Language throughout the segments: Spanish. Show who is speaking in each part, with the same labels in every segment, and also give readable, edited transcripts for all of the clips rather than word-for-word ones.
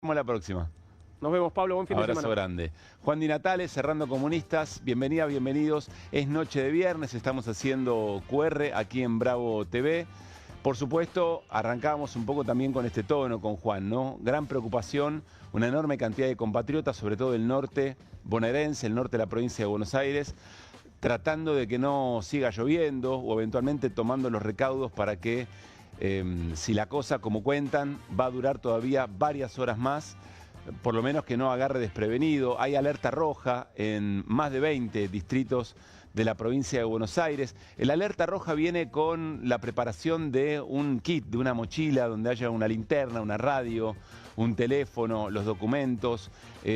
Speaker 1: vemos la próxima.
Speaker 2: Nos vemos, Pablo, buen fin de semana.
Speaker 1: Abrazo grande. Juan Di Natale, Cerrando Comunistas, bienvenida, bienvenidos. Es noche de viernes, estamos haciendo QR aquí en Bravo TV. Por supuesto, arrancábamos un poco también con este tono con Juan, ¿no? Gran preocupación, una enorme cantidad de compatriotas, sobre todo del norte bonaerense, el norte de la provincia de Buenos Aires, tratando de que no siga lloviendo o eventualmente tomando los recaudos para que, si la cosa, como cuentan, va a durar todavía varias horas más, por lo menos que no agarre desprevenido. Hay alerta roja en más de 20 distritos de la provincia de Buenos Aires. El alerta roja viene con la preparación de un kit, de una mochila donde haya una linterna, una radio, un teléfono, los documentos,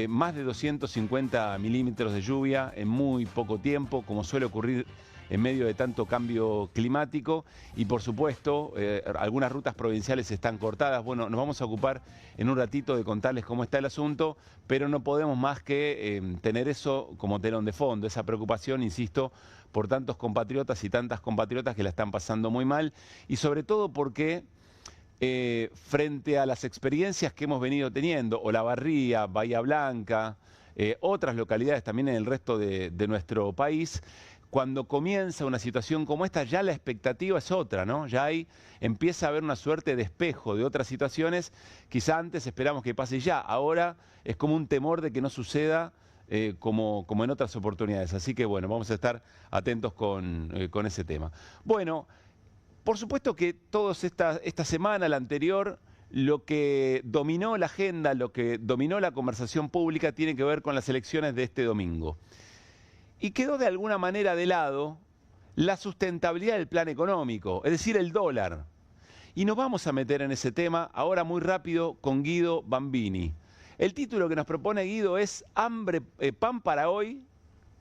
Speaker 1: más de 250 milímetros de lluvia en muy poco tiempo, como suele ocurrir en medio de tanto cambio climático, y por supuesto algunas rutas provinciales están cortadas. Bueno, nos vamos a ocupar en un ratito de contarles cómo está el asunto, pero no podemos más que tener eso como telón de fondo, esa preocupación, insisto, por tantos compatriotas y tantas compatriotas que la están pasando muy mal, y sobre todo porque frente a las experiencias que hemos venido teniendo, Olavarría, Bahía Blanca, otras localidades también en el resto de nuestro país, cuando comienza una situación como esta, ya la expectativa es otra, ¿no? Ya empieza a haber una suerte de espejo de otras situaciones. Quizá antes esperamos que pase ya, ahora es como un temor de que no suceda como en otras oportunidades. Así que bueno, vamos a estar atentos con ese tema. Bueno, por supuesto que toda esta semana, la anterior, lo que dominó la agenda, lo que dominó la conversación pública tiene que ver con las elecciones de este domingo. Y quedó de alguna manera de lado la sustentabilidad del plan económico, es decir, el dólar. Y nos vamos a meter en ese tema ahora muy rápido con Guido Bambini. El título que nos propone Guido es pan para hoy.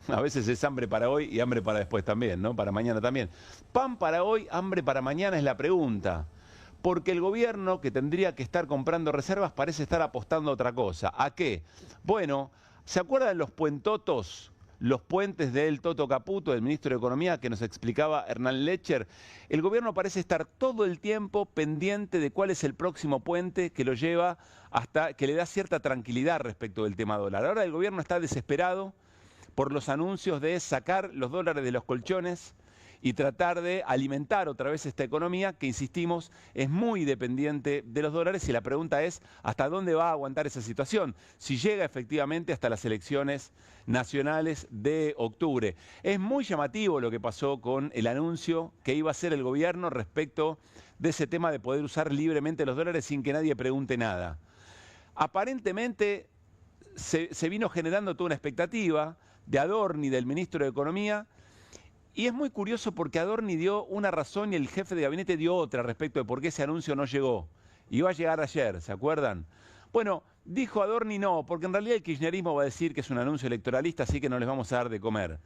Speaker 1: A veces es hambre para hoy y hambre para después también, ¿no? Para mañana también. Pan para hoy, hambre para mañana es la pregunta. Porque el gobierno, que tendría que estar comprando reservas, parece estar apostando a otra cosa. ¿A qué? Bueno, ¿se acuerdan los puentotos? Los puentes del Toto Caputo, del ministro de Economía, que nos explicaba Hernán Lecher. El gobierno parece estar todo el tiempo pendiente de cuál es el próximo puente que lo lleva hasta que le da cierta tranquilidad respecto del tema dólar. Ahora el gobierno está desesperado por los anuncios de sacar los dólares de los colchones y tratar de alimentar otra vez esta economía que, insistimos, es muy dependiente de los dólares, y la pregunta es ¿hasta dónde va a aguantar esa situación? Si llega efectivamente hasta las elecciones nacionales de octubre. Es muy llamativo lo que pasó con el anuncio que iba a hacer el gobierno respecto de ese tema de poder usar libremente los dólares sin que nadie pregunte nada. Aparentemente se vino generando toda una expectativa de Adorni, del ministro de Economía. Y es muy curioso porque Adorni dio una razón y el jefe de gabinete dio otra respecto de por qué ese anuncio no llegó. Iba a llegar ayer, ¿se acuerdan? Bueno, dijo Adorni no, porque en realidad el kirchnerismo va a decir que es un anuncio electoralista, así que no les vamos a dar de comer.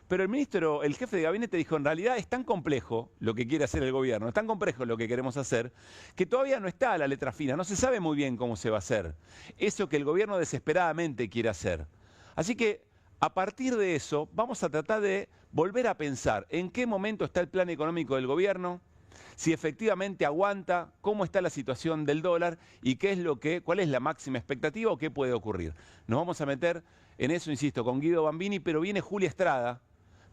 Speaker 1: Pero el jefe de gabinete dijo, en realidad es tan complejo lo que quiere hacer el gobierno, es tan complejo lo que queremos hacer, que todavía no está a la letra fina, no se sabe muy bien cómo se va a hacer. Eso que el gobierno desesperadamente quiere hacer. Así que, a partir de eso, vamos a tratar de volver a pensar en qué momento está el plan económico del gobierno, si efectivamente aguanta, cómo está la situación del dólar y cuál es la máxima expectativa o qué puede ocurrir. Nos vamos a meter en eso, insisto, con Guido Bambini, pero viene Julia Estrada,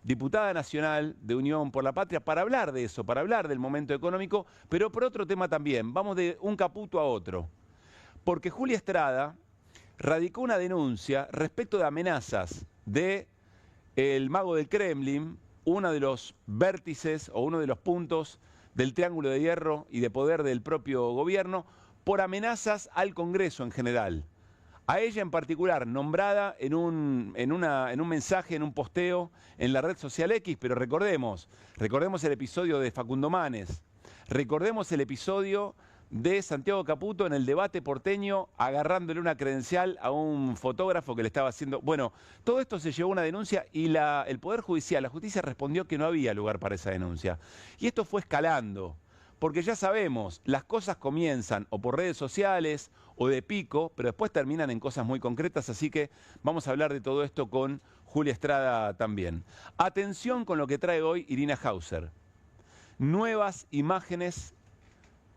Speaker 1: diputada nacional de Unión por la Patria, para hablar de eso, para hablar del momento económico, pero por otro tema también. Vamos de un Caputo a otro. Porque Julia Estrada radicó una denuncia respecto de amenazas del mago del Kremlin, uno de los vértices o uno de los puntos del triángulo de hierro y de poder del propio gobierno, por amenazas al Congreso en general. A ella en particular, nombrada en un mensaje, en un posteo en la red social X, pero recordemos el episodio de Facundo Manes, recordemos el episodio de Santiago Caputo en el debate porteño, agarrándole una credencial a un fotógrafo que le estaba haciendo... Bueno, todo esto se llevó a una denuncia y el Poder Judicial, la justicia respondió que no había lugar para esa denuncia. Y esto fue escalando, porque ya sabemos, las cosas comienzan o por redes sociales o de pico, pero después terminan en cosas muy concretas, así que vamos a hablar de todo esto con Julia Estrada también. Atención con lo que trae hoy Irina Hauser. Nuevas imágenes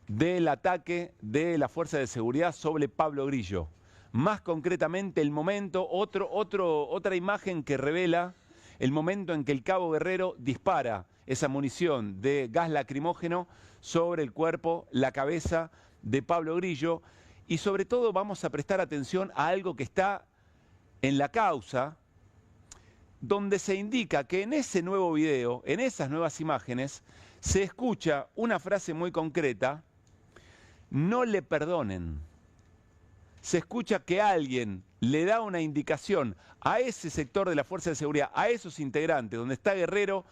Speaker 1: del ataque de la Fuerza de Seguridad sobre Pablo Grillo. Más concretamente el momento, otra imagen que revela el momento en que el cabo Guerrero dispara esa munición de gas lacrimógeno sobre el cuerpo, la cabeza de Pablo Grillo. Y sobre todo vamos a prestar atención a algo que está en la causa, donde se indica que en ese nuevo video, en esas nuevas imágenes, se escucha una frase muy concreta: no le perdonen. Se escucha que alguien le da una indicación a ese sector de la Fuerza de Seguridad, a esos integrantes, donde está Guerrero,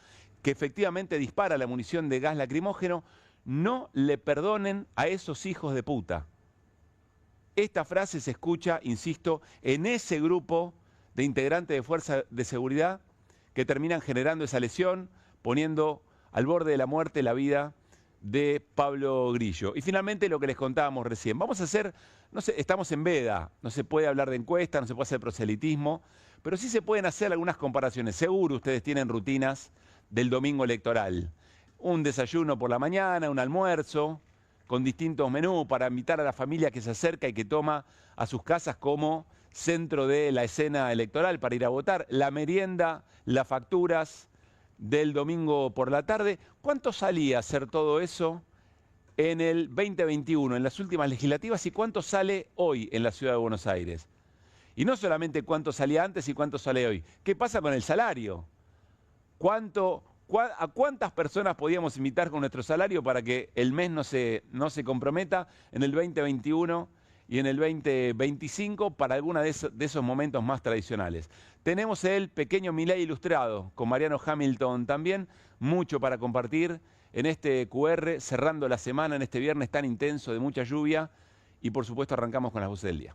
Speaker 1: que efectivamente dispara la munición de gas lacrimógeno: no le perdonen a esos hijos de puta. Esta frase se escucha, insisto, en ese grupo de integrantes de Fuerza de Seguridad que terminan generando esa lesión, poniendo al borde de la muerte la vida de Pablo Grillo. Y finalmente lo que les contábamos recién. Vamos a hacer, no sé, estamos en veda, no se puede hablar de encuesta, no se puede hacer proselitismo, pero sí se pueden hacer algunas comparaciones. Seguro ustedes tienen rutinas del domingo electoral. Un desayuno por la mañana, un almuerzo, con distintos menús para invitar a la familia que se acerca y que toma a sus casas como centro de la escena electoral para ir a votar. La merienda, las facturas del domingo por la tarde. ¿Cuánto salía hacer todo eso en el 2021, en las últimas legislativas, y cuánto sale hoy en la ciudad de Buenos Aires? Y no solamente cuánto salía antes y cuánto sale hoy. ¿Qué pasa con el salario? ¿A cuántas personas podíamos invitar con nuestro salario para que el mes no se comprometa en el 2021 y en el 2025 para alguna de esos momentos más tradicionales? Tenemos el pequeño Milei ilustrado con Mariano Hamilton también, mucho para compartir en este QR, cerrando la semana en este viernes tan intenso de mucha lluvia, y por supuesto arrancamos con las voces del día.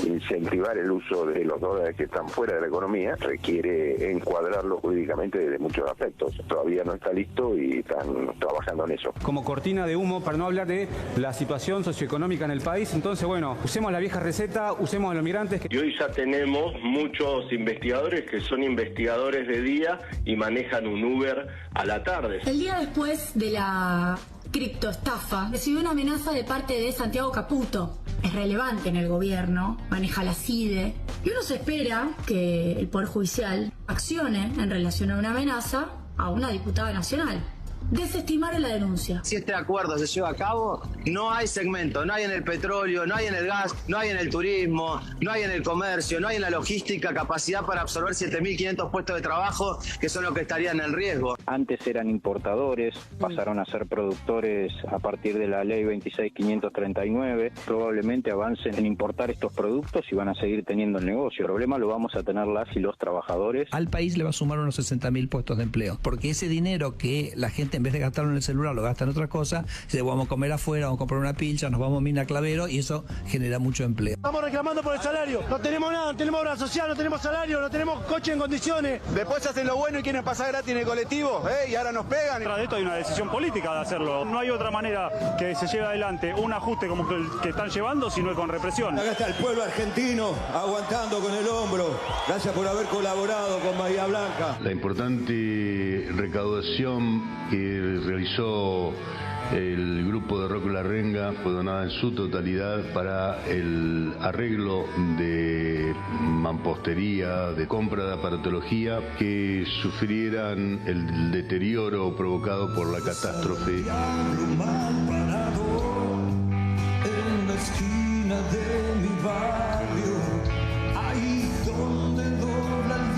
Speaker 3: Incentivar el uso de los dólares que están fuera de la economía requiere encuadrarlo jurídicamente desde muchos aspectos. Todavía no está listo y están trabajando en eso.
Speaker 4: Como cortina de humo, para no hablar de la situación socioeconómica en el país, entonces bueno, usemos la vieja receta, usemos a los migrantes.
Speaker 5: Y hoy ya tenemos muchos investigadores que son investigadores de día y manejan un Uber a la tarde.
Speaker 6: El día después de la criptoestafa, recibió una amenaza de parte de Santiago Caputo. Es relevante en el gobierno, maneja la CIDE, y uno se espera que el Poder Judicial accione en relación a una amenaza a una diputada nacional. Desestimaron la denuncia.
Speaker 7: Si este acuerdo se lleva a cabo, no hay segmento, no hay en el petróleo, no hay en el gas, no hay en el turismo, no hay en el comercio, no hay en la logística capacidad para absorber 7.500 puestos de trabajo, que son los que estarían en riesgo.
Speaker 8: Antes eran importadores, pasaron a ser productores a partir de la ley 26.539. Probablemente avancen en importar estos productos y van a seguir teniendo el negocio. El problema lo vamos a tener las y los trabajadores.
Speaker 9: Al país le va a sumar unos 60.000 puestos de empleo, porque ese dinero que la gente en vez de gastarlo en el celular lo gasta en otra cosa, dice, vamos a comer afuera, vamos a comprar una pilcha, nos vamos a Mina Clavero, y eso genera mucho empleo.
Speaker 10: Estamos reclamando por el salario, no tenemos nada, no tenemos obra social, no tenemos salario, no tenemos coche en condiciones.
Speaker 11: Después hacen lo bueno y quieren pasar gratis en el colectivo, y ahora nos pegan.
Speaker 2: Tras de esto hay una decisión política de hacerlo. No hay otra manera que se lleve adelante un ajuste como el que están llevando, sino con represión.
Speaker 12: Acá está el pueblo argentino aguantando con el hombro. Gracias por haber colaborado con Bahía Blanca.
Speaker 13: La importante recaudación que realizó el grupo de Roque Larrenga fue donada en su totalidad para el arreglo de mampostería, de compra de aparatología que sufrieran el deterioro provocado por la catástrofe.
Speaker 12: En la esquina de mi barrio, ahí donde dobla el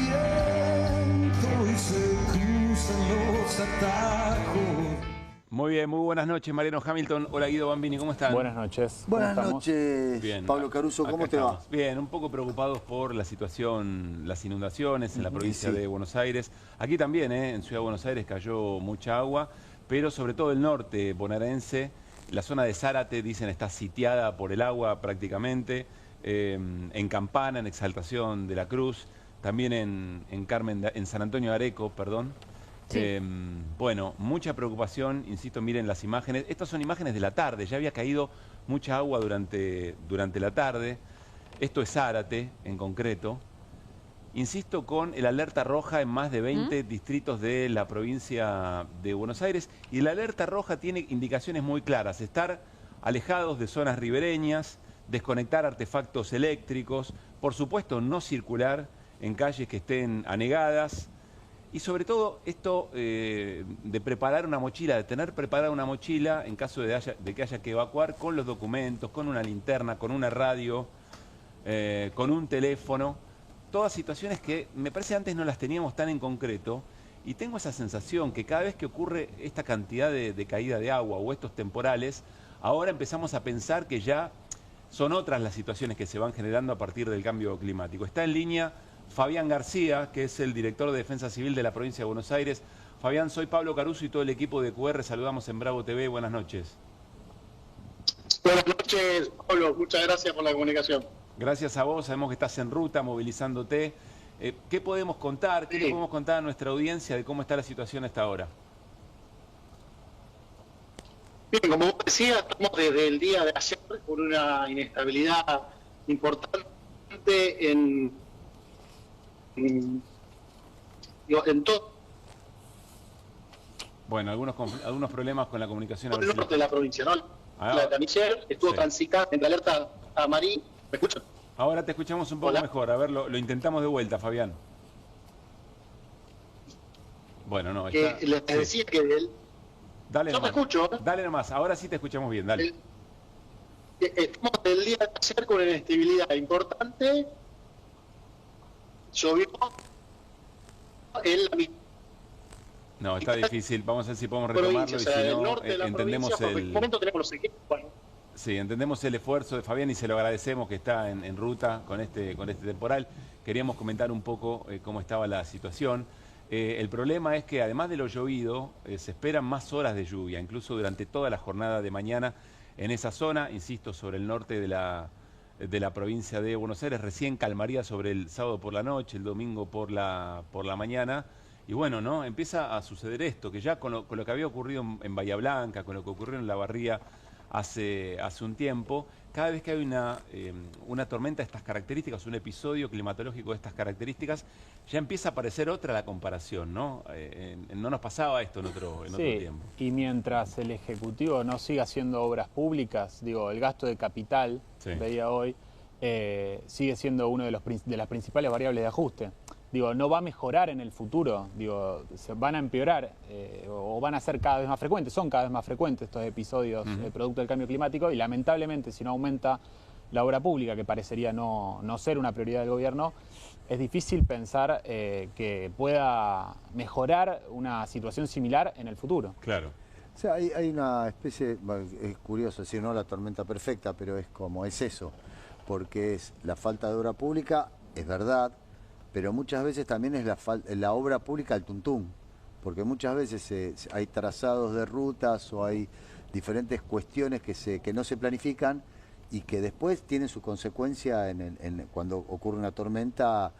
Speaker 12: viento y se cruzan los atajos.
Speaker 1: Muy bien, muy buenas noches, Mariano Hamilton. Hola, Guido Bambini, ¿cómo están?
Speaker 14: Buenas noches.
Speaker 15: Buenas noches, bien, Pablo Caruso, ¿cómo te va?
Speaker 1: Bien, un poco preocupados por la situación, las inundaciones en la provincia de Buenos Aires. Aquí también, en Ciudad de Buenos Aires cayó mucha agua, pero sobre todo el norte bonaerense, la zona de Zárate, dicen, está sitiada por el agua prácticamente, en Campana, en Exaltación de la Cruz, también en San Antonio de Areco, perdón. Sí. Bueno, mucha preocupación, insisto, miren las imágenes. Estas son imágenes de la tarde, ya había caído mucha agua durante la tarde. esto es Zárate en concreto, insisto, con el alerta roja en más de 20 distritos de la provincia de Buenos Aires. Y la alerta roja tiene indicaciones muy claras: estar alejados de zonas ribereñas, desconectar artefactos eléctricos, por supuesto no circular en calles que estén anegadas. Y sobre todo esto de preparar una mochila, de tener preparada una mochila en caso de que haya que evacuar, con los documentos, con una linterna, con una radio, con un teléfono. Todas situaciones que me parece antes no las teníamos tan en concreto, y tengo esa sensación que cada vez que ocurre esta cantidad de caída de agua o estos temporales, ahora empezamos a pensar que ya son otras las situaciones que se van generando a partir del cambio climático. Está en línea Fabián García, que es el director de Defensa Civil de la provincia de Buenos Aires. Fabián, soy Pablo Caruso y todo el equipo de QR. Saludamos en Bravo TV. Buenas noches.
Speaker 14: Buenas noches, Pablo. Muchas gracias por la comunicación.
Speaker 1: Gracias a vos. Sabemos que estás en ruta, movilizándote. ¿Qué podemos contar? ¿Qué le podemos contar a nuestra audiencia de cómo está la situación hasta ahora?
Speaker 14: Bien, como vos decías, estamos desde el día de ayer por una inestabilidad importante en todo.
Speaker 1: Bueno, algunos problemas con la comunicación.
Speaker 14: El norte de la provincia, ¿no? La de ayer estuvo transitada en la alerta amarilla. ¿Me escuchan?
Speaker 1: Ahora te escuchamos un poco mejor. A ver, lo intentamos de vuelta, Fabián. Bueno, no.
Speaker 14: Está... les decía que
Speaker 1: dale
Speaker 14: yo
Speaker 1: nomás.
Speaker 14: te escucho.
Speaker 1: Dale nomás. Ahora sí te escuchamos bien. Dale.
Speaker 14: Estamos del día de ayer con una inestabilidad importante. Llovió en la misma.
Speaker 1: No, está difícil. Vamos a ver si podemos retomarlo. Y si no, entendemos el
Speaker 14: momento tenemos los equipos. Bueno.
Speaker 1: Sí, entendemos el esfuerzo de Fabián y se lo agradecemos, que está en ruta con este temporal. Queríamos comentar un poco cómo estaba la situación. El problema es que además de lo llovido, se esperan más horas de lluvia, incluso durante toda la jornada de mañana en esa zona, insisto, sobre el norte de la provincia de Buenos Aires. Recién calmaría sobre el sábado por la noche, el domingo por la mañana. Y bueno, ¿no? Empieza a suceder esto, que ya con lo que había ocurrido en Bahía Blanca, con lo que ocurrió en La Barría hace un tiempo, cada vez que hay una tormenta de estas características, un episodio climatológico de estas características, ya empieza a aparecer otra la comparación, ¿no? No nos pasaba esto en otro tiempo.
Speaker 16: Y mientras el Ejecutivo no siga haciendo obras públicas, digo, el gasto de capital, veía hoy, sigue siendo uno de las principales variables de ajuste. Digo, no va a mejorar en el futuro, digo, se van a empeorar o van a ser cada vez más frecuentes, son cada vez más frecuentes estos episodios producto del cambio climático, y lamentablemente si no aumenta la obra pública, que parecería no ser una prioridad del gobierno, es difícil pensar que pueda mejorar una situación similar en el futuro.
Speaker 1: Claro.
Speaker 15: O sea, hay una especie, es curioso decir, no la tormenta perfecta, pero es eso, porque es la falta de obra pública, es verdad, pero muchas veces también es la obra pública al tuntún, porque muchas veces hay trazados de rutas o hay diferentes cuestiones que no se planifican y que después tienen su consecuencia cuando ocurre una tormenta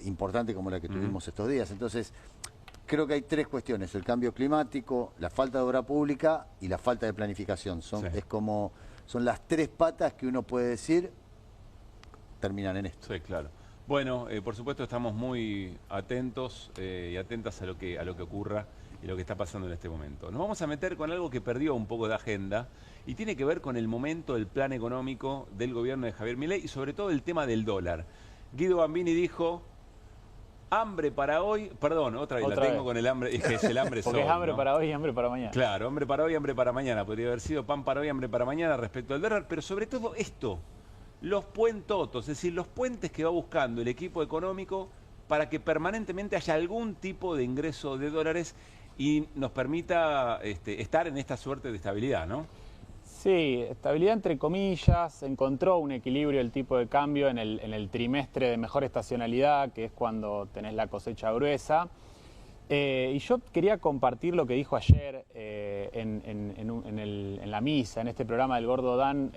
Speaker 15: importante como la que tuvimos estos días. Entonces, creo que hay tres cuestiones: el cambio climático, la falta de obra pública y la falta de planificación. Son las tres patas que uno puede decir terminan en esto.
Speaker 1: Sí, claro. Bueno, por supuesto estamos muy atentos y atentas a lo que ocurra y lo que está pasando en este momento. Nos vamos a meter con algo que perdió un poco de agenda y tiene que ver con el momento del plan económico del gobierno de Javier Milei y sobre todo el tema del dólar. Guido Bambini dijo: hambre para hoy, perdón, otra vez la tengo con el hambre, es que es el hambre
Speaker 16: porque
Speaker 1: solo,
Speaker 16: es hambre, ¿no? Para hoy y hambre para mañana.
Speaker 1: Claro, hambre para hoy, hambre para mañana. Podría haber sido pan para hoy, hambre para mañana respecto al dólar, pero sobre todo esto, los puentotos, es decir, los puentes que va buscando el equipo económico para que permanentemente haya algún tipo de ingreso de dólares y nos permita estar en esta suerte de estabilidad, ¿no?
Speaker 16: Sí, estabilidad entre comillas. Encontró un equilibrio el tipo de cambio en el trimestre de mejor estacionalidad, que es cuando tenés la cosecha gruesa. Y yo quería compartir lo que dijo ayer en la misa, en este programa del Gordo Dan,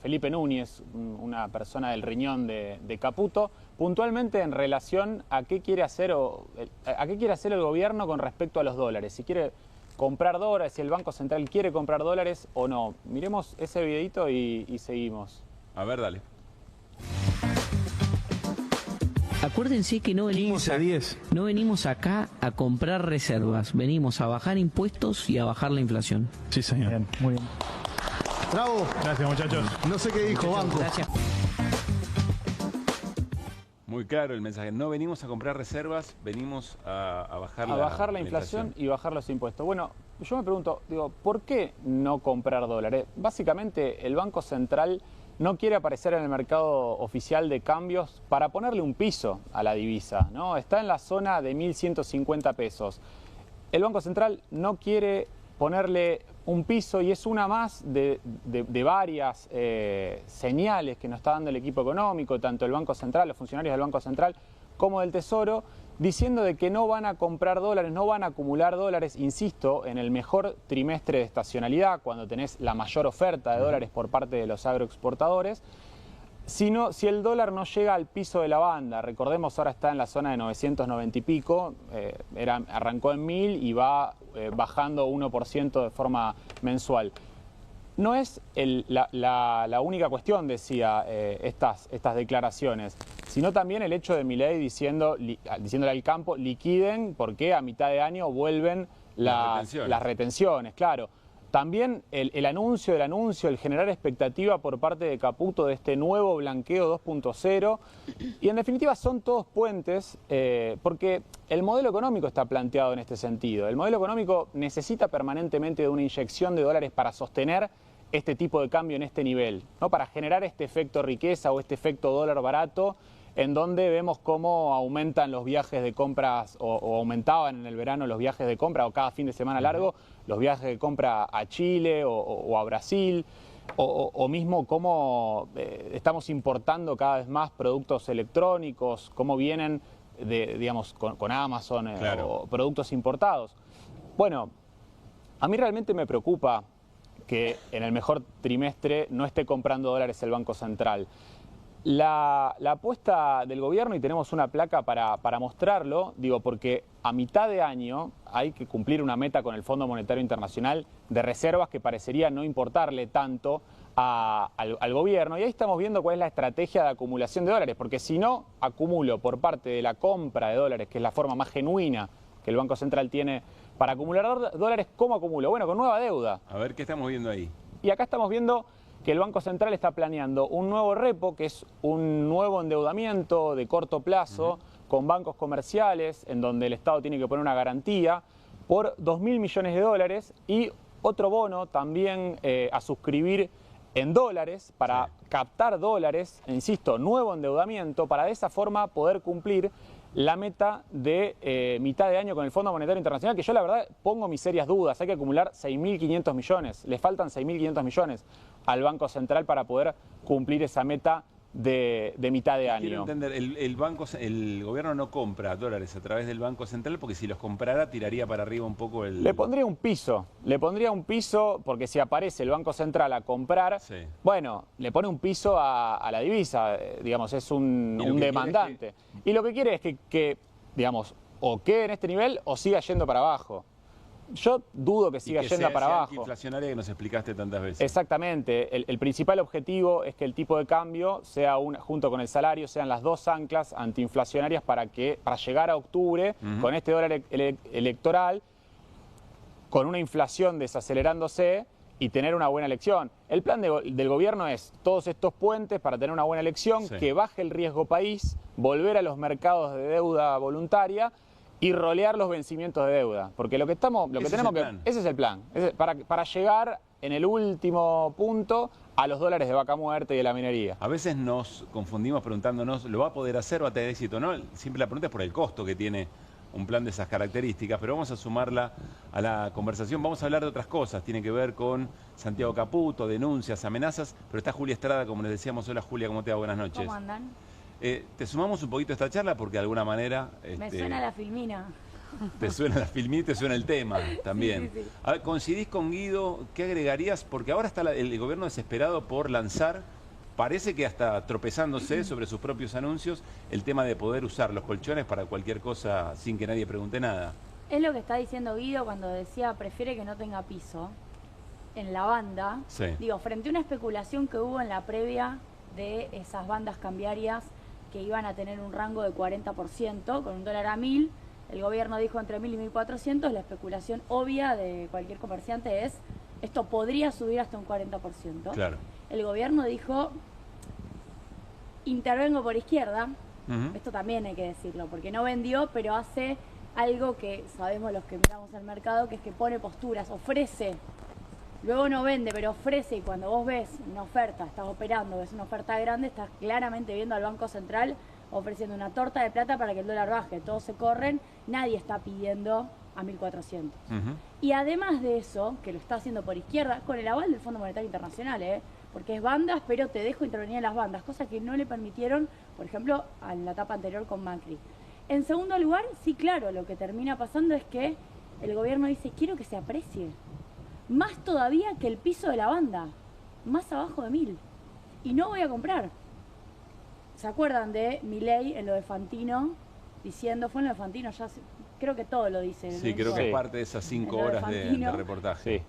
Speaker 16: Felipe Núñez, una persona del riñón de Caputo, puntualmente en relación a qué quiere hacer el gobierno con respecto a los dólares. Si quiere comprar dólares, si el Banco Central quiere comprar dólares o no. Miremos ese videito y seguimos.
Speaker 1: A ver, dale.
Speaker 17: Acuérdense que no venimos,
Speaker 18: 15,
Speaker 17: no venimos acá a comprar reservas, venimos a bajar impuestos y a bajar la inflación.
Speaker 18: Sí, señor.
Speaker 16: Bien, muy bien.
Speaker 10: Bravo.
Speaker 18: Gracias, muchachos.
Speaker 10: No sé qué dijo, banco.
Speaker 17: Gracias.
Speaker 1: Muy claro el mensaje. No venimos a comprar reservas, venimos a bajar
Speaker 16: la inflación y bajar los impuestos. Bueno, yo me pregunto, digo, ¿por qué no comprar dólares? Básicamente, el Banco Central no quiere aparecer en el mercado oficial de cambios para ponerle un piso a la divisa, ¿no? Está en la zona de 1.150 pesos. El Banco Central no quiere ponerle un piso y es una más de varias señales que nos está dando el equipo económico, tanto el Banco Central, los funcionarios del Banco Central, como del Tesoro, diciendo de que no van a comprar dólares, no van a acumular dólares, insisto, en el mejor trimestre de estacionalidad, cuando tenés la mayor oferta de dólares por parte de los agroexportadores, sino si el dólar no llega al piso de la banda. Recordemos, ahora está en la zona de 990 y pico, arrancó en 1000 y va bajando 1% de forma mensual. No es la única cuestión, decía, estas declaraciones, sino también el hecho de Milei diciéndole al campo, liquiden porque a mitad de año vuelven las retenciones, claro. También el anuncio, el generar expectativa por parte de Caputo de este nuevo blanqueo 2.0. Y en definitiva son todos puentes porque el modelo económico está planteado en este sentido. El modelo económico necesita permanentemente de una inyección de dólares para sostener este tipo de cambio en este nivel, ¿no? Para generar este efecto riqueza o este efecto dólar barato, en donde vemos cómo aumentan los viajes de compras o aumentaban en el verano los viajes de compra o cada fin de semana largo los viajes de compra a Chile o a Brasil o mismo cómo estamos importando cada vez más productos electrónicos, cómo vienen digamos con Amazon o productos importados. Bueno, a mí realmente me preocupa que en el mejor trimestre no esté comprando dólares el Banco Central. La apuesta del gobierno, y tenemos una placa para mostrarlo, digo, porque a mitad de año hay que cumplir una meta con el Fondo Monetario Internacional de reservas que parecería no importarle tanto al gobierno. Y ahí estamos viendo cuál es la estrategia de acumulación de dólares, porque si no acumulo por parte de la compra de dólares, que es la forma más genuina que el Banco Central tiene para acumular dólares, ¿cómo acumulo? Bueno, con nueva deuda.
Speaker 1: A ver, ¿qué estamos viendo ahí?
Speaker 16: Y acá estamos viendo que el Banco Central está planeando un nuevo repo, que es un nuevo endeudamiento de corto plazo con bancos comerciales, en donde el Estado tiene que poner una garantía por 2.000 millones de dólares y otro bono también a suscribir en dólares para captar dólares, insisto, nuevo endeudamiento, para de esa forma poder cumplir la meta de mitad de año con el Fondo Monetario Internacional, que yo la verdad pongo mis serias dudas. Hay que acumular 6.500 millones, le faltan 6.500 millones al Banco Central para poder cumplir esa meta de mitad de año.
Speaker 1: Quiero entender, el gobierno no compra dólares a través del Banco Central porque si los comprara tiraría para arriba un poco el...
Speaker 16: Le pondría un piso porque si aparece el Banco Central a comprar, bueno, le pone un piso a la divisa, digamos, es un demandante. Y lo que quiere es que, digamos, o quede en este nivel o siga yendo para abajo. Yo dudo que siga yendo para abajo.
Speaker 1: Inflacionaria que nos explicaste tantas veces.
Speaker 16: Exactamente. El principal objetivo es que el tipo de cambio sea junto con el salario, sean las dos anclas antiinflacionarias para llegar a octubre con este dólar electoral, con una inflación desacelerándose y tener una buena elección. El plan del gobierno es todos estos puentes para tener una buena elección, que baje el riesgo país, volver a los mercados de deuda voluntaria y rolear los vencimientos de deuda. Porque ese es el plan. Para llegar en el último punto a los dólares de vaca muerta y de la minería.
Speaker 1: A veces nos confundimos preguntándonos, ¿lo va a poder hacer o va a tener éxito? No, siempre la pregunta es por el costo que tiene un plan de esas características, pero vamos a sumarla a la conversación. Vamos a hablar de otras cosas, tiene que ver con Santiago Caputo, denuncias, amenazas, pero está Julia Estrada, como les decíamos. Hola Julia, ¿cómo te va? Buenas noches.
Speaker 19: ¿Cómo andan?
Speaker 1: Te sumamos un poquito a esta charla porque de alguna manera...
Speaker 19: Me suena la filmina.
Speaker 1: Te suena la filmina y te suena el tema también.
Speaker 19: Sí.
Speaker 1: A ver, ¿coincidís con Guido? ¿Qué agregarías? Porque ahora está el gobierno desesperado por lanzar, parece que hasta tropezándose sobre sus propios anuncios, el tema de poder usar los colchones para cualquier cosa sin que nadie pregunte nada.
Speaker 19: Es lo que está diciendo Guido cuando decía prefiere que no tenga piso en la banda. Digo, frente a una especulación que hubo en la previa de esas bandas cambiarias que iban a tener un rango de 40%, con un dólar a 1.000. El gobierno dijo entre 1.000 y 1.400. La especulación obvia de cualquier comerciante es, esto podría subir hasta un 40%.
Speaker 1: Claro.
Speaker 19: El gobierno dijo, intervengo por izquierda. Esto también hay que decirlo, porque no vendió, pero hace algo que sabemos los que miramos al mercado, que es que pone posturas, ofrece. Luego no vende, pero ofrece, y cuando vos ves una oferta, estás operando, ves una oferta grande, estás claramente viendo al Banco Central ofreciendo una torta de plata para que el dólar baje. Todos se corren, nadie está pidiendo a 1.400. Y además de eso, que lo está haciendo por izquierda, con el aval del Fondo Monetario Internacional, porque es bandas, pero te dejo intervenir en las bandas, cosa que no le permitieron, por ejemplo, en la etapa anterior con Macri. En segundo lugar, sí, claro, lo que termina pasando es que el gobierno dice, quiero que se aprecie. Más todavía que el piso de la banda, más abajo de 1.000. Y no voy a comprar. ¿Se acuerdan de Milei en lo de Fantino? Diciendo, fue en lo de Fantino, ya creo que todo lo dice.
Speaker 1: Sí, creo que es parte de esas 5 horas de reportaje.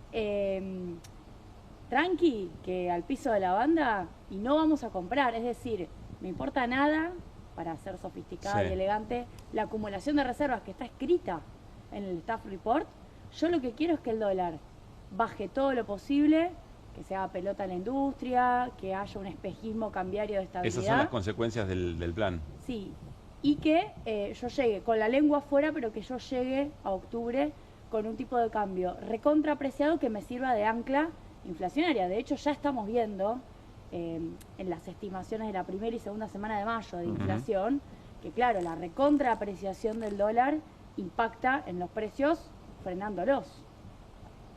Speaker 19: Tranqui, que al piso de la banda y no vamos a comprar. Es decir, me importa nada, para ser sofisticada y elegante, la acumulación de reservas que está escrita en el Staff Report. Yo lo que quiero es que el dólar baje todo lo posible, que se haga pelota en la industria, que haya un espejismo cambiario de estabilidad.
Speaker 1: Esas son las consecuencias del plan.
Speaker 19: Sí, y que yo llegue con la lengua afuera, pero que yo llegue a octubre con un tipo de cambio recontraapreciado que me sirva de ancla inflacionaria. De hecho, ya estamos viendo en las estimaciones de la primera y segunda semana de mayo de inflación, que claro, la recontraapreciación del dólar impacta en los precios frenándolos,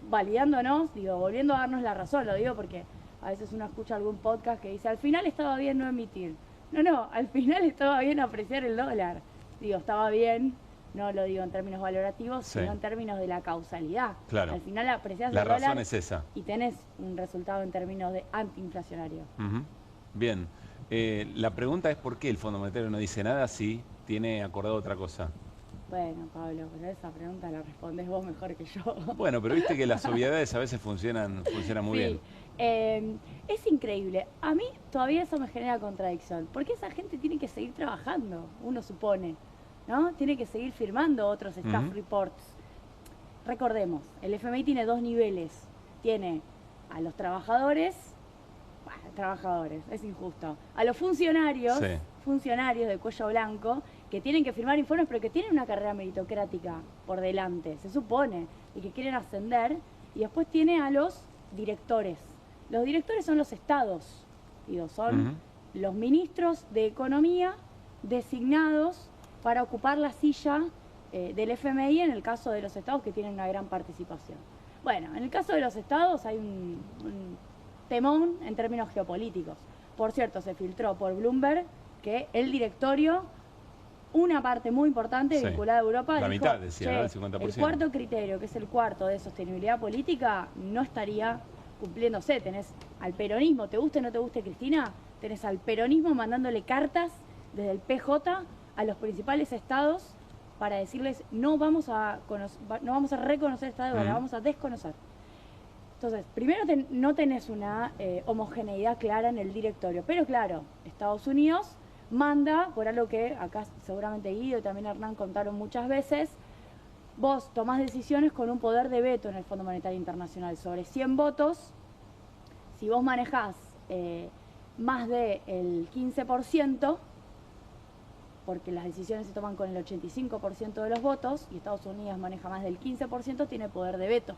Speaker 19: validándonos, volviendo a darnos la razón. Lo digo porque a veces uno escucha algún podcast que dice, al final estaba bien no emitir. No, al final estaba bien apreciar el dólar. Estaba bien, no lo digo en términos valorativos, sino en términos de la causalidad.
Speaker 1: Claro.
Speaker 19: Al final apreciás
Speaker 1: la
Speaker 19: el dólar.
Speaker 1: La razón es esa.
Speaker 19: Y tenés un resultado en términos de antiinflacionario.
Speaker 1: Bien. La pregunta es por qué el Fondo Monetario no dice nada si tiene acordado otra cosa.
Speaker 19: Bueno, Pablo, pero esa pregunta la respondés vos mejor que yo.
Speaker 1: Bueno, pero viste que las obviedades a veces funcionan muy bien.
Speaker 19: Es increíble. A mí todavía eso me genera contradicción, porque esa gente tiene que seguir trabajando, uno supone, ¿no? Tiene que seguir firmando otros staff reports. Recordemos, el FMI tiene 2 niveles. Tiene a los trabajadores, es injusto, a los funcionarios, funcionarios de cuello blanco, que tienen que firmar informes, pero que tienen una carrera meritocrática por delante, se supone, y que quieren ascender. Y después tiene a los directores. Los directores son los estados, son los ministros de Economía designados para ocupar la silla del FMI en el caso de los estados que tienen una gran participación. Bueno, en el caso de los estados hay un temón en términos geopolíticos. Por cierto, se filtró por Bloomberg que el directorio, una parte muy importante vinculada a Europa,
Speaker 1: la
Speaker 19: dijo,
Speaker 1: mitad, decía, ¿no? El 50%.
Speaker 19: El cuarto criterio, que es el cuarto de sostenibilidad política, no estaría cumpliéndose. Tenés al peronismo, te guste o no te guste Cristina, tenés al peronismo mandándole cartas desde el PJ a los principales estados para decirles no vamos a reconocer esta deuda, la vamos a desconocer. Entonces, primero no tenés una homogeneidad clara en el directorio, pero claro, Estados Unidos manda, por algo que acá seguramente Guido y también Hernán contaron muchas veces, vos tomás decisiones con un poder de veto en el Fondo Monetario Internacional. Sobre 100 votos, si vos manejás más del 15%, porque las decisiones se toman con el 85% de los votos, y Estados Unidos maneja más del 15%, tiene poder de veto.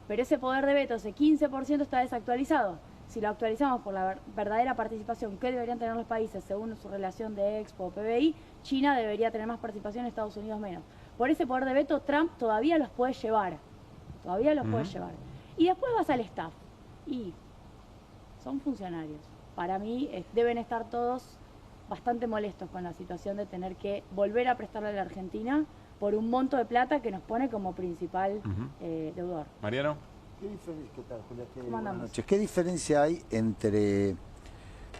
Speaker 19: Pero ese poder de veto, ese 15%, está desactualizado. Si lo actualizamos por la verdadera participación que deberían tener los países según su relación de Expo o PBI, China debería tener más participación, Estados Unidos menos. Por ese poder de veto, Trump todavía los puede llevar. Y después vas al staff. Y son funcionarios. Para mí deben estar todos bastante molestos con la situación de tener que volver a prestarle a la Argentina por un monto de plata que nos pone como principal deudor.
Speaker 1: Mariano.
Speaker 15: ¿Qué tal, Julia? Buenas noches. ¿Qué diferencia hay entre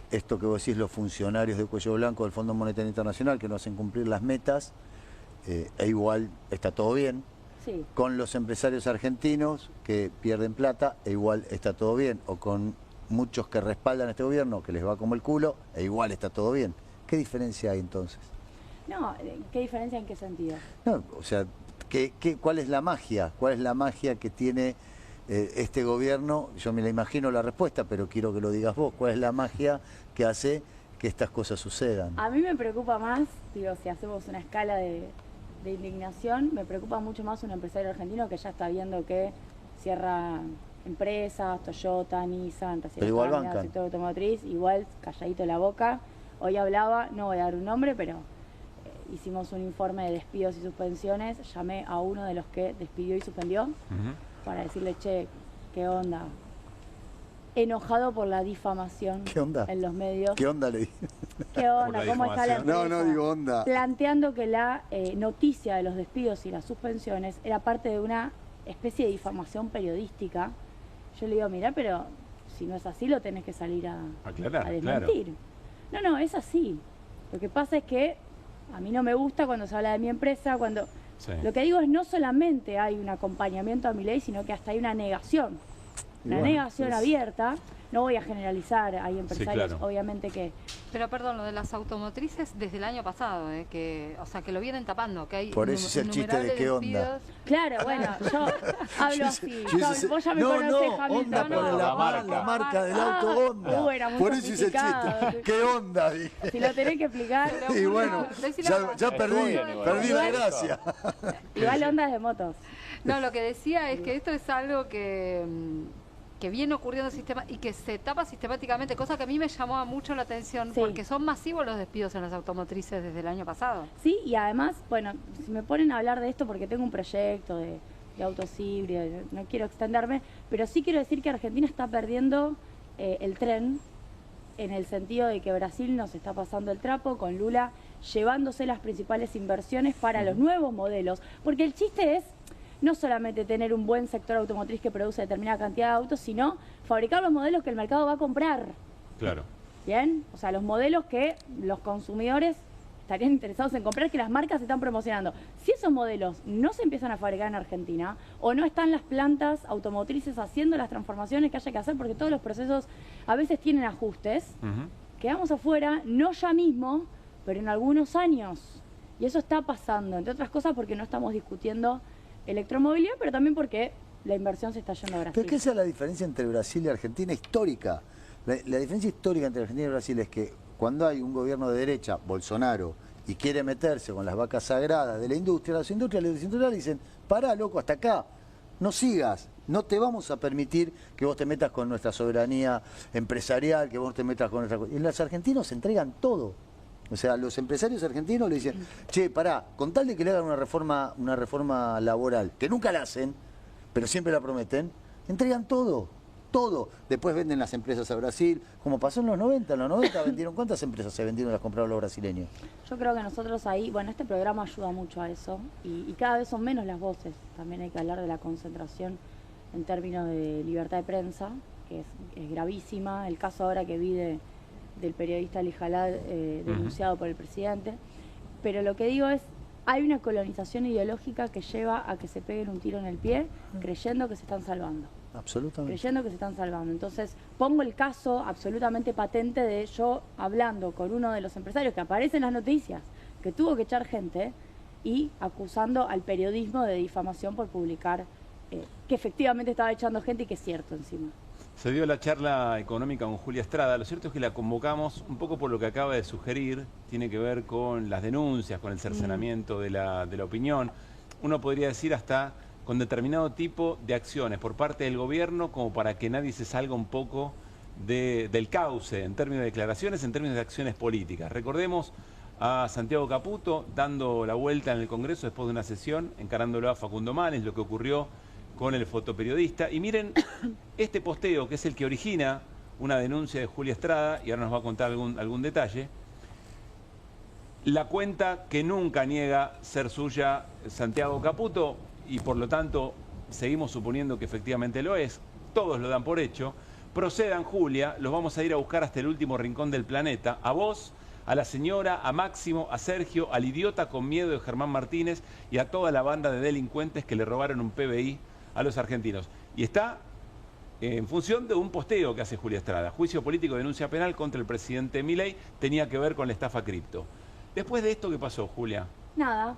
Speaker 15: esto que vos decís, los funcionarios de cuello blanco del Fondo Monetario Internacional que no hacen cumplir las metas, e igual está todo bien, con los empresarios argentinos que pierden plata, e igual está todo bien, o con muchos que respaldan a este gobierno que les va como el culo, e igual está todo bien? ¿Qué diferencia hay entonces?
Speaker 19: No, ¿qué diferencia en qué sentido?
Speaker 15: No, o sea, ¿cuál es la magia? ¿Cuál es la magia que tiene este gobierno? Yo me la imagino la respuesta, pero quiero que lo digas vos. ¿Cuál es la magia que hace que estas cosas sucedan?
Speaker 19: A mí me preocupa más, digo, si hacemos una escala de indignación, me preocupa mucho más un empresario argentino que ya está viendo que cierra empresas, Toyota, Nissan, sector automotriz, igual calladito la boca. Hoy hablaba, no voy a dar un nombre, pero hicimos un informe de despidos y suspensiones, llamé a uno de los que despidió y suspendió para decirle, che, ¿qué onda? Enojado por la difamación en los medios.
Speaker 15: ¿Qué onda le dije?
Speaker 19: ¿Qué onda? ¿Cómo está la empresa?
Speaker 15: No digo onda.
Speaker 19: Planteando que la noticia de los despidos y las suspensiones era parte de una especie de difamación periodística. Yo le digo, mira, pero si no es así, lo tenés que salir a desmentir. Claro. No, es así. Lo que pasa es que a mí no me gusta cuando se habla de mi empresa, cuando... Sí. Lo que digo es no solamente hay un acompañamiento a mi ley, sino que hasta hay una negación. Una negación abierta. No voy a generalizar, hay empresarios, sí, claro, obviamente que...
Speaker 18: Pero perdón, lo de las automotrices desde el año pasado, que, o sea, que lo vienen tapando, que hay
Speaker 15: por eso es el chiste de qué onda.
Speaker 19: Claro, bueno, yo hablo así. Vos ya me conocés, Hamilton.
Speaker 15: Onda, la marca del auto Honda. Por eso es el chiste. ¿Qué onda? Dije.
Speaker 19: Si lo tenés que explicar.
Speaker 15: Y bueno, ya perdí la gracia.
Speaker 19: Igual Honda es de motos.
Speaker 18: No, lo que decía es que esto es algo que viene ocurriendo y que se tapa sistemáticamente, cosa que a mí me llamó mucho la atención, porque son masivos los despidos en las automotrices desde el año pasado.
Speaker 19: Sí, y además, bueno, si me ponen a hablar de esto porque tengo un proyecto de autos híbridos, no quiero extenderme, pero sí quiero decir que Argentina está perdiendo el tren, en el sentido de que Brasil nos está pasando el trapo, con Lula llevándose las principales inversiones para los nuevos modelos, porque el chiste es no solamente tener un buen sector automotriz que produce determinada cantidad de autos, sino fabricar los modelos que el mercado va a comprar.
Speaker 1: Claro.
Speaker 19: ¿Bien? O sea, los modelos que los consumidores estarían interesados en comprar, que las marcas están promocionando. Si esos modelos no se empiezan a fabricar en Argentina, o no están las plantas automotrices haciendo las transformaciones que haya que hacer, porque todos los procesos a veces tienen ajustes, quedamos afuera, no ya mismo, pero en algunos años. Y eso está pasando, entre otras cosas porque no estamos discutiendo electromovilidad, pero también porque la inversión se está yendo a Brasil.
Speaker 15: Pero ¿qué es la diferencia entre Brasil y Argentina histórica? La diferencia histórica entre Argentina y Brasil es que cuando hay un gobierno de derecha, Bolsonaro, y quiere meterse con las vacas sagradas de la industria, las industrias dicen, pará, loco, hasta acá, no sigas, no te vamos a permitir que vos te metas con nuestra soberanía empresarial, que vos te metas con nuestra... Y los argentinos se entregan todo. O sea, los empresarios argentinos le dicen, che, pará, con tal de que le hagan una reforma laboral, que nunca la hacen, pero siempre la prometen, entregan todo. Después venden las empresas a Brasil, como pasó en los 90. En los 90 vendieron, ¿cuántas empresas se vendieron y las compraron los brasileños?
Speaker 19: Yo creo que nosotros ahí, bueno, este programa ayuda mucho a eso, y cada vez son menos las voces. También hay que hablar de la concentración en términos de libertad de prensa, que es gravísima. El caso ahora que vi del periodista Ali Jalad denunciado por el presidente, pero lo que digo es, hay una colonización ideológica que lleva a que se peguen un tiro en el pie creyendo que se están salvando.
Speaker 15: Absolutamente.
Speaker 19: Creyendo que se están salvando. Entonces, pongo el caso absolutamente patente de yo hablando con uno de los empresarios que aparece en las noticias, que tuvo que echar gente, y acusando al periodismo de difamación por publicar que efectivamente estaba echando gente y que es cierto encima.
Speaker 1: Se dio la charla económica con Julia Estrada. Lo cierto es que la convocamos un poco por lo que acaba de sugerir. Tiene que ver con las denuncias, con el cercenamiento de la opinión. Uno podría decir hasta con determinado tipo de acciones por parte del gobierno, como para que nadie se salga un poco del cauce en términos de declaraciones, en términos de acciones políticas. Recordemos a Santiago Caputo dando la vuelta en el Congreso después de una sesión, encarándolo a Facundo Manes, lo que ocurrió con el fotoperiodista. Y miren este posteo, que es el que origina una denuncia de Julia Estrada, y ahora nos va a contar algún detalle. La cuenta que nunca niega ser suya Santiago Caputo, y por lo tanto seguimos suponiendo que efectivamente lo es, todos lo dan por hecho. Procedan, Julia, los vamos a ir a buscar hasta el último rincón del planeta, a vos, a la señora, a Máximo, a Sergio, al idiota con miedo de Germán Martínez y a toda la banda de delincuentes que le robaron un PBI a los argentinos. Y está en función de un posteo que hace Julia Estrada. Juicio político, denuncia penal contra el presidente Milei, tenía que ver con la estafa cripto. Después de esto, ¿qué pasó, Julia?
Speaker 19: Nada.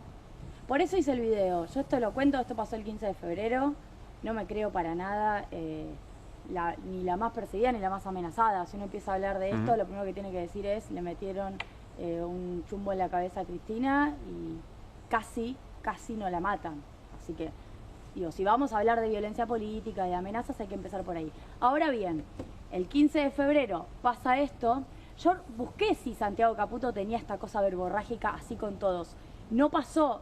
Speaker 19: Por eso hice el video. Yo esto lo cuento, esto pasó el 15 de febrero. No me creo para nada ni la más perseguida ni la más amenazada. Si uno empieza a hablar de esto, lo primero que tiene que decir es, le metieron un chumbo en la cabeza a Cristina y casi no la matan. Así que, digo, si vamos a hablar de violencia política, de amenazas, hay que empezar por ahí. Ahora bien, el 15 de febrero pasa esto. Yo busqué si Santiago Caputo tenía esta cosa verborrágica así con todos. No pasó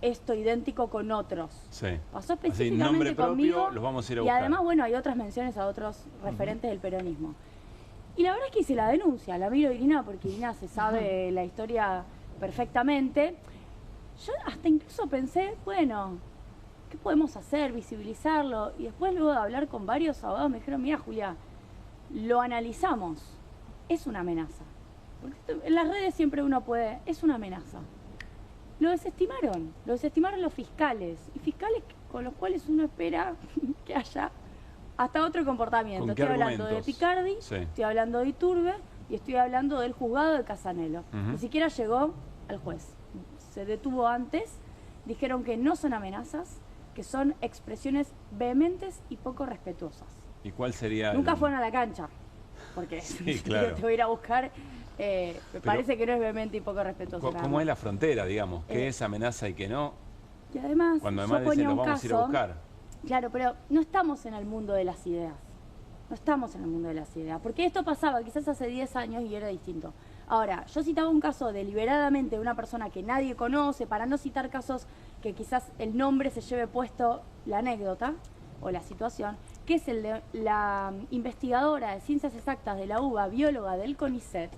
Speaker 19: esto idéntico con otros.
Speaker 1: Sí.
Speaker 19: Pasó
Speaker 1: Así,
Speaker 19: específicamente
Speaker 1: nombre
Speaker 19: conmigo.
Speaker 1: propio, los vamos a ir a
Speaker 19: y
Speaker 1: buscar.
Speaker 19: además, bueno, hay otras menciones a otros referentes del peronismo. Y la verdad es que hice la denuncia, la miro a Irina porque Irina se sabe la historia perfectamente. Yo hasta incluso pensé, bueno, ¿qué podemos hacer? Visibilizarlo. Y después, luego de hablar con varios abogados, me dijeron, mira, Julia, lo analizamos. Es una amenaza. Porque en las redes siempre uno puede, es una amenaza. Lo desestimaron los fiscales. Y fiscales con los cuales uno espera que haya hasta otro comportamiento. Estoy hablando de Picardi, estoy hablando de Iturbe y estoy hablando del juzgado de Casanelo. Ni siquiera llegó al juez. Se detuvo antes, dijeron que no son amenazas, que son expresiones vehementes y poco respetuosas.
Speaker 1: ¿Y cuál sería?
Speaker 19: Nunca fueron a la cancha, porque
Speaker 1: sí, claro.
Speaker 19: te voy a ir a buscar, me parece que no es vehemente y poco respetuoso.
Speaker 1: ¿Cómo es la frontera, digamos? ¿Qué es amenaza y qué no?
Speaker 19: Y además,
Speaker 1: cuando además dicen, los vamos a ir a buscar.
Speaker 19: Claro, pero no estamos en el mundo de las ideas. No estamos en el mundo de las ideas. Porque esto pasaba quizás hace 10 años y era distinto. Ahora, yo citaba un caso deliberadamente de una persona que nadie conoce, para no citar casos que quizás el nombre se lleve puesto la anécdota o la situación, que es el de la investigadora de ciencias exactas de la UBA, bióloga del CONICET,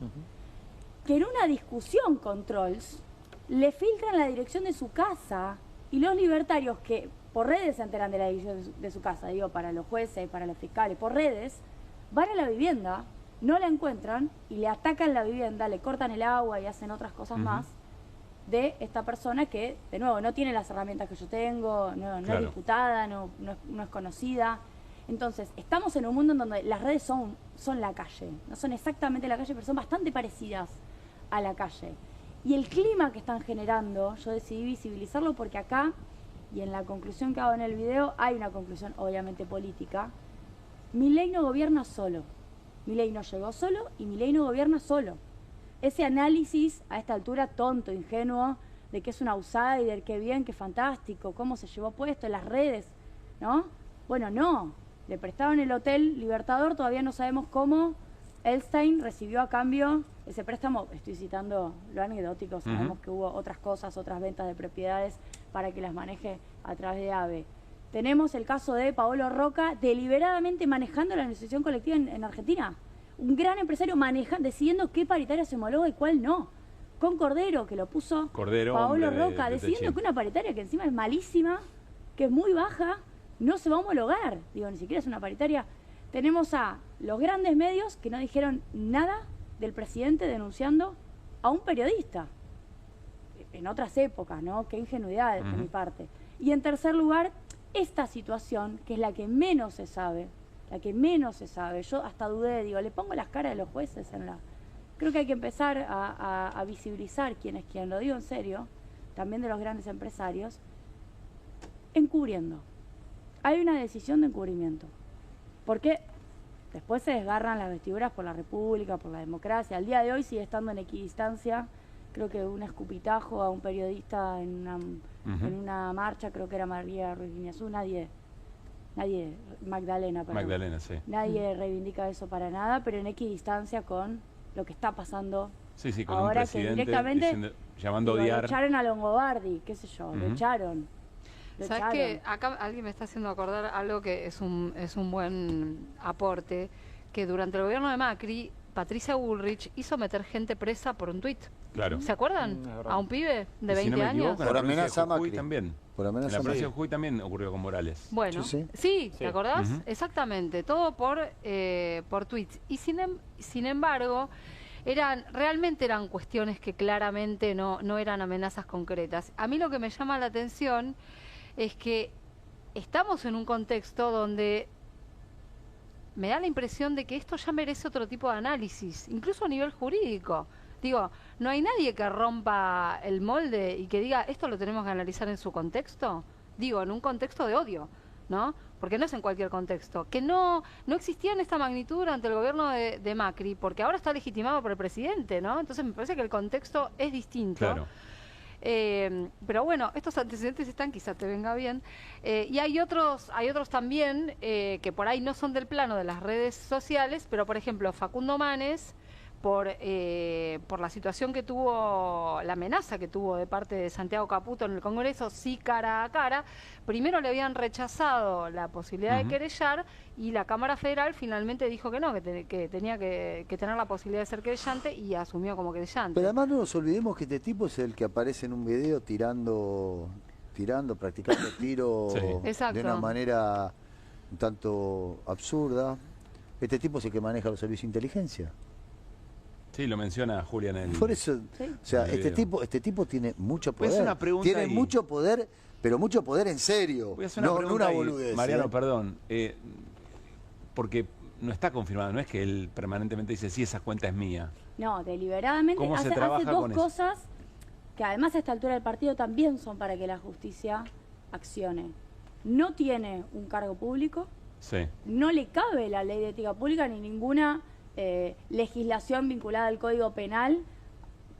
Speaker 19: que en una discusión con trolls le filtran la dirección de su casa y los libertarios que por redes se enteran de la dirección de su casa, digo, para los jueces, para los fiscales, por redes, van a la vivienda, no la encuentran y le atacan la vivienda, le cortan el agua y hacen otras cosas más de esta persona que, de nuevo, no tiene las herramientas que yo tengo, no es diputada, no es conocida. Entonces, estamos en un mundo en donde las redes son la calle, no son exactamente la calle, pero son bastante parecidas a la calle. Y el clima que están generando, yo decidí visibilizarlo porque acá, y en la conclusión que hago en el video, hay una conclusión obviamente política. Milei no gobierna solo. Milei no llegó solo y Milei no gobierna solo. Ese análisis a esta altura tonto, ingenuo, de que es un outsider, qué bien, qué fantástico, cómo se llevó puesto en las redes, ¿no? Bueno, no. Le prestaron el Hotel Libertador, todavía no sabemos cómo Elstein recibió a cambio ese préstamo. Estoy citando lo anecdótico, sabemos que hubo otras cosas, otras ventas de propiedades para que las maneje a través de AVE. Tenemos el caso de Paolo Roca deliberadamente manejando la negociación colectiva en Argentina. Un gran empresario decidiendo qué paritaria se homologa y cuál no. Con Cordero, que lo puso Paolo Roca, decidiendo que una paritaria que encima es malísima, que es muy baja, no se va a homologar. Digo, ni siquiera es una paritaria. Tenemos a los grandes medios que no dijeron nada del presidente denunciando a un periodista. En otras épocas, ¿no? Qué ingenuidad de mi parte. Y en tercer lugar, esta situación, que es la que menos se sabe, yo hasta dudé, digo, le pongo las caras de los jueces en la... Creo que hay que empezar a visibilizar quién es quién, lo digo en serio, también de los grandes empresarios, encubriendo. Hay una decisión de encubrimiento. Porque después se desgarran las vestiduras por la República, por la democracia. Al día de hoy sigue estando en equidistancia, creo que un escupitajo a un periodista en una marcha, creo que era María Ruiz Guiñazú, nadie, Magdalena,
Speaker 1: sí.
Speaker 19: Nadie reivindica eso para nada, pero en equidistancia con lo que está pasando
Speaker 1: con
Speaker 19: ahora,
Speaker 1: un presidente
Speaker 19: que directamente
Speaker 1: llamando a odiar.
Speaker 19: Lo echaron a Longobardi, qué sé yo, lo echaron.
Speaker 18: ¿Sabes qué? Acá alguien me está haciendo acordar algo que es un buen aporte, que durante el gobierno de Macri, Patricia Bullrich hizo meter gente presa por un tuit.
Speaker 1: Claro.
Speaker 18: ¿Se acuerdan? A un pibe de 20
Speaker 1: si no me
Speaker 18: años.
Speaker 1: Equivoco,
Speaker 15: por amenaza a Macri.
Speaker 1: También.
Speaker 15: Por amenaza
Speaker 1: en la provincia de Jujuy también ocurrió con Morales.
Speaker 18: Bueno, sí, ¿te acordás? Exactamente, todo por tweets. Y sin embargo, realmente eran cuestiones que claramente no eran amenazas concretas. A mí lo que me llama la atención es que estamos en un contexto donde me da la impresión de que esto ya merece otro tipo de análisis, incluso a nivel jurídico. Digo, no hay nadie que rompa el molde y que diga, esto lo tenemos que analizar en su contexto. Digo, en un contexto de odio, ¿no? Porque no es en cualquier contexto. Que no existía en esta magnitud durante el gobierno de Macri, porque ahora está legitimado por el presidente, ¿no? Entonces me parece que el contexto es distinto.
Speaker 1: Claro.
Speaker 18: Pero bueno, estos antecedentes están, quizá te venga bien. Y hay otros también que por ahí no son del plano de las redes sociales, pero por ejemplo, Facundo Manes, por la situación que tuvo, la amenaza que tuvo de parte de Santiago Caputo en el Congreso, sí cara a cara, primero le habían rechazado la posibilidad de querellar y la Cámara Federal finalmente dijo que no, que tenía que tener la posibilidad de ser querellante y asumió como querellante.
Speaker 15: Pero además no nos olvidemos que este tipo es el que aparece en un video tirando, practicando tiro de una manera un tanto absurda. Este tipo es el que maneja los servicios de inteligencia.
Speaker 1: Sí, lo menciona Julia en el...
Speaker 15: Por eso, o sea, este tipo tiene mucho poder.
Speaker 1: Voy a hacer una pregunta
Speaker 15: tiene
Speaker 1: ahí.
Speaker 15: mucho poder, pero mucho poder en serio.
Speaker 1: Voy a hacer una pregunta
Speaker 15: una
Speaker 1: ahí,
Speaker 15: boludez.
Speaker 1: Mariano, perdón. Porque no está confirmado, no es que él permanentemente dice, sí, esa cuenta es mía.
Speaker 19: No, deliberadamente hace dos cosas que además a esta altura del partido también son para que la justicia accione. No tiene un cargo público, no le cabe la ley de ética pública ni ninguna legislación vinculada al Código Penal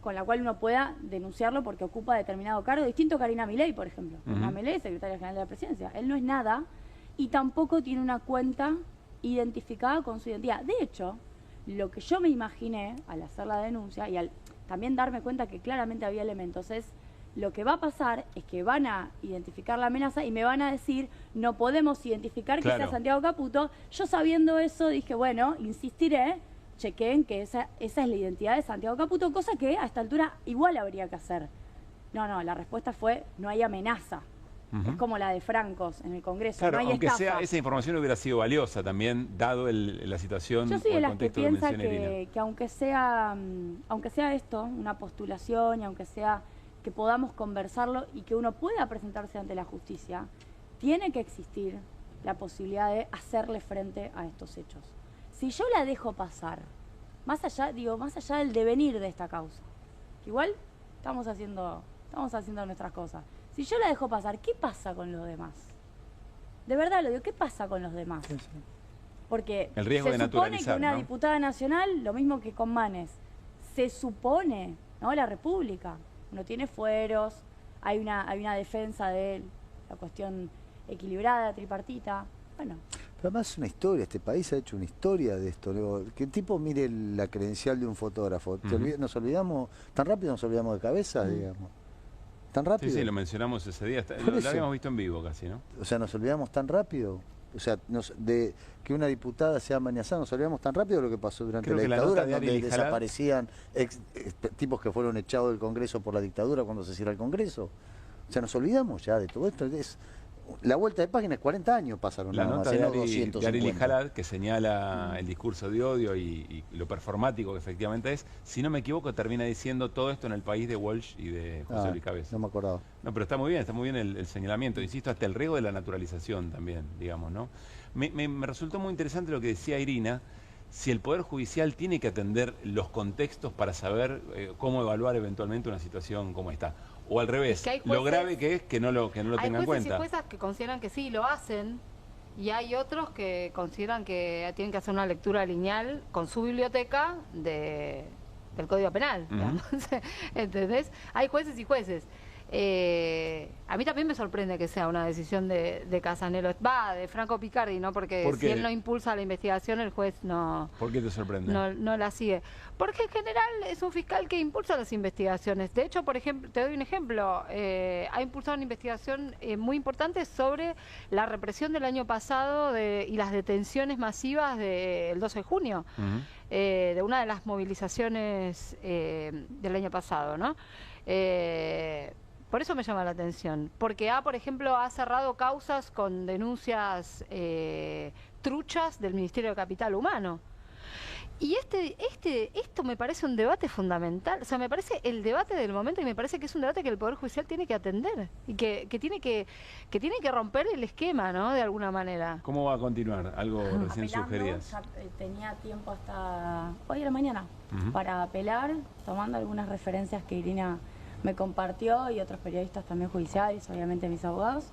Speaker 19: con la cual uno pueda denunciarlo porque ocupa determinado cargo, distinto a Karina Milei, por ejemplo. Karina Milei es secretaria general de la Presidencia. Él no es nada y tampoco tiene una cuenta identificada con su identidad. De hecho, lo que yo me imaginé al hacer la denuncia y al también darme cuenta que claramente había elementos es lo que va a pasar es que van a identificar la amenaza y me van a decir no podemos identificar que sea Santiago Caputo. Yo sabiendo eso dije, bueno, insistiré, chequeen que esa es la identidad de Santiago Caputo, cosa que a esta altura igual habría que hacer. No, la respuesta fue no hay amenaza. Es como la de Francos en el Congreso,
Speaker 1: Claro,
Speaker 19: no hay
Speaker 1: aunque
Speaker 19: estafa.
Speaker 1: esa información hubiera sido valiosa también, dado la situación
Speaker 19: Yo soy
Speaker 1: o
Speaker 19: de
Speaker 1: el
Speaker 19: las que
Speaker 1: contexto
Speaker 19: piensa
Speaker 1: menciona Irina.
Speaker 19: que aunque sea esto, una postulación y aunque sea que podamos conversarlo y que uno pueda presentarse ante la justicia, tiene que existir la posibilidad de hacerle frente a estos hechos. Si yo la dejo pasar, más allá del devenir de esta causa, que igual estamos haciendo nuestras cosas. Si yo la dejo pasar, ¿qué pasa con los demás? De verdad lo digo, ¿qué pasa con los demás? Porque
Speaker 1: el riesgo
Speaker 19: se
Speaker 1: de
Speaker 19: supone
Speaker 1: naturalizar,
Speaker 19: que una
Speaker 1: ¿no?
Speaker 19: diputada nacional, lo mismo que con Manes, se supone, ¿no? La República no tiene fueros, hay una defensa de la cuestión equilibrada, tripartita, bueno.
Speaker 15: Pero además es una historia, este país ha hecho una historia de esto. Luego, que el tipo mire la credencial de un fotógrafo. Nos olvidamos, tan rápido nos olvidamos de cabeza, digamos. Tan rápido.
Speaker 1: Sí, lo mencionamos ese día, lo habíamos visto en vivo casi, ¿no?
Speaker 15: O sea, nos olvidamos tan rápido. O sea, de que una diputada sea amenazada, nos olvidamos tan rápido de lo que pasó durante la dictadura, donde desaparecían tipos que fueron echados del Congreso por la dictadura cuando se cierra el Congreso. O sea, nos olvidamos ya de todo esto. La vuelta de página es 40 años pasaron.
Speaker 1: La nota de Arely Jalad, que señala el discurso de odio y lo performático que efectivamente es, si no me equivoco, termina diciendo todo esto en El País de Walsh y de José Luis Cabeza.
Speaker 15: No me acordaba.
Speaker 1: No, pero está muy bien el señalamiento. Insisto, hasta el riesgo de la naturalización también, digamos, ¿no? Me resultó muy interesante lo que decía Irina, si el Poder Judicial tiene que atender los contextos para saber cómo evaluar eventualmente una situación como esta. O al revés, lo grave que es que no lo tengan en cuenta. Hay
Speaker 18: jueces y juezas que consideran que sí, lo hacen, y hay otros que consideran que tienen que hacer una lectura lineal con su biblioteca del Código Penal, digamos. ¿Entendés? Hay jueces y jueces. A mí también me sorprende que sea una decisión de Casanelo, de Franco Picardi, ¿no? Porque si él no impulsa la investigación, el juez no...
Speaker 1: ¿Por qué te sorprende?
Speaker 18: No la sigue. Porque en general es un fiscal que impulsa las investigaciones. De hecho, por ejemplo, te doy un ejemplo, ha impulsado una investigación muy importante sobre la represión del año pasado y las detenciones masivas del 12 de junio, de una de las movilizaciones del año pasado, ¿no? Por eso me llama la atención, porque por ejemplo, ha cerrado causas con denuncias truchas del Ministerio de Capital Humano. Y esto me parece un debate fundamental, o sea, me parece el debate del momento y me parece que es un debate que el Poder Judicial tiene que atender y que tiene que romper el esquema, ¿no? De alguna manera.
Speaker 1: ¿Cómo va a continuar? Algo recién sugerías.
Speaker 19: Ya, tenía tiempo hasta hoy a la mañana para apelar, tomando algunas referencias que Irina me compartió y otros periodistas también judiciales, obviamente mis abogados.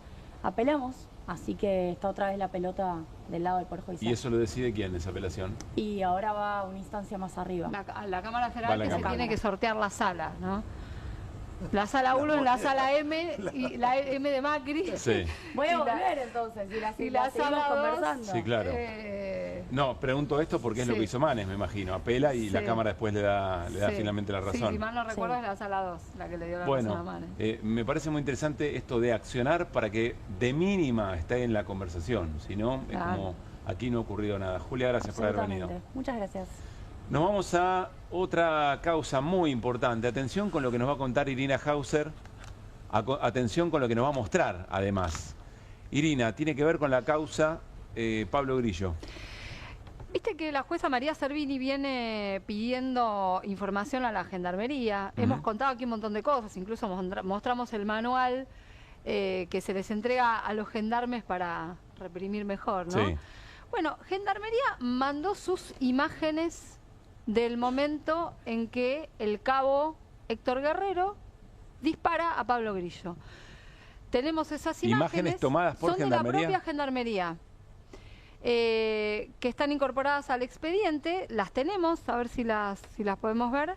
Speaker 19: Apelamos. Así que está otra vez la pelota del lado del Poder Judicial.
Speaker 1: ¿Y eso lo decide quién, esa apelación?
Speaker 19: Y ahora va a una instancia más arriba.
Speaker 18: La Cámara Federal que se tiene que sortear la sala, ¿no? La sala 1 es la sala M y la M de Macri.
Speaker 1: Sí.
Speaker 19: Voy a volver entonces y la sala conversando.
Speaker 1: Sí, claro. No, pregunto esto porque es lo que hizo Manes, me imagino. Apela y la Cámara después le da finalmente la razón.
Speaker 18: Sí, si mal no recuerdo es la sala 2 la que le dio la razón a Manes.
Speaker 1: Me parece muy interesante esto de accionar para que de mínima esté en la conversación. Si no, es como aquí no ha ocurrido nada. Julia, gracias por haber venido.
Speaker 19: Muchas gracias.
Speaker 1: Nos vamos a otra causa muy importante. Atención con lo que nos va a contar Irina Hauser. Atención con lo que nos va a mostrar, además. Irina, tiene que ver con la causa Pablo Grillo.
Speaker 18: Viste que la jueza María Servini viene pidiendo información a la Gendarmería. Hemos contado aquí un montón de cosas. Incluso mostramos el manual que se les entrega a los gendarmes para reprimir mejor, ¿no? Sí. Bueno, Gendarmería mandó sus imágenes del momento en que el cabo Héctor Guerrero dispara a Pablo Grillo. Tenemos esas imágenes
Speaker 1: tomadas por
Speaker 18: son
Speaker 1: Gendarmería.
Speaker 18: De la propia Gendarmería, que están incorporadas al expediente. Las tenemos, a ver si las podemos ver.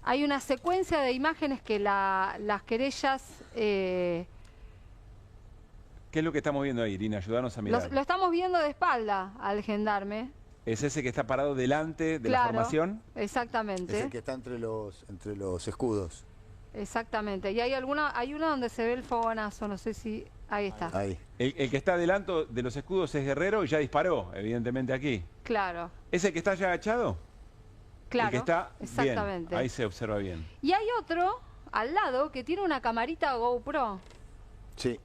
Speaker 18: Hay una secuencia de imágenes que las querellas...
Speaker 1: ¿Qué es lo que estamos viendo ahí, Irina? Ayúdanos a mirar.
Speaker 18: Lo estamos viendo de espalda al gendarme.
Speaker 1: ¿Es ese que está parado delante de la formación?
Speaker 18: Exactamente.
Speaker 15: Es el que está entre los escudos.
Speaker 18: Exactamente. Y hay una donde se ve el fogonazo, no sé si... Ahí está.
Speaker 1: Ahí. El que está delante de los escudos es Guerrero y ya disparó, evidentemente aquí.
Speaker 18: Claro.
Speaker 1: ¿Es el que está ya agachado?
Speaker 18: Claro,
Speaker 1: el que está
Speaker 18: exactamente.
Speaker 1: Bien. Ahí se observa bien.
Speaker 18: Y hay otro al lado que tiene una camarita GoPro.
Speaker 15: Sí.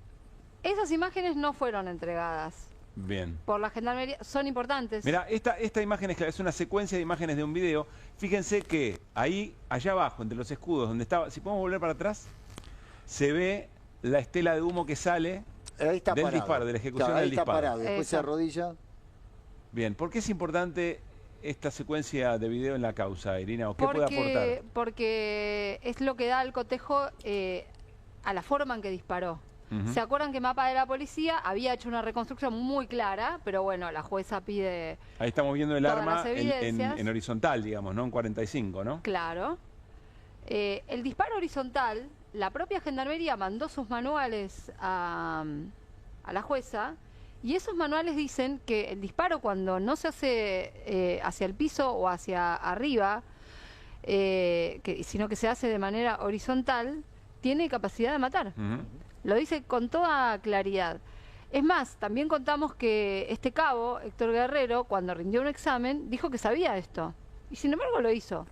Speaker 18: Esas imágenes no fueron entregadas.
Speaker 1: Bien.
Speaker 18: Por la Gendarmería, son importantes.
Speaker 1: Mira, esta imagen es una secuencia de imágenes de un video. Fíjense que ahí, allá abajo, entre los escudos, donde estaba, si podemos volver para atrás, se ve la estela de humo que sale del disparo, de la ejecución del disparo.
Speaker 15: Ahí está parado, después se arrodilla.
Speaker 1: Bien, ¿por qué es importante esta secuencia de video en la causa, Irina? ¿O qué puede aportar?
Speaker 18: Porque es lo que da el cotejo a la forma en que disparó. ¿Se acuerdan que Mapa de la Policía había hecho una reconstrucción muy clara? Pero bueno, la jueza pide...
Speaker 1: Ahí estamos viendo el arma en horizontal, digamos, ¿no? En 45, ¿no?
Speaker 18: Claro. El disparo horizontal, la propia Gendarmería mandó sus manuales a la jueza y esos manuales dicen que el disparo cuando no se hace hacia el piso o hacia arriba, sino que se hace de manera horizontal, tiene capacidad de matar. Lo dice con toda claridad. Es más, también contamos que este cabo, Héctor Guerrero, cuando rindió un examen, dijo que sabía esto. Y sin embargo lo hizo.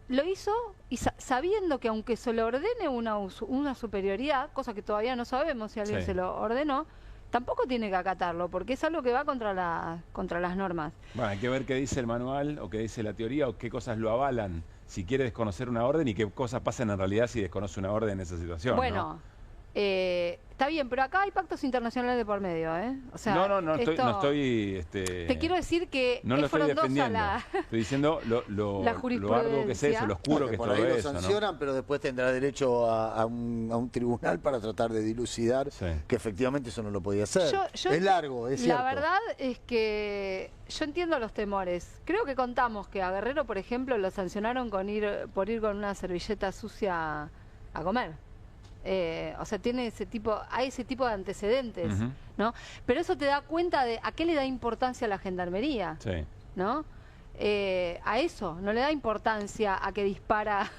Speaker 18: Lo hizo y sabiendo que aunque se le ordene una superioridad, cosa que todavía no sabemos si alguien se lo ordenó, tampoco tiene que acatarlo, porque es algo que va contra las normas.
Speaker 1: Bueno, hay que ver qué dice el manual, o qué dice la teoría, o qué cosas lo avalan, si quiere desconocer una orden, y qué cosas pasan en realidad si desconoce una orden en esa situación.
Speaker 18: Bueno, ¿no? Está bien, pero acá hay pactos internacionales de por medio, ¿eh? O sea,
Speaker 1: no estoy
Speaker 18: te quiero decir que
Speaker 1: no lo estoy defendiendo. Estoy diciendo lo arduo que es eso, lo oscuro que es todo eso. Por ahí lo
Speaker 15: sancionan, pero después tendrá derecho a un tribunal para tratar de dilucidar que efectivamente eso no lo podía hacer. Es largo, es cierto.
Speaker 18: La verdad es que yo entiendo los temores. Creo que contamos que a Guerrero, por ejemplo, lo sancionaron por ir con una servilleta sucia a comer. O sea, hay ese tipo de antecedentes, ¿no? Pero eso te da cuenta de a qué le da importancia a la Gendarmería, ¿no? A eso, no le da importancia a que dispara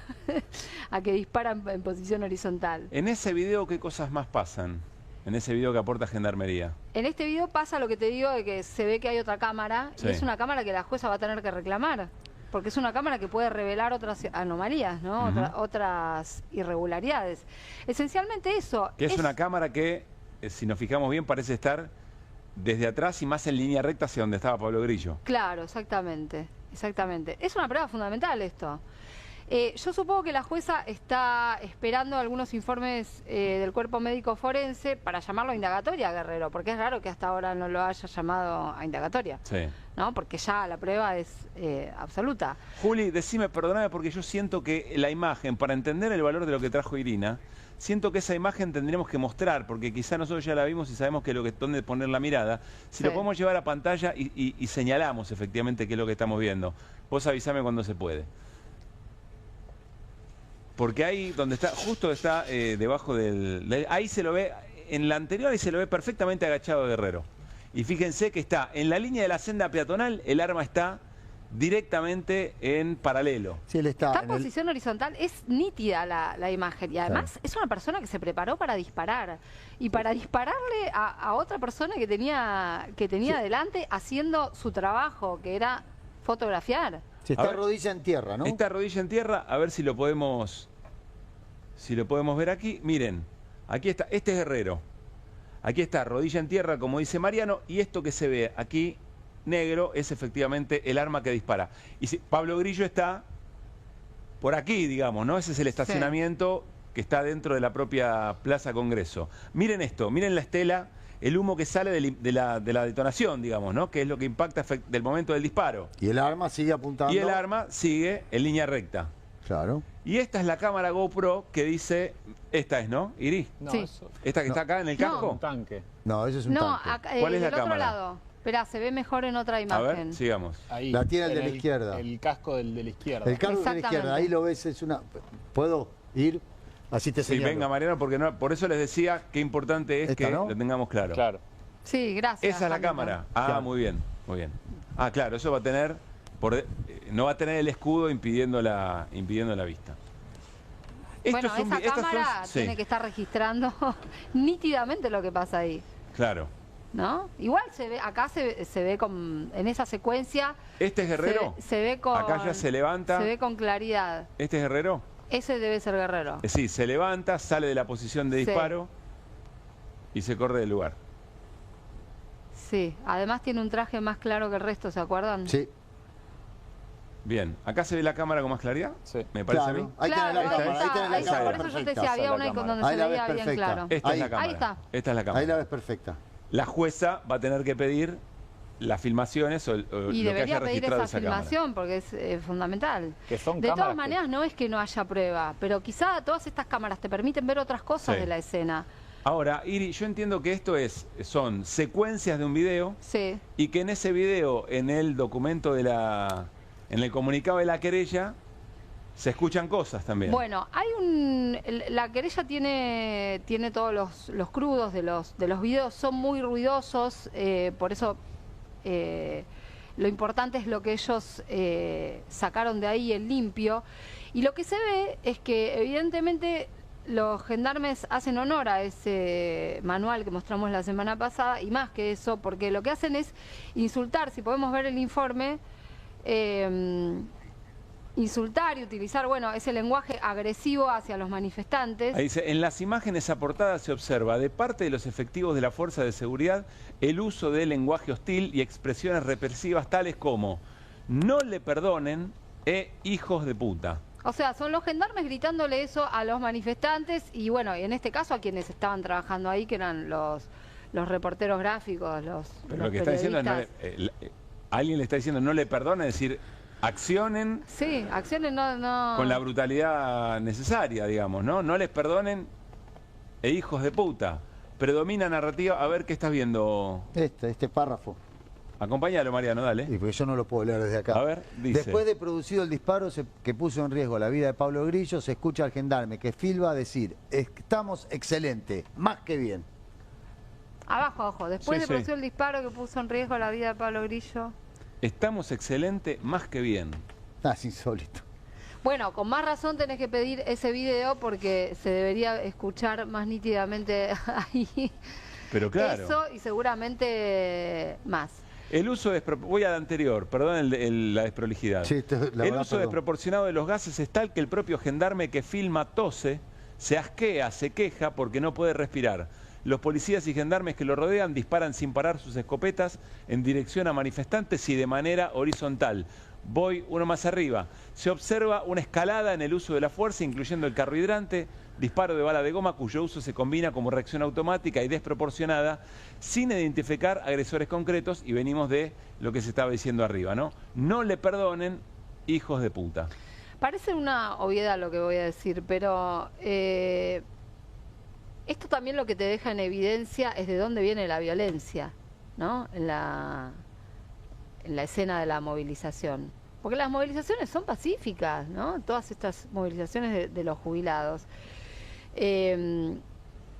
Speaker 18: en posición horizontal.
Speaker 1: En ese video, ¿qué cosas más pasan? En ese video que aporta Gendarmería.
Speaker 18: En este video pasa lo que te digo de que se ve que hay otra cámara, y es una cámara que la jueza va a tener que reclamar. Porque es una cámara que puede revelar otras anomalías, ¿no? Otras irregularidades. Esencialmente eso.
Speaker 1: Que es una cámara que, si nos fijamos bien, parece estar desde atrás y más en línea recta hacia donde estaba Pablo Grillo.
Speaker 18: Claro, exactamente. Es una prueba fundamental esto. Yo supongo que la jueza está esperando algunos informes del cuerpo médico forense para llamarlo a indagatoria, Guerrero, porque es raro que hasta ahora no lo haya llamado a indagatoria,
Speaker 1: Sí.
Speaker 18: ¿no? Porque ya la prueba es absoluta.
Speaker 1: Juli, decime, perdóname, porque yo siento que la imagen, para entender el valor de lo que trajo Irina, siento que esa imagen tendremos que mostrar, porque quizá nosotros ya la vimos y sabemos que dónde poner la mirada. Si lo podemos llevar a pantalla y señalamos efectivamente qué es lo que estamos viendo. Vos avísame cuando se puede. Porque ahí donde está, justo está debajo ahí se lo ve, en la anterior ahí se lo ve perfectamente agachado Guerrero. Y fíjense que está en la línea de la senda peatonal, el arma está directamente en paralelo.
Speaker 15: Sí, él
Speaker 18: Está en posición horizontal, es nítida la imagen y además
Speaker 15: Claro.
Speaker 18: es una persona que se preparó para disparar y para dispararle a otra persona que tenía delante haciendo su trabajo, que era fotografiar.
Speaker 15: Si está rodilla en tierra, ¿no?
Speaker 1: Esta rodilla en tierra, a ver si lo podemos ver aquí. Miren, aquí está, este es Guerrero. Aquí está, rodilla en tierra, como dice Mariano, y esto que se ve aquí, negro, es efectivamente el arma que dispara. Y Pablo Grillo está por aquí, digamos, ¿no? Ese es el estacionamiento que está dentro de la propia Plaza Congreso. Miren esto, miren la estela, el humo que sale de la detonación, digamos, ¿no? Que es lo que impacta del momento del disparo.
Speaker 15: Y el arma sigue apuntando.
Speaker 1: Y el arma sigue en línea recta.
Speaker 15: Claro.
Speaker 1: Y esta es la cámara GoPro que dice, esta es, ¿no, Iri?
Speaker 16: No,
Speaker 18: Sí.
Speaker 16: eso
Speaker 1: ¿Esta que está acá en el
Speaker 18: No.
Speaker 1: casco?
Speaker 16: un tanque.
Speaker 15: No, eso es un tanque.
Speaker 18: Acá,
Speaker 1: ¿Cuál es la
Speaker 18: del otro
Speaker 1: cámara?
Speaker 18: lado. Esperá, se ve mejor en otra
Speaker 1: A
Speaker 18: imagen.
Speaker 1: ver, sigamos.
Speaker 16: Ahí,
Speaker 15: La tiene el
Speaker 16: en
Speaker 15: de la izquierda.
Speaker 16: El casco del de la izquierda.
Speaker 15: El carro de la izquierda, ahí lo ves, es una... ¿Puedo ir? Así te
Speaker 1: Sí,
Speaker 15: señalo.
Speaker 1: venga, Mariano, porque por eso les decía qué importante es
Speaker 15: Esta,
Speaker 1: que
Speaker 15: ¿no?
Speaker 1: lo tengamos claro.
Speaker 16: Claro.
Speaker 18: Sí, gracias.
Speaker 1: Esa es la
Speaker 18: Juanito.
Speaker 1: cámara. Ah,
Speaker 15: Claro.
Speaker 1: muy bien, muy bien. Ah, claro, eso va a tener, no va a tener el escudo impidiendo la vista.
Speaker 18: Bueno,
Speaker 1: Estos son
Speaker 18: esa
Speaker 1: estas son-
Speaker 18: cámara
Speaker 1: sí,
Speaker 18: tiene que estar registrando nítidamente lo que pasa ahí,
Speaker 1: claro.
Speaker 18: ¿no? Igual se ve, acá se ve en esa secuencia.
Speaker 1: ¿Este es Guerrero?
Speaker 18: Se ve con.
Speaker 1: Acá ya se levanta.
Speaker 18: Se ve con claridad.
Speaker 1: ¿Este es Guerrero?
Speaker 18: Ese debe ser Guerrero.
Speaker 1: Sí, se levanta, sale de la posición de
Speaker 18: Sí.
Speaker 1: disparo y se corre del lugar.
Speaker 18: Sí, además tiene un traje más claro que el resto, ¿se acuerdan?
Speaker 15: Sí.
Speaker 1: Bien, ¿acá se ve la cámara con más claridad?
Speaker 16: Sí.
Speaker 1: Me parece a mí.
Speaker 15: Claro, ahí
Speaker 18: Claro,
Speaker 15: tenés la
Speaker 18: ahí
Speaker 15: cámara, ahí
Speaker 18: está,
Speaker 15: tenés la
Speaker 18: ahí está,
Speaker 15: cámara.
Speaker 18: por eso yo te
Speaker 15: perfecta.
Speaker 18: decía, había
Speaker 16: la
Speaker 18: una
Speaker 16: cámara.
Speaker 18: donde
Speaker 15: Ahí
Speaker 18: se
Speaker 15: la
Speaker 18: veía
Speaker 15: ves
Speaker 18: bien
Speaker 15: perfecta.
Speaker 18: claro.
Speaker 1: Esta
Speaker 15: Ahí.
Speaker 1: es la cámara.
Speaker 18: Ahí está.
Speaker 1: Esta es la cámara.
Speaker 15: Ahí la ves perfecta.
Speaker 1: La jueza va a tener que pedir las filmaciones o
Speaker 18: Y
Speaker 1: lo que
Speaker 18: debería
Speaker 1: haya
Speaker 18: pedir
Speaker 1: registrado
Speaker 18: esa
Speaker 1: esa cámara.
Speaker 18: filmación porque es fundamental.
Speaker 16: Que son
Speaker 18: De todas
Speaker 16: cámaras que-
Speaker 18: maneras, no es que no haya prueba, pero quizá todas estas cámaras te permiten ver otras cosas
Speaker 1: Sí.
Speaker 18: de la escena.
Speaker 1: Ahora, Iri, yo entiendo que esto son secuencias de un video
Speaker 18: Sí.
Speaker 1: y que en ese video, en el documento en el comunicado de la querella, se escuchan cosas también.
Speaker 18: Bueno, la querella tiene todos los crudos de los videos, son muy ruidosos, por eso lo importante es lo que ellos sacaron de ahí en limpio. Y lo que se ve es que evidentemente los gendarmes hacen honor a ese manual que mostramos la semana pasada y más que eso, porque lo que hacen es insultar, si podemos ver el informe, insultar y utilizar, bueno, ese lenguaje agresivo hacia los manifestantes.
Speaker 1: Ahí dice, en las imágenes aportadas se observa de parte de los efectivos de la Fuerza de Seguridad el uso de lenguaje hostil y expresiones represivas tales como no le perdonen e hijos de puta.
Speaker 18: O sea, son los gendarmes gritándole eso a los manifestantes y bueno, en este caso a quienes estaban trabajando ahí, que eran los reporteros gráficos,
Speaker 1: Pero
Speaker 18: los
Speaker 1: lo que está diciendo es,
Speaker 18: periodistas.
Speaker 1: alguien le está diciendo no le perdonen, es decir, accionen
Speaker 18: Sí, acciones no...
Speaker 1: con la brutalidad necesaria, digamos, ¿no? No les perdonen e hijos de puta. Predomina narrativa, a ver qué estás viendo.
Speaker 15: Este párrafo.
Speaker 1: Acompáñalo, Mariano, dale.
Speaker 15: Y porque yo no lo puedo leer desde acá.
Speaker 1: A ver, dice.
Speaker 15: Después de producido el disparo que puso en riesgo la vida de Pablo Grillo, se escucha al gendarme que filma decir, estamos excelente, más que bien.
Speaker 18: Abajo, después
Speaker 1: Sí,
Speaker 18: de
Speaker 1: sí.
Speaker 18: producir el disparo que puso en riesgo la vida de Pablo Grillo.
Speaker 1: Estamos excelente, más que bien.
Speaker 15: Ah, es insólito.
Speaker 18: Bueno, con más razón tenés que pedir ese video porque se debería escuchar más nítidamente ahí.
Speaker 1: Pero claro.
Speaker 18: Eso y seguramente más.
Speaker 1: El uso voy al anterior, perdón la desprolijidad.
Speaker 15: Sí, la
Speaker 1: el
Speaker 15: verdad,
Speaker 1: uso
Speaker 15: perdón.
Speaker 1: desproporcionado de los gases es tal que el propio gendarme que filma tose, se asquea, se queja porque no puede respirar. Los policías y gendarmes que lo rodean disparan sin parar sus escopetas en dirección a manifestantes y de manera horizontal. Voy uno más arriba. Se observa una escalada en el uso de la fuerza, incluyendo el carro hidrante, disparo de bala de goma cuyo uso se combina como reacción automática y desproporcionada, sin identificar agresores concretos, y venimos de lo que se estaba diciendo arriba, ¿no? No le perdonen, hijos de puta.
Speaker 18: Parece una obviedad lo que voy a decir, pero esto también lo que te deja en evidencia es de dónde viene la violencia, ¿no? En la escena de la movilización. Porque las movilizaciones son pacíficas, ¿no? Todas estas movilizaciones de los jubilados.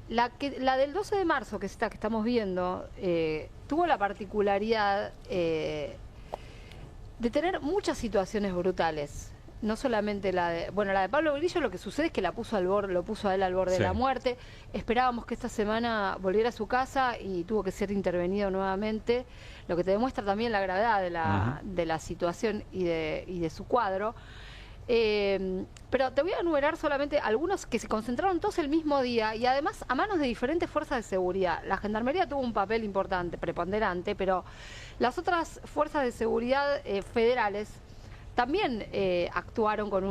Speaker 18: La del 12 de marzo, que estamos viendo, tuvo la particularidad de tener muchas situaciones brutales. No solamente la de Pablo Grillo, lo que sucede es que lo puso a él al borde de la muerte. Esperábamos que esta semana volviera a su casa y tuvo que ser intervenido nuevamente, lo que te demuestra también la gravedad de la situación y de su cuadro. Pero te voy a enumerar solamente algunos que se concentraron todos el mismo día y además a manos de diferentes fuerzas de seguridad. La Gendarmería tuvo un papel importante, preponderante, pero las otras fuerzas de seguridad federales también actuaron con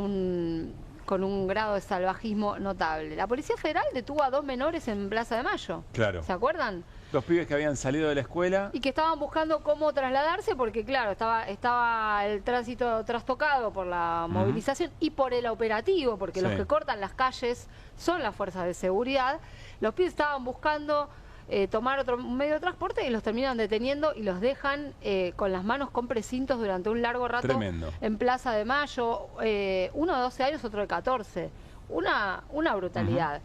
Speaker 18: un grado de salvajismo notable. La Policía Federal detuvo a 2 menores en Plaza de Mayo.
Speaker 1: Claro.
Speaker 18: ¿Se acuerdan?
Speaker 1: 2 pibes que habían salido de la escuela.
Speaker 18: Y que estaban buscando cómo trasladarse porque, claro, estaba el tránsito trastocado por la movilización y por el operativo, porque los que cortan las calles son las fuerzas de seguridad. Los pibes estaban buscando tomar otro medio de transporte y los terminan deteniendo y los dejan con las manos con precintos durante un largo rato.
Speaker 1: Tremendo.
Speaker 18: En Plaza de Mayo, uno de 12 años, otro de 14. Una brutalidad.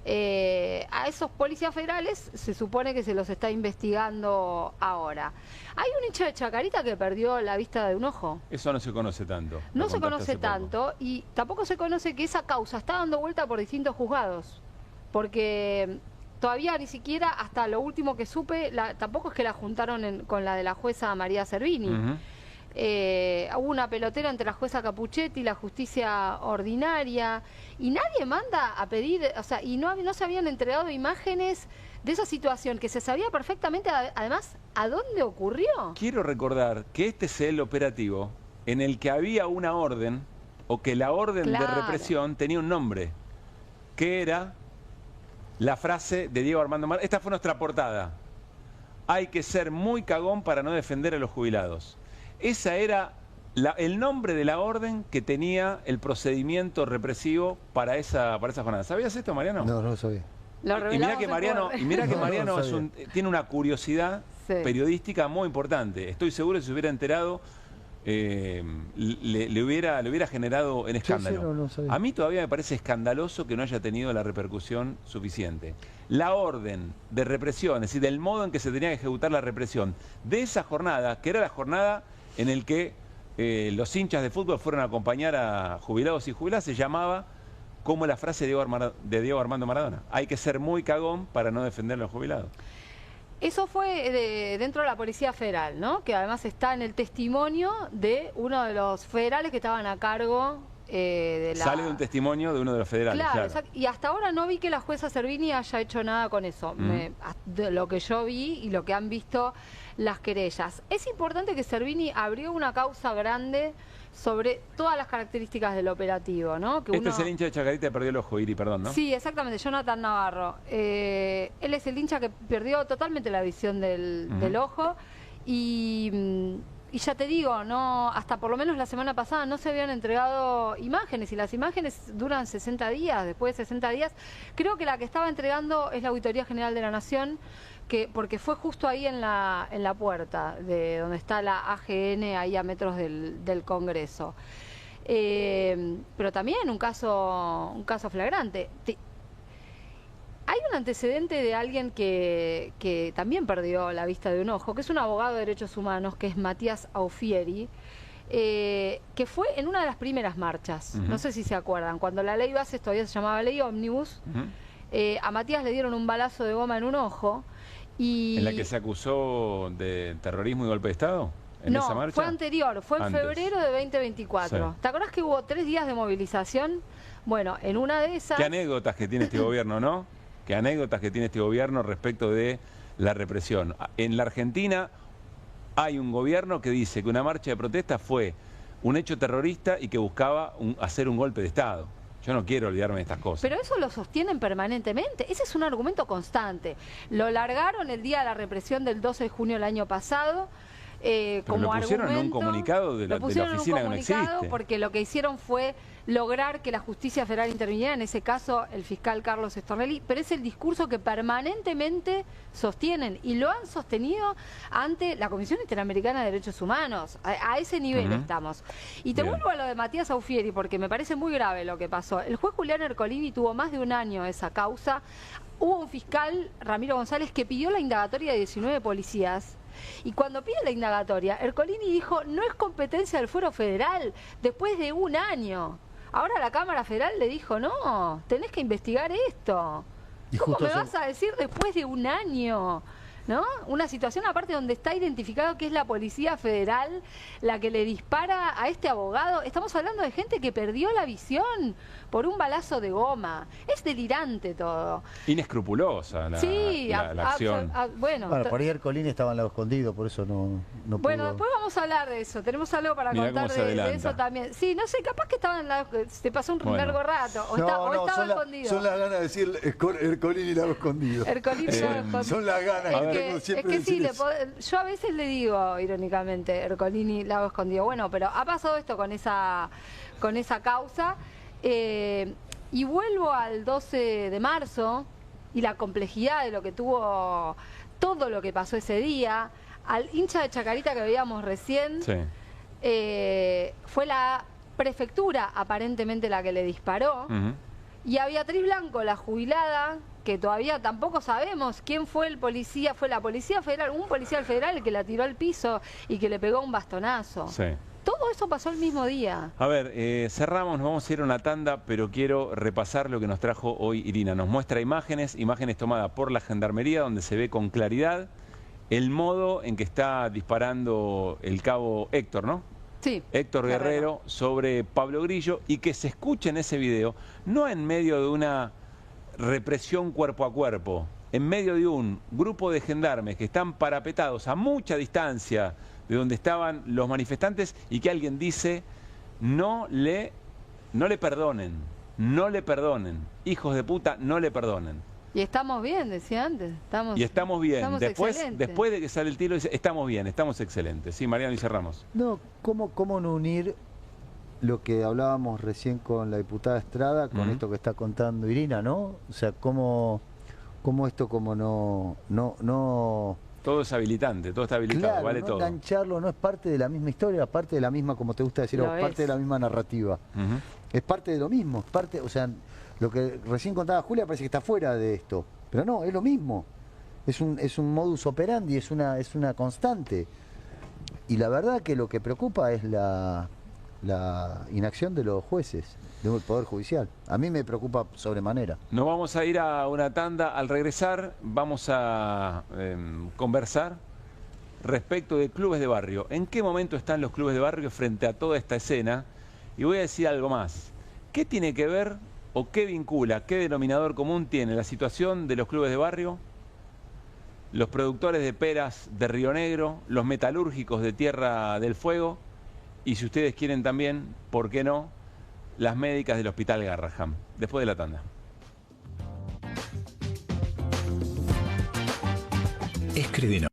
Speaker 18: A esos policías federales se supone que se los está investigando ahora. Hay un hincha de Chacarita que perdió la vista de un ojo.
Speaker 1: Eso no se conoce tanto.
Speaker 18: No se conoce tanto y tampoco se conoce que esa causa está dando vuelta por distintos juzgados. Porque todavía ni siquiera, hasta lo último que supe, tampoco es que la juntaron con la de la jueza María Servini. Hubo una pelotera entre la jueza Capuchetti y la justicia ordinaria y nadie manda a pedir, o sea, y no se habían entregado imágenes de esa situación que se sabía perfectamente, además, a dónde ocurrió.
Speaker 1: Quiero recordar que este es el operativo en el que había una orden, o que la orden de represión tenía un nombre, que era la frase de Diego Armando Maradona. Esta fue nuestra portada. Hay que ser muy cagón para no defender a los jubilados. Ese era el nombre de la orden que tenía el procedimiento represivo para esa jornada. ¿Sabías esto, Mariano?
Speaker 15: No, no lo sabía.
Speaker 1: Y mira que Mariano tiene una curiosidad periodística muy importante. Estoy seguro que si se hubiera enterado le hubiera generado el escándalo.
Speaker 15: No
Speaker 1: a mí todavía me parece escandaloso que no haya tenido la repercusión suficiente. La orden de represión, es decir, del modo en que se tenía que ejecutar la represión de esa jornada, que era la jornada en el que los hinchas de fútbol fueron a acompañar a jubilados y jubiladas, se llamaba como la frase de Diego Armando Maradona. Hay que ser muy cagón para no defender a los jubilados.
Speaker 18: Eso fue dentro de la Policía Federal, ¿no? Que además está en el testimonio de uno de los federales que estaban a cargo de la...
Speaker 1: Sale de un testimonio de uno de los federales.
Speaker 18: Claro. Y hasta ahora no vi que la jueza Servini haya hecho nada con eso. De lo que yo vi y lo que han visto las querellas. Es importante que Servini abrió una causa grande sobre todas las características del operativo, ¿no? Que
Speaker 1: es el hincha de Chacarita que perdió el ojo, Iri, perdón, ¿no?
Speaker 18: Sí, exactamente, Jonathan Navarro. Él es el hincha que perdió totalmente la visión del ojo y ya te digo, no, hasta por lo menos la semana pasada no se habían entregado imágenes y las imágenes duran 60 días, después de 60 días. Creo que la que estaba entregando es la Auditoría General de la Nación, porque fue justo ahí en la puerta de donde está la AGN, ahí a metros del Congreso. Pero también un caso flagrante. Hay un antecedente de alguien que también perdió la vista de un ojo, que es un abogado de derechos humanos, que es Matías Aufieri, que fue en una de las primeras marchas. No sé si se acuerdan, cuando la ley Bases todavía se llamaba ley Ómnibus, a Matías le dieron un balazo de goma en un ojo. ¿En
Speaker 1: la que se acusó de terrorismo y golpe de Estado? ¿En esa marcha?
Speaker 18: Fue anterior, fue en febrero de 2024.
Speaker 1: Sí.
Speaker 18: ¿Te acordás que hubo 3 días de movilización? Bueno, en una de esas...
Speaker 1: Qué anécdotas que tiene este gobierno, ¿no? que anécdotas que tiene este gobierno respecto de la represión. En la Argentina hay un gobierno que dice que una marcha de protesta fue un hecho terrorista y que buscaba hacer un golpe de Estado. Yo no quiero olvidarme de estas cosas.
Speaker 18: Pero eso lo sostienen permanentemente. Ese es un argumento constante. Lo largaron el día de la represión del 12 de junio del año pasado. Como
Speaker 1: lo pusieron
Speaker 18: argumento,
Speaker 1: en un comunicado de la oficina que no existe.
Speaker 18: Porque lo que hicieron fue lograr que la justicia federal interviniera, en ese caso el fiscal Carlos Stornelli, pero es el discurso que permanentemente sostienen y lo han sostenido ante la Comisión Interamericana de Derechos Humanos. A ese nivel estamos. Y te vuelvo a lo de Matías Aufieri, porque me parece muy grave lo que pasó. El juez Julián Ercolini tuvo más de un año esa causa. Hubo un fiscal, Ramiro González, que pidió la indagatoria de 19 policías. Y cuando pide la indagatoria, Ercolini dijo, no es competencia del Fuero Federal, después de un año. Ahora la Cámara Federal le dijo, no, tenés que investigar esto. ¿Cómo me vas a decir después de un año? ¿No? Una situación aparte donde está identificado que es la Policía Federal la que le dispara a este abogado. Estamos hablando de gente que perdió la visión por un balazo de goma. Es delirante todo.
Speaker 1: Inescrupulosa la acción.
Speaker 18: Bueno,
Speaker 15: por ahí Ercolini estaba en lado escondido, por eso no pudo.
Speaker 18: Bueno, después vamos a hablar de eso. Tenemos algo para contar de eso también. Sí, no sé, capaz que estaba en se pasó un largo rato. O estaba escondido.
Speaker 15: Son las ganas de decir Ercolini lado escondido.
Speaker 18: Ercolini lado escondido.
Speaker 15: Son las ganas.
Speaker 18: Es que sí, yo a veces le digo, irónicamente, Ercolini lago escondido. Bueno, pero ha pasado esto con esa causa. Y vuelvo al 12 de marzo y la complejidad de lo que tuvo, todo lo que pasó ese día. Al hincha de Chacarita que veíamos recién, fue la prefectura aparentemente la que le disparó. Y a Beatriz Blanco, la jubilada, que todavía tampoco sabemos quién fue el policía, fue la Policía Federal, un policía federal el que la tiró al piso y que le pegó un bastonazo.
Speaker 1: Sí.
Speaker 18: Todo eso pasó el mismo día.
Speaker 1: A ver, cerramos, nos vamos a ir a una tanda, pero quiero repasar lo que nos trajo hoy Irina. Nos muestra imágenes tomadas por la Gendarmería, donde se ve con claridad el modo en que está disparando el cabo Héctor, ¿no?
Speaker 18: Sí.
Speaker 1: Héctor Guerrero sobre Pablo Grillo, y que se escuche en ese video, no en medio de una represión cuerpo a cuerpo, en medio de un grupo de gendarmes que están parapetados a mucha distancia de donde estaban los manifestantes, y que alguien dice, no le perdonen, hijos de puta, no le perdonen.
Speaker 18: Y estamos bien, decía antes.
Speaker 1: Estamos bien.
Speaker 18: Estamos
Speaker 1: Después de que sale el tiro, dice, estamos bien, estamos excelentes. Sí, Mariano, y cerramos.
Speaker 15: No, ¿cómo no unir lo que hablábamos recién con la diputada Estrada, con esto que está contando Irina, ¿no? O sea, cómo esto no...
Speaker 1: Todo es habilitante, todo está habilitado,
Speaker 15: claro,
Speaker 1: vale
Speaker 15: no
Speaker 1: todo.
Speaker 15: Engancharlo, no es parte de la misma historia, es parte de la misma, como te gusta decir, parte de la misma narrativa. Es parte de lo mismo, es parte, o sea, lo que recién contaba Julia parece que está fuera de esto, pero no, es lo mismo. Es un modus operandi, es una constante. Y la verdad que lo que preocupa es la inacción de los jueces, del Poder Judicial. A mí me preocupa sobremanera.
Speaker 1: Nos vamos a ir a una tanda. Al regresar vamos a conversar respecto de clubes de barrio. ¿En qué momento están los clubes de barrio frente a toda esta escena? Y voy a decir algo más. ¿Qué tiene que ver o qué vincula, qué denominador común tiene la situación de los clubes de barrio, los productores de peras de Río Negro, los metalúrgicos de Tierra del Fuego, y si ustedes quieren también, ¿por qué no?, las médicas del Hospital Garrahan? Después de la tanda.
Speaker 20: Escribinos.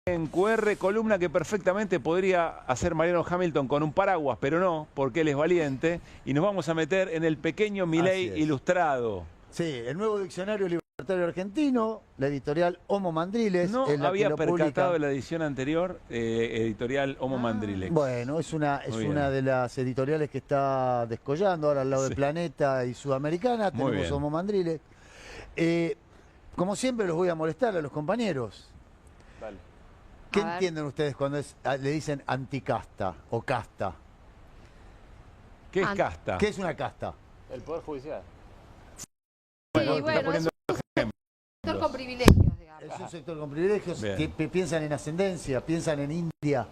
Speaker 1: en QR, columna que perfectamente podría hacer Mariano Hamilton con un paraguas, pero no, porque él es valiente. Y nos vamos a meter en el pequeño Milei ilustrado.
Speaker 15: Sí, el nuevo diccionario libertario argentino, la editorial Homo Mandriles.
Speaker 1: No
Speaker 15: es la
Speaker 1: había
Speaker 15: que lo
Speaker 1: percatado
Speaker 15: publica.
Speaker 1: de la edición anterior, editorial Homo Mandriles.
Speaker 15: Bueno, es una de las editoriales que está descollando ahora al lado de Planeta y Sudamericana.
Speaker 1: Muy
Speaker 15: Tenemos
Speaker 1: bien.
Speaker 15: Homo Mandriles. Como siempre los voy a molestar a los compañeros.
Speaker 16: Dale.
Speaker 15: ¿Qué entienden ustedes cuando le dicen anticasta o casta?
Speaker 1: ¿Qué es casta?
Speaker 15: ¿Qué es una casta?
Speaker 16: El Poder Judicial.
Speaker 18: Sí, bueno, es un sector con privilegios, digamos.
Speaker 15: Es un sector con privilegios
Speaker 1: Bien.
Speaker 15: que piensan en ascendencia, piensan en India,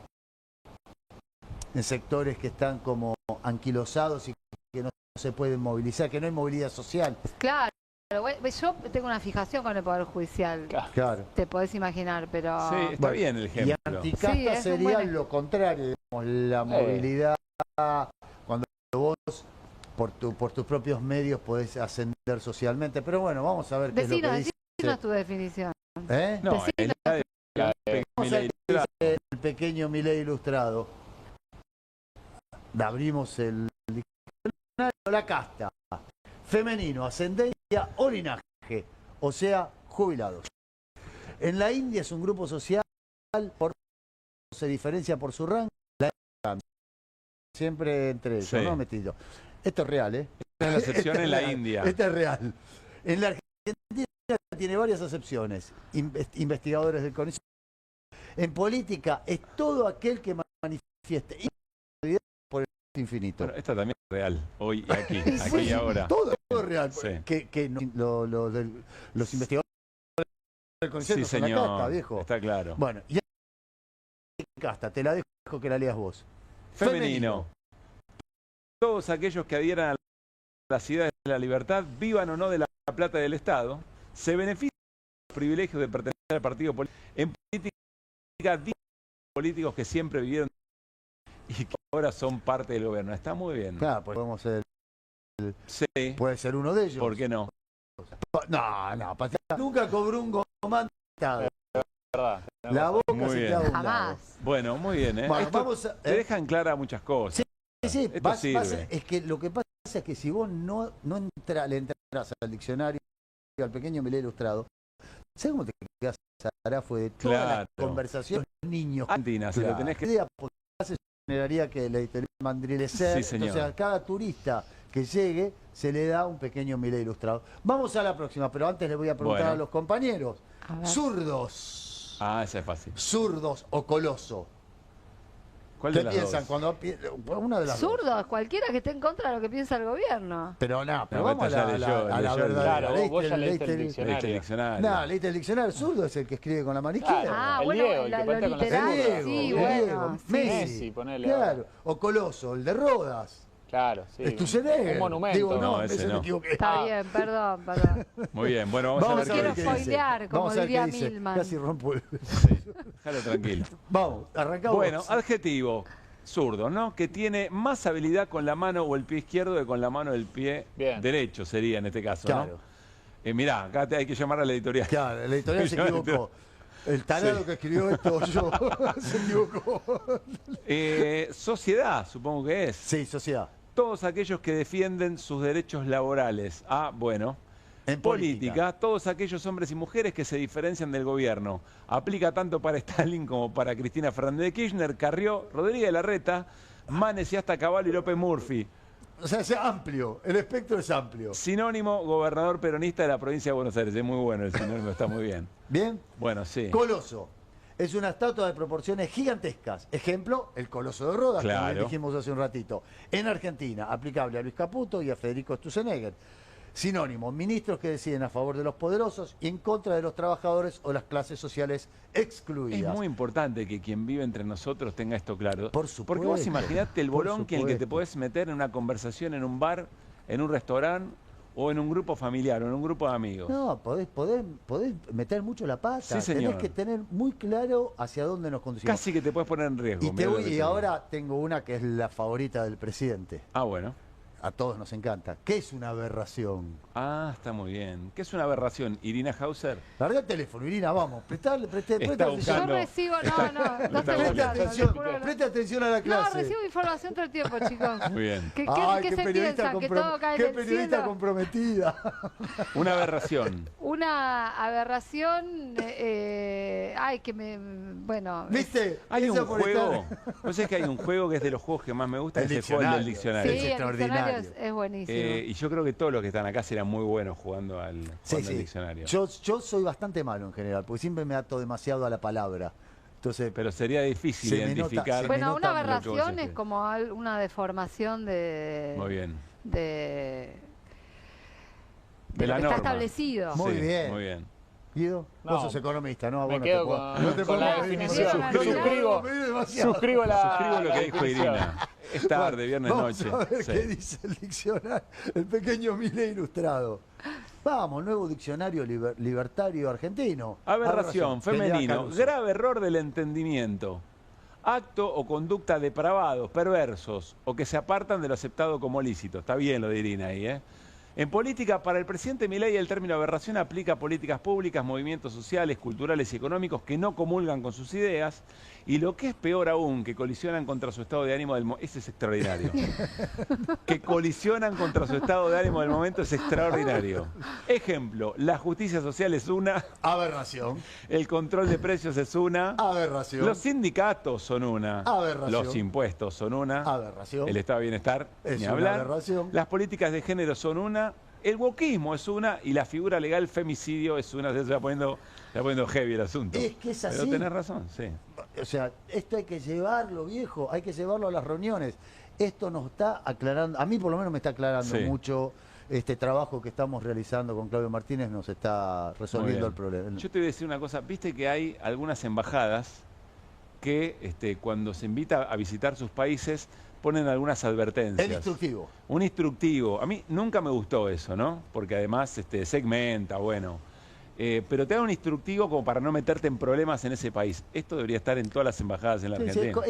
Speaker 15: en sectores que están como anquilosados y que no se pueden movilizar, que no hay movilidad social.
Speaker 18: Claro, yo tengo una fijación con el Poder Judicial.
Speaker 15: Claro.
Speaker 18: Te podés imaginar, pero...
Speaker 1: Sí, está bien el ejemplo.
Speaker 15: Y anticasta
Speaker 18: Sí, es un
Speaker 15: sería
Speaker 18: buen-
Speaker 15: lo contrario, digamos, la movilidad, cuando vos por tus propios medios podés ascender socialmente. Pero bueno, vamos a ver qué es lo que dice.
Speaker 18: Decinos tu definición.
Speaker 15: ¿Eh?
Speaker 1: No,
Speaker 18: Decinos
Speaker 15: Vamos a ver qué dice el pequeño Milei ilustrado. Abrimos el diccionario. La casta. Femenino, ascendencia o linaje. O sea, jubilados. En la India es un grupo social, se diferencia por su rango. Siempre entre ellos,
Speaker 1: Sí.
Speaker 15: ¿no? Metido. Esto es real, ¿eh?
Speaker 1: Esta es la excepción
Speaker 15: Esta es
Speaker 1: en la
Speaker 15: real.
Speaker 1: India.
Speaker 15: Esta es real. En la Argentina tiene varias acepciones. Investigadores del CONICET. En política es todo aquel que manifieste inconformidad por el infinito.
Speaker 1: Bueno, esta también es real, hoy y aquí, aquí y ahora.
Speaker 15: Todo es real.
Speaker 1: Sí.
Speaker 15: Que los investigadores del CONICET
Speaker 1: Sí,
Speaker 15: no son la
Speaker 1: señor,
Speaker 15: casta, viejo.
Speaker 1: está claro.
Speaker 15: Bueno, y casta, te la dejo que la leas vos.
Speaker 1: Femenino. Todos aquellos que adhieran a las ideas de la libertad, vivan o no de la plata del Estado, se benefician de los privilegios de pertenecer al partido político. En política, políticos que siempre vivieron y que ahora son parte del gobierno. Está muy bien.
Speaker 15: Claro, pues podemos ser.
Speaker 1: Sí.
Speaker 15: Puede ser uno de ellos.
Speaker 1: ¿Por qué no?
Speaker 15: No, nunca cobró un comando. La boca
Speaker 1: Muy
Speaker 15: se
Speaker 1: bien.
Speaker 15: queda a un lado.
Speaker 18: Jamás.
Speaker 1: Bueno, muy bien. ¿eh?
Speaker 15: Bueno,
Speaker 1: Esto
Speaker 15: vamos a-
Speaker 1: te dejan clara muchas cosas.
Speaker 15: Sí,
Speaker 1: Esto sirve.
Speaker 15: es que lo que pasa es que si vos no le entras al diccionario, al pequeño Milei ilustrado, ¿sabes cómo te quedás? Sara? Fue de toda la
Speaker 1: Claro.
Speaker 15: conversación de los niños.
Speaker 1: Argentina, si lo tenés que...
Speaker 15: La idea se generaría que la editorial Mandriles
Speaker 1: Sí, señor.
Speaker 15: entonces a cada turista que llegue se le da un pequeño Milei ilustrado. Vamos a la próxima, pero antes les voy a preguntar
Speaker 1: Bueno.
Speaker 15: a los compañeros.
Speaker 18: A ver.
Speaker 15: Zurdos.
Speaker 1: Ah, esa es fácil.
Speaker 15: Zurdos o coloso.
Speaker 1: ¿Cuál
Speaker 15: ¿Qué
Speaker 1: de las
Speaker 15: piensan
Speaker 1: dos?
Speaker 15: cuando una de las dos?
Speaker 18: Zurdos, cualquiera que esté en contra de lo que piensa el gobierno.
Speaker 15: Pero no, pero
Speaker 1: No,
Speaker 15: vamos a
Speaker 1: esta ya
Speaker 15: la
Speaker 1: leyó
Speaker 15: verdad.
Speaker 16: Claro, vos ya leíste el
Speaker 1: Leíste el diccionario.
Speaker 15: No, leíste el diccionario. Zurdo es el que escribe con la mano izquierda.
Speaker 18: Ah,
Speaker 16: El
Speaker 18: bueno,
Speaker 16: Diego, el que
Speaker 18: lo
Speaker 16: patea con la
Speaker 18: literal,
Speaker 16: zurda.
Speaker 18: sí,
Speaker 15: Diego,
Speaker 18: bueno. sí.
Speaker 15: Messi,
Speaker 16: ponele
Speaker 15: claro. O Coloso, el de Rodas.
Speaker 16: Claro, sí.
Speaker 15: Es tu cerebro.
Speaker 16: Un monumento.
Speaker 15: Digo, no,
Speaker 1: No, ese
Speaker 15: ese me
Speaker 1: no.
Speaker 15: equivoqué.
Speaker 18: Está bien, perdón.
Speaker 1: Muy bien, bueno, vamos,
Speaker 15: Vamos
Speaker 1: a
Speaker 15: a
Speaker 1: ver
Speaker 15: ver
Speaker 1: qué
Speaker 15: qué
Speaker 18: quiero
Speaker 1: dice.
Speaker 18: spoilear, como
Speaker 15: Vamos a ver
Speaker 18: diría
Speaker 15: qué dice.
Speaker 18: Milman.
Speaker 15: Casi rompo el...
Speaker 1: Déjalo tranquilo.
Speaker 15: Vamos, arrancamos.
Speaker 1: Bueno, adjetivo. Zurdo, ¿no? Que tiene más habilidad con la mano o el pie izquierdo que con la mano del pie
Speaker 16: Bien.
Speaker 1: derecho, sería en este caso,
Speaker 15: Claro.
Speaker 1: ¿no? Mirá, acá hay que llamar a la editorial.
Speaker 15: Claro, el editorial se equivocó. El tarado
Speaker 1: Sí.
Speaker 15: que escribió esto, yo, se equivocó.
Speaker 1: Sociedad, supongo que es.
Speaker 15: Sí, sociedad.
Speaker 1: Todos aquellos que defienden sus derechos laborales. Ah, bueno.
Speaker 15: En
Speaker 1: Política, todos aquellos hombres y mujeres que se diferencian del gobierno. Aplica tanto para Stalin como para Cristina Fernández de Kirchner, Carrió, Rodríguez Larreta, Manes y hasta Cavallo y López Murphy.
Speaker 15: O sea, es amplio, el espectro es amplio.
Speaker 1: Sinónimo, gobernador peronista de la provincia de Buenos Aires. Es muy bueno el sinónimo, está muy bien.
Speaker 15: ¿Bien?
Speaker 1: Bueno, sí.
Speaker 15: Coloso. Es una estatua de proporciones gigantescas. Ejemplo, el Coloso de Rodas, como
Speaker 1: Claro.
Speaker 15: bien dijimos hace un ratito. En Argentina, aplicable a Luis Caputo y a Federico Sturzenegger. Sinónimo, ministros que deciden a favor de los poderosos y en contra de los trabajadores o las clases sociales excluidas.
Speaker 1: Es muy importante que quien vive entre nosotros tenga esto claro.
Speaker 15: Por supuesto.
Speaker 1: Porque vos imaginate el
Speaker 15: Por
Speaker 1: bolón en el que te
Speaker 15: supuesto.
Speaker 1: podés meter en una conversación en un bar, en un restaurante o en un grupo familiar o en un grupo de amigos.
Speaker 15: No, podés meter mucho la pata.
Speaker 1: Sí, señor.
Speaker 15: Tenés que tener muy claro hacia dónde nos conducimos.
Speaker 1: Casi que te puedes poner en riesgo.
Speaker 15: Y,
Speaker 1: mirá lo que te
Speaker 15: y
Speaker 1: digo.
Speaker 15: ahora tengo una que es la favorita del presidente.
Speaker 1: Ah, bueno.
Speaker 15: a todos nos encanta. ¿Qué es una aberración?
Speaker 1: Ah, está muy bien. ¿Qué es una aberración? Irina Hauser.
Speaker 15: Larga el teléfono, Irina, vamos. Presta atención.
Speaker 18: Yo recibo, no estoy
Speaker 15: Presta atención a la clase.
Speaker 18: No, recibo información todo el tiempo, chicos.
Speaker 1: Muy bien.
Speaker 18: ¿Qué se piensan? ¿Que todo cae
Speaker 15: qué
Speaker 18: del
Speaker 15: periodista
Speaker 18: cielo?
Speaker 15: comprometida.
Speaker 1: Una aberración.
Speaker 18: Una aberración, bueno...
Speaker 15: ¿Viste?
Speaker 1: Hay un juego, ¿no sé que hay un juego que es de los juegos que más me gusta?
Speaker 15: El
Speaker 1: que es el juego del
Speaker 18: Sí,
Speaker 1: diccionario.
Speaker 15: Es extraordinario.
Speaker 18: el diccionario es buenísimo.
Speaker 1: Y yo creo que todos los que están acá serán muy buenos jugando al diccionario.
Speaker 15: Yo soy bastante malo en general, porque siempre me ato demasiado a la palabra. Entonces,
Speaker 1: pero sería difícil identificar.
Speaker 18: Bueno, una aberración es como una deformación de...
Speaker 1: Muy bien.
Speaker 18: De
Speaker 1: la
Speaker 18: lo que
Speaker 1: norma.
Speaker 18: está establecido.
Speaker 15: Muy bien.
Speaker 1: Muy bien.
Speaker 15: Guido,
Speaker 16: No,
Speaker 15: vos sos economista, ¿no?
Speaker 16: Me quedo con la definición. Suscribo
Speaker 1: lo que dijo Irina. Es tarde, viernes
Speaker 15: Vamos
Speaker 1: noche.
Speaker 15: a ver qué dice el diccionario, el pequeño Milei ilustrado. Vamos, nuevo diccionario libertario argentino.
Speaker 1: Aberración, femenino,
Speaker 15: Caruso.
Speaker 1: grave error del entendimiento. Acto o conducta depravados, perversos, o que se apartan de lo aceptado como lícito. Está bien lo de Irina ahí, ¿eh? En política, para el presidente Milei, el término aberración aplica a políticas públicas, movimientos sociales, culturales y económicos que no comulgan con sus ideas y lo que es peor aún, que colisionan contra su estado de ánimo del momento. Ese es extraordinario. Que colisionan contra su estado de ánimo del momento es extraordinario. Ejemplo, la justicia social es una.
Speaker 15: Aberración.
Speaker 1: El control de precios es una.
Speaker 15: Aberración.
Speaker 1: Los sindicatos son una.
Speaker 15: Aberración.
Speaker 1: Los impuestos son una.
Speaker 15: Aberración.
Speaker 1: El estado de bienestar,
Speaker 15: Es
Speaker 1: ni
Speaker 15: una
Speaker 1: hablar.
Speaker 15: aberración.
Speaker 1: Las políticas de género son una. El wokismo es una y la figura legal femicidio es una. Se va poniendo heavy el asunto.
Speaker 15: Es que es así.
Speaker 1: Pero tenés razón, sí.
Speaker 15: O sea, esto hay que llevarlo, viejo, hay que llevarlo a las reuniones. Esto nos está aclarando, a mí por lo menos me está aclarando
Speaker 1: Sí.
Speaker 15: mucho. Este trabajo que estamos realizando con Claudio Martínez nos está
Speaker 1: Muy
Speaker 15: resolviendo
Speaker 1: bien.
Speaker 15: el problema.
Speaker 1: Yo te voy a decir una cosa. Viste que hay algunas embajadas que cuando se invita a visitar sus países ponen algunas advertencias.
Speaker 15: El instructivo.
Speaker 1: Un instructivo. A mí nunca me gustó eso, ¿no? Porque además segmenta, bueno. Pero te da un instructivo como para no meterte en problemas en ese país. Esto debería estar en todas las embajadas en la
Speaker 15: Sí, sí,
Speaker 1: Argentina.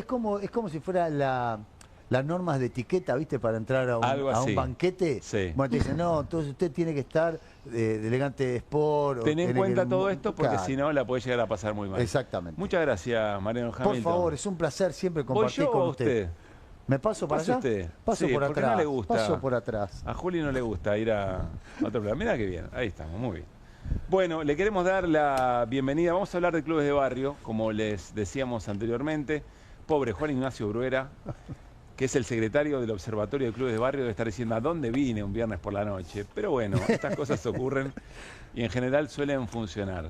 Speaker 15: es como si fuera las normas de etiqueta, ¿viste? Para entrar a
Speaker 1: Algo
Speaker 15: un
Speaker 1: así.
Speaker 15: banquete.
Speaker 1: Sí.
Speaker 15: Bueno, te dicen, no, entonces usted tiene que estar de elegante de sport. o
Speaker 1: Ten en
Speaker 15: tiene
Speaker 1: cuenta
Speaker 15: que-
Speaker 1: todo esto porque
Speaker 15: Claro.
Speaker 1: si no la podés llegar a pasar muy mal.
Speaker 15: Exactamente.
Speaker 1: Muchas gracias, Mariano Hamilton.
Speaker 15: Por favor, es un placer siempre
Speaker 1: ¿Voy
Speaker 15: compartir
Speaker 1: yo
Speaker 15: con
Speaker 1: o
Speaker 15: usted. ¿Me paso para
Speaker 1: Pase
Speaker 15: allá?
Speaker 1: usted.
Speaker 15: Paso
Speaker 1: Sí,
Speaker 15: por
Speaker 1: porque
Speaker 15: atrás.
Speaker 1: no le gusta.
Speaker 15: Paso por atrás.
Speaker 1: A Juli no le gusta ir a otro lugar. Mira qué bien, ahí estamos, muy bien. Bueno, le queremos dar la bienvenida. Vamos a hablar de clubes de barrio, como les decíamos anteriormente. Pobre Juan Ignacio Bruera, que es el secretario del Observatorio de Clubes de Barrio, debe estar diciendo ¿a dónde vine un viernes por la noche? Pero bueno, estas cosas ocurren y en general suelen funcionar.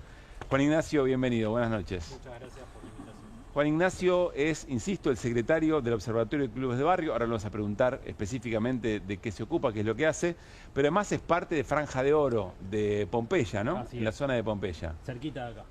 Speaker 1: Juan Ignacio, bienvenido, buenas noches.
Speaker 21: Muchas gracias por la invitación.
Speaker 1: Juan Ignacio es, insisto, el secretario del Observatorio de Clubes de Barrio. Ahora le vamos a preguntar específicamente de qué se ocupa, qué es lo que hace. Pero además es parte de Franja de Oro de Pompeya, ¿no?
Speaker 21: Así
Speaker 1: En la
Speaker 21: es.
Speaker 1: zona de Pompeya.
Speaker 21: Cerquita de acá.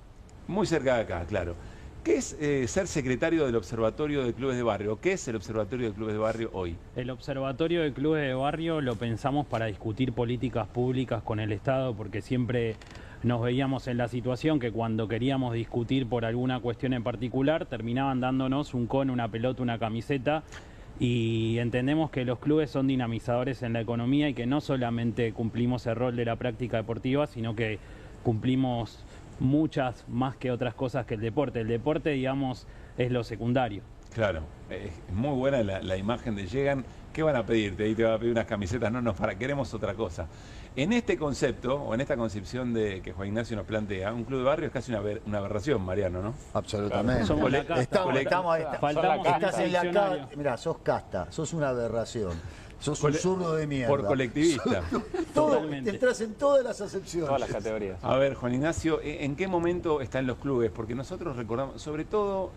Speaker 1: Muy cerca de acá, claro. ¿Qué es ser secretario del Observatorio de Clubes de Barrio? ¿Qué es el Observatorio de Clubes de Barrio hoy?
Speaker 21: El Observatorio de Clubes de Barrio lo pensamos para discutir políticas públicas con el Estado, porque siempre nos veíamos en la situación que cuando queríamos discutir por alguna cuestión en particular, terminaban dándonos un cono, una pelota, una camiseta, y entendemos que los clubes son dinamizadores en la economía y que no solamente cumplimos el rol de la práctica deportiva, sino que cumplimos muchas más que otras cosas que el deporte. El deporte, digamos, es lo secundario.
Speaker 1: Claro, es muy buena la imagen de llegan. ¿Qué van a pedirte? Ahí te van a pedir unas camisetas. No, queremos otra cosa. En este concepto, o en esta concepción de que Juan Ignacio nos plantea, un club de barrio es casi una aberración, Mariano, ¿no?
Speaker 15: Absolutamente.
Speaker 21: Somos la casta.
Speaker 15: Estamos
Speaker 21: Faltamos en
Speaker 15: estás
Speaker 21: el
Speaker 15: en la
Speaker 21: diccionario.
Speaker 15: Mirá, sos casta, sos una aberración. Sos un zurdo de mierda.
Speaker 1: Por colectivista.
Speaker 21: Totalmente.
Speaker 15: Entras en todas las acepciones.
Speaker 16: Todas las categorías.
Speaker 1: A ver, Juan Ignacio, ¿en qué momento están los clubes? Porque nosotros recordamos, sobre todo,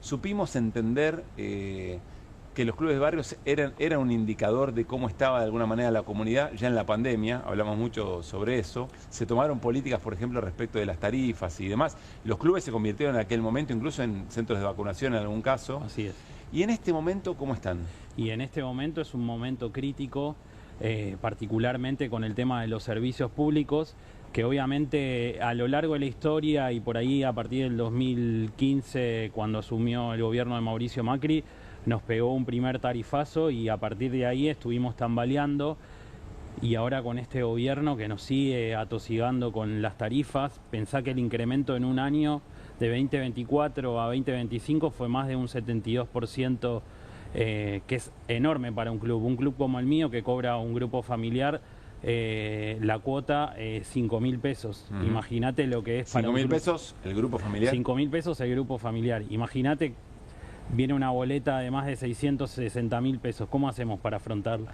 Speaker 1: supimos entender que los clubes de barrios eran un indicador de cómo estaba de alguna manera la comunidad. Ya en la pandemia hablamos mucho sobre eso. Se tomaron políticas, por ejemplo, respecto de las tarifas y demás. Los clubes se convirtieron en aquel momento incluso en centros de vacunación en algún caso.
Speaker 21: Así es.
Speaker 1: ¿Y en este momento cómo están?
Speaker 21: Y en este momento es un momento crítico, particularmente con el tema de los servicios públicos, que obviamente a lo largo de la historia y por ahí a partir del 2015, cuando asumió el gobierno de Mauricio Macri, nos pegó un primer tarifazo y a partir de ahí estuvimos tambaleando. Y ahora con este gobierno que nos sigue atosigando con las tarifas, pensá que el incremento en un año de 2024 a 2025 fue más de un 72%, que es enorme para un club. Un club como el mío, que cobra un grupo familiar, la cuota 5.000 pesos. Imagínate lo que es para
Speaker 1: 5.000 pesos el grupo familiar.
Speaker 21: 5.000 pesos el grupo familiar. Imagínate, viene una boleta de más de 660.000 pesos. ¿Cómo hacemos para afrontarla?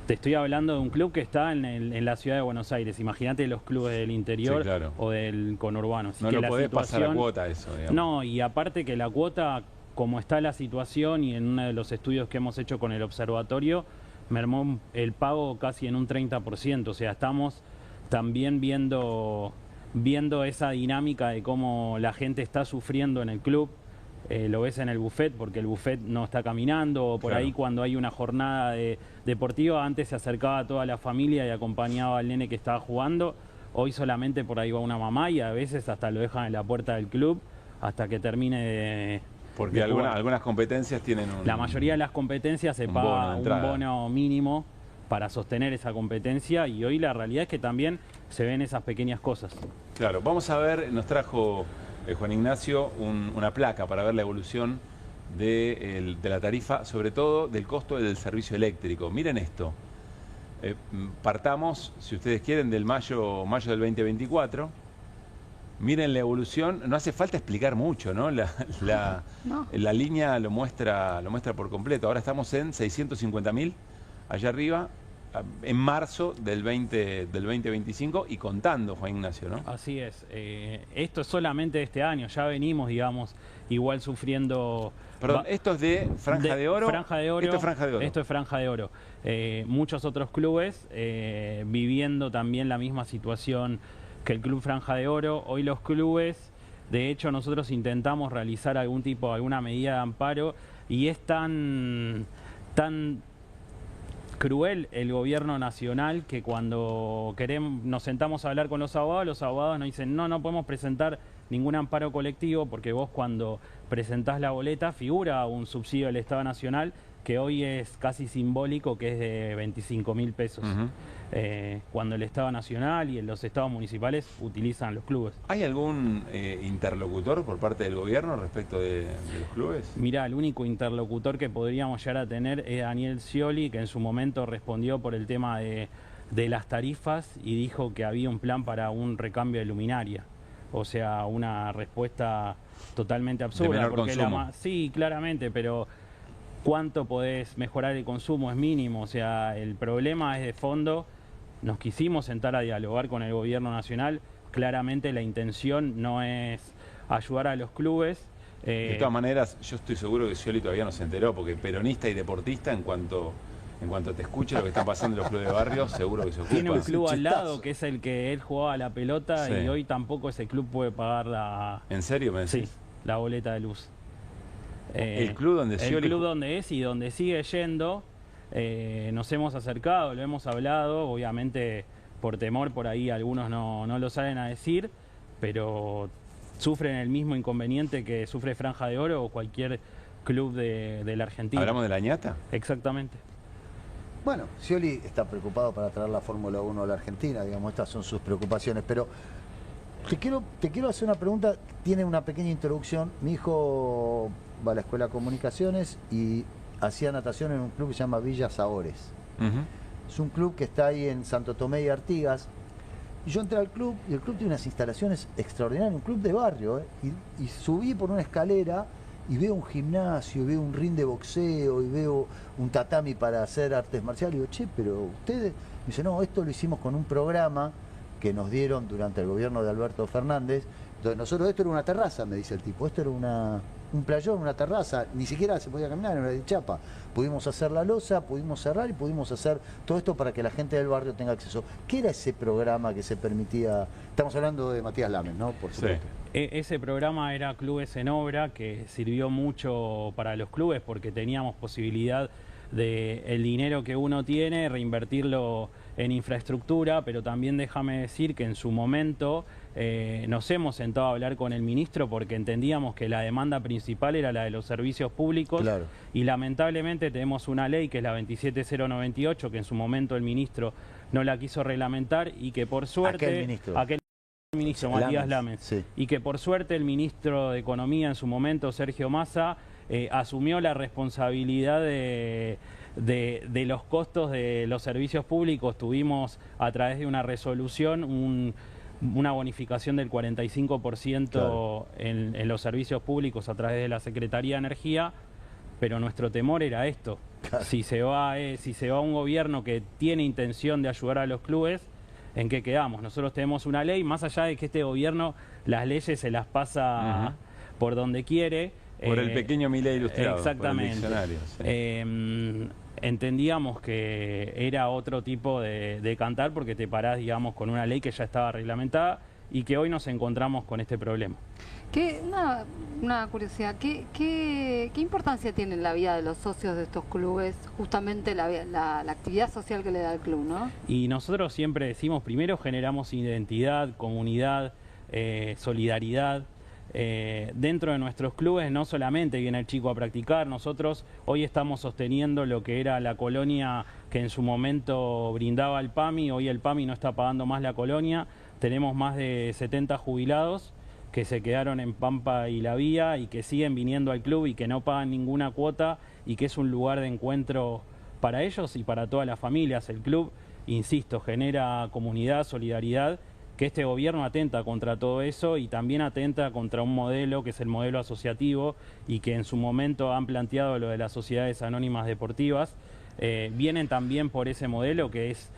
Speaker 21: Te estoy hablando de un club que está en la ciudad de Buenos Aires. Imagínate los clubes del interior, sí, claro, o del conurbano. Así
Speaker 1: no
Speaker 21: que
Speaker 1: lo podés pasar a cuota eso, digamos.
Speaker 21: No, y aparte que la cuota, como está la situación y en uno de los estudios que hemos hecho con el observatorio, mermó el pago casi en un 30%. O sea, estamos también viendo esa dinámica de cómo la gente está sufriendo en el club. Lo ves en el buffet, porque el buffet no está caminando, o por claro, ahí cuando hay una jornada deportiva, antes se acercaba toda la familia y acompañaba al nene que estaba jugando. Hoy solamente por ahí va una mamá y a veces hasta lo dejan en la puerta del club hasta que termine de...
Speaker 1: Porque algunas competencias tienen un...
Speaker 21: La mayoría de las competencias se paga un bono mínimo para sostener esa competencia, y hoy la realidad es que también se ven esas pequeñas cosas.
Speaker 1: Claro, vamos a ver, nos trajo Juan Ignacio una placa para ver la evolución de la tarifa, sobre todo del costo del servicio eléctrico. Miren esto. Partamos, si ustedes quieren, del mayo del 2024. Miren la evolución. No hace falta explicar mucho, ¿no? La línea lo muestra por completo. Ahora estamos en 650.000 allá arriba, en marzo del 2025 y contando, Juan Ignacio, ¿no?
Speaker 21: Así es. Esto es solamente de este año. Ya venimos, digamos, igual sufriendo...
Speaker 1: Perdón, ¿esto es de Franja de Oro?
Speaker 21: Franja de Oro.
Speaker 1: Esto es Franja de Oro.
Speaker 21: Esto es Franja de Oro. Muchos otros clubes viviendo también la misma situación que el Club Franja de Oro. Hoy los clubes, de hecho, nosotros intentamos realizar alguna medida de amparo, y es tan cruel el gobierno nacional que cuando nos sentamos a hablar con los abogados nos dicen no podemos presentar ningún amparo colectivo, porque vos cuando presentás la boleta figura un subsidio del Estado Nacional que hoy es casi simbólico, que es de 25.000 pesos. Cuando el Estado Nacional y los estados municipales utilizan los clubes.
Speaker 1: ¿Hay algún interlocutor por parte del gobierno respecto de los clubes?
Speaker 21: Mirá, el único interlocutor que podríamos llegar a tener es Daniel Scioli, que en su momento respondió por el tema de las tarifas y dijo que había un plan para un recambio de luminaria. O sea, una respuesta totalmente absurda.
Speaker 1: De menor consumo.
Speaker 21: Sí, claramente, pero ¿cuánto podés mejorar el consumo? Es mínimo. O sea, el problema es de fondo. Nos quisimos sentar a dialogar con el gobierno nacional. Claramente la intención no es ayudar a los clubes.
Speaker 1: De todas maneras, yo estoy seguro que Scioli todavía no se enteró, porque peronista y deportista, en cuanto te escuche lo que está pasando en los clubes de barrio, seguro que se ocupa.
Speaker 21: Tiene un club al lado que es el que él jugaba la pelota, sí, y hoy tampoco ese club puede pagar la...
Speaker 1: ¿En serio me decís?
Speaker 21: Sí, la boleta de luz.
Speaker 1: El club donde Scioli...
Speaker 21: El club donde es y donde sigue yendo, nos hemos acercado, lo hemos hablado, obviamente por temor por ahí algunos no lo salen a decir, pero sufren el mismo inconveniente que sufre Franja de Oro o cualquier club de la Argentina.
Speaker 1: ¿Hablamos de la ñata?
Speaker 21: Exactamente.
Speaker 15: Bueno, Scioli está preocupado para traer la Fórmula 1 a la Argentina, digamos, estas son sus preocupaciones, pero te quiero hacer una pregunta, tiene una pequeña introducción. Mi hijo va a la Escuela de Comunicaciones y hacía natación en un club que se llama Villa Saores. Es un club que está ahí en Santo Tomé y Artigas. Y yo entré al club y el club tiene unas instalaciones extraordinarias, un club de barrio, y subí por una escalera y veo un gimnasio, veo un ring de boxeo y veo un tatami para hacer artes marciales. Y digo, che, pero ustedes... Me dice, no, esto lo hicimos con un programa que nos dieron durante el gobierno de Alberto Fernández. Entonces, nosotros, esto era una terraza, me dice el tipo, esto era un playón, una terraza, ni siquiera se podía caminar, era de chapa. Pudimos hacer la losa, pudimos cerrar y pudimos hacer todo esto para que la gente del barrio tenga acceso. ¿Qué era ese programa que se permitía? Estamos hablando de Matías Lames, ¿no? Por supuesto.
Speaker 21: Sí. Ese programa era Clubes en Obra, que sirvió mucho para los clubes porque teníamos posibilidad de el dinero que uno tiene reinvertirlo en infraestructura, pero también déjame decir que en su momento nos hemos sentado a hablar con el ministro porque entendíamos que la demanda principal era la de los servicios públicos, claro. Y lamentablemente tenemos una ley que es la 27098, que en su momento el ministro no la quiso reglamentar y que por suerte... Aquel ministro Matías Lames, sí. Y que por suerte el ministro de Economía en su momento, Sergio Massa, asumió la responsabilidad de los costos de los servicios públicos. Tuvimos a través de una resolución una bonificación del 45%, claro. en los servicios públicos a través de la Secretaría de Energía, pero nuestro temor era esto. Claro. Si se va un gobierno que tiene intención de ayudar a los clubes, ¿en qué quedamos? Nosotros tenemos una ley, más allá de que este gobierno las leyes se las pasa por donde quiere.
Speaker 1: Por el pequeño Milei ilustrado.
Speaker 21: Exactamente.
Speaker 1: Por el diccionario, sí.
Speaker 21: Entendíamos que era otro tipo de cantar porque te parás, digamos, con una ley que ya estaba reglamentada y que hoy nos encontramos con este problema.
Speaker 18: Una curiosidad, ¿qué importancia tiene en la vida de los socios de estos clubes justamente la actividad social que le da el club, ¿no?
Speaker 21: Y nosotros siempre decimos, primero generamos identidad, comunidad, solidaridad. Dentro de nuestros clubes no solamente viene el chico a practicar, nosotros hoy estamos sosteniendo lo que era la colonia que en su momento brindaba el PAMI, hoy el PAMI no está pagando más la colonia, tenemos más de 70 jubilados que se quedaron en Pampa y La Vía y que siguen viniendo al club y que no pagan ninguna cuota y que es un lugar de encuentro para ellos y para todas las familias. El club, insisto, genera comunidad, solidaridad, que este gobierno atenta contra todo eso y también atenta contra un modelo que es el modelo asociativo y que en su momento han planteado lo de las sociedades anónimas deportivas. Vienen también por ese modelo que es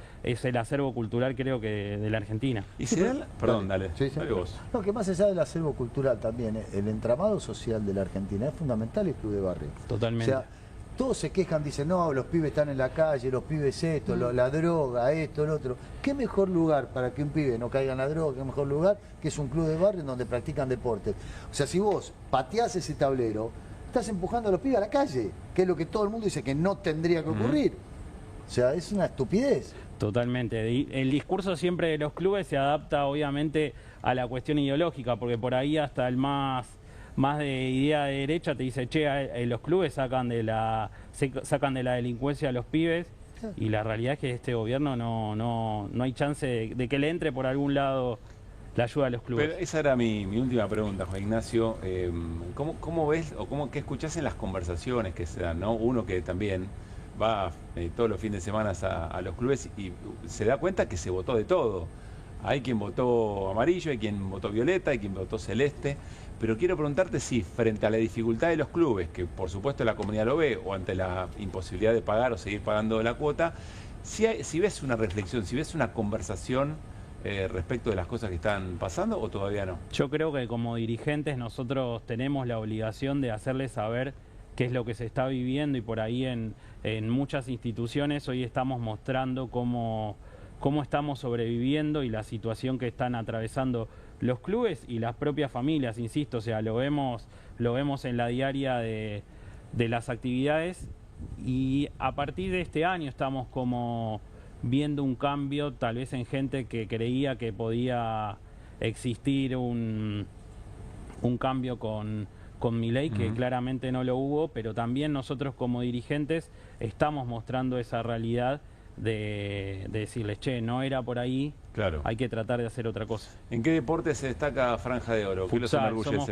Speaker 21: el acervo cultural, creo que de la Argentina.
Speaker 1: Y si perdón, dale.
Speaker 15: Sí, sí.
Speaker 1: Dale vos.
Speaker 15: No, que más allá del acervo cultural también, el entramado social de la Argentina es fundamental el club de barrio.
Speaker 21: Totalmente.
Speaker 15: O sea, todos se quejan, dicen, no, los pibes están en la calle, los pibes esto, la droga, esto, lo otro. ¿Qué mejor lugar para que un pibe no caiga en la droga? ¿Qué mejor lugar que es un club de barrio en donde practican deportes? O sea, si vos pateás ese tablero, estás empujando a los pibes a la calle, que es lo que todo el mundo dice que no tendría que ocurrir. O sea, es una estupidez.
Speaker 21: Totalmente. El discurso siempre de los clubes se adapta obviamente a la cuestión ideológica, porque por ahí hasta el más de idea de derecha te dice, che, los clubes sacan de la delincuencia a los pibes, y la realidad es que este gobierno no hay chance de que le entre por algún lado la ayuda a los clubes.
Speaker 1: Pero esa era mi última pregunta, Juan Ignacio. ¿Cómo ves o qué escuchás en las conversaciones que se dan, ¿no? Uno que también va todos los fines de semana a los clubes y se da cuenta que se votó de todo. Hay quien votó amarillo, hay quien votó violeta, hay quien votó celeste. Pero quiero preguntarte si frente a la dificultad de los clubes, que por supuesto la comunidad lo ve, o ante la imposibilidad de pagar o seguir pagando la cuota, si ves una reflexión, si ves una conversación respecto de las cosas que están pasando o todavía no.
Speaker 21: Yo creo que como dirigentes nosotros tenemos la obligación de hacerles saber qué es lo que se está viviendo y por ahí en muchas instituciones hoy estamos mostrando cómo estamos sobreviviendo y la situación que están atravesando los clubes y las propias familias, insisto, o sea, lo vemos en la diaria de las actividades y a partir de este año estamos como viendo un cambio tal vez en gente que creía que podía existir un cambio con Milei, que claramente no lo hubo, pero también nosotros como dirigentes estamos mostrando esa realidad de decirles, che, no era por ahí,
Speaker 1: claro.
Speaker 21: Hay que tratar de hacer otra cosa.
Speaker 1: ¿En qué deporte se destaca Franja de Oro?
Speaker 21: Futsal, somos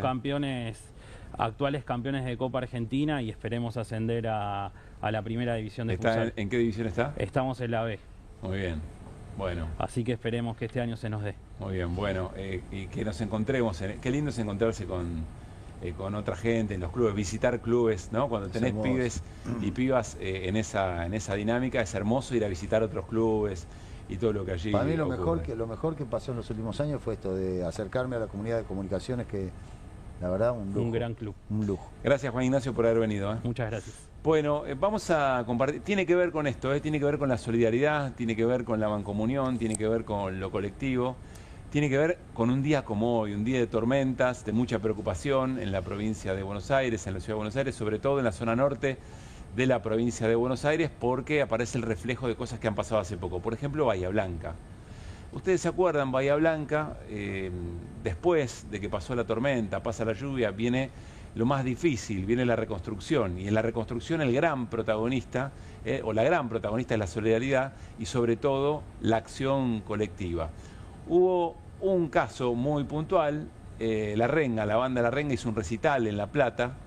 Speaker 21: actuales campeones de Copa Argentina y esperemos ascender a la primera división de futsal.
Speaker 1: ¿En qué división está?
Speaker 21: Estamos en la B.
Speaker 1: Muy bien, bueno.
Speaker 21: Así que esperemos que este año se nos dé.
Speaker 1: Muy bien, bueno, y que nos encontremos, qué lindo es encontrarse con otra gente en los clubes, visitar clubes, ¿no? Cuando tenés pibes y pibas en esa dinámica, es hermoso ir a visitar otros clubes y todo lo que allí
Speaker 15: Para mí lo mejor que pasó en los últimos años fue esto de acercarme a la comunidad de comunicaciones, que la verdad un lujo.
Speaker 21: Un gran club.
Speaker 15: Un lujo.
Speaker 1: Gracias, Juan Ignacio, por haber venido.
Speaker 21: Muchas gracias.
Speaker 1: Bueno, vamos a compartir, tiene que ver con esto, tiene que ver con la solidaridad, tiene que ver con la mancomunión, tiene que ver con lo colectivo, tiene que ver con un día como hoy, un día de tormentas, de mucha preocupación en la provincia de Buenos Aires, en la ciudad de Buenos Aires, sobre todo en la zona norte de la provincia de Buenos Aires porque aparece el reflejo de cosas que han pasado hace poco. Por ejemplo, Bahía Blanca. Ustedes se acuerdan, Bahía Blanca, después de que pasó la tormenta, pasa la lluvia, viene lo más difícil, viene la reconstrucción. Y en la reconstrucción el gran protagonista, o la gran protagonista es la solidaridad y sobre todo la acción colectiva. Hubo un caso muy puntual, La Renga, la banda La Renga hizo un recital en La Plata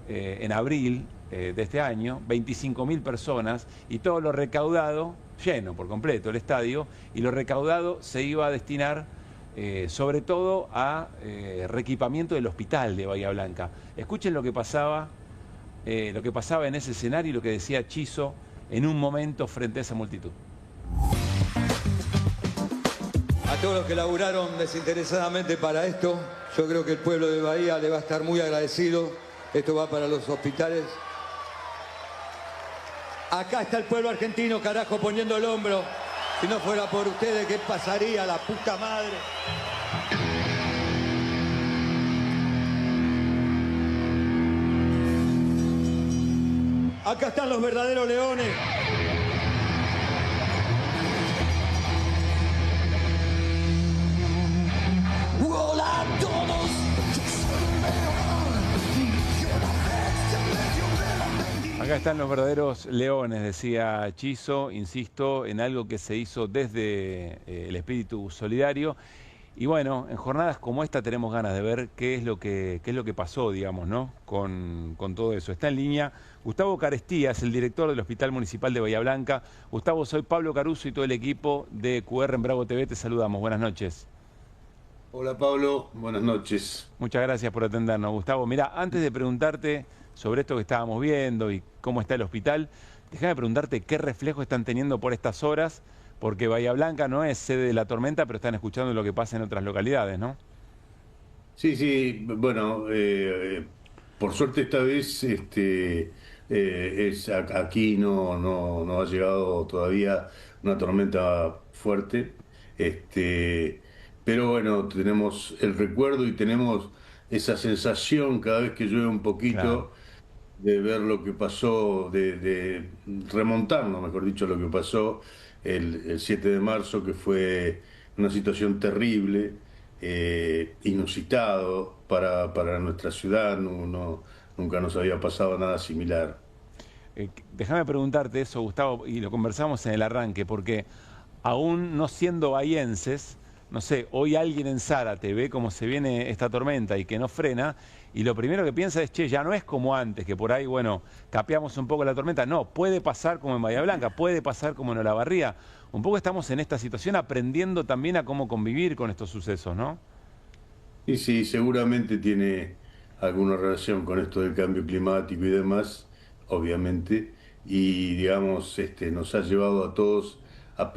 Speaker 1: en abril de este año, 25.000 personas y todo lo recaudado, lleno por completo el estadio, y lo recaudado se iba a destinar sobre todo a reequipamiento del hospital de Bahía Blanca. Escuchen lo que pasaba en ese escenario y lo que decía Chiso en un momento frente a esa multitud.
Speaker 12: A todos los que laburaron desinteresadamente para esto, yo creo que el pueblo de Bahía le va a estar muy agradecido. Esto va para los hospitales. Acá está el pueblo argentino, carajo, poniendo el hombro. Si no fuera por ustedes, ¿qué pasaría? La puta madre. Acá están los verdaderos leones.
Speaker 1: Hola a todos. Acá están los verdaderos leones, decía Chiso, insisto, en algo que se hizo desde el espíritu solidario. Y bueno, en jornadas como esta tenemos ganas de ver qué es lo que pasó, digamos, ¿no? Con todo eso. Está en línea Gustavo Carestía, es el director del Hospital Municipal de Bahía Blanca. Gustavo, soy Pablo Caruso y todo el equipo de QR en Bravo TV. Te saludamos. Buenas noches.
Speaker 13: Hola Pablo, buenas noches.
Speaker 1: Muchas gracias por atendernos, Gustavo. Mira, antes de preguntarte sobre esto que estábamos viendo y cómo está el hospital, déjame preguntarte qué reflejo están teniendo por estas horas, porque Bahía Blanca no es sede de la tormenta, pero están escuchando lo que pasa en otras localidades, ¿no?
Speaker 13: Sí, bueno, por suerte esta vez aquí no ha llegado todavía una tormenta fuerte, pero bueno, tenemos el recuerdo y tenemos esa sensación cada vez que llueve un poquito, claro, de ver lo que pasó, de remontarnos, mejor dicho, lo que pasó el 7 de marzo, que fue una situación terrible, inusitado para nuestra ciudad, nunca nos había pasado nada similar.
Speaker 1: Déjame preguntarte eso, Gustavo, y lo conversamos en el arranque, porque aún no siendo bahienses, no sé, hoy alguien en Zárate ve cómo se viene esta tormenta y que no frena, y lo primero que piensa es, che, ya no es como antes, que por ahí, bueno, capeamos un poco la tormenta. No, puede pasar como en Bahía Blanca, puede pasar como en Olavarría. Un poco estamos en esta situación aprendiendo también a cómo convivir con estos sucesos, ¿no?
Speaker 13: Sí, seguramente tiene alguna relación con esto del cambio climático y demás, obviamente, y digamos, nos ha llevado a todos a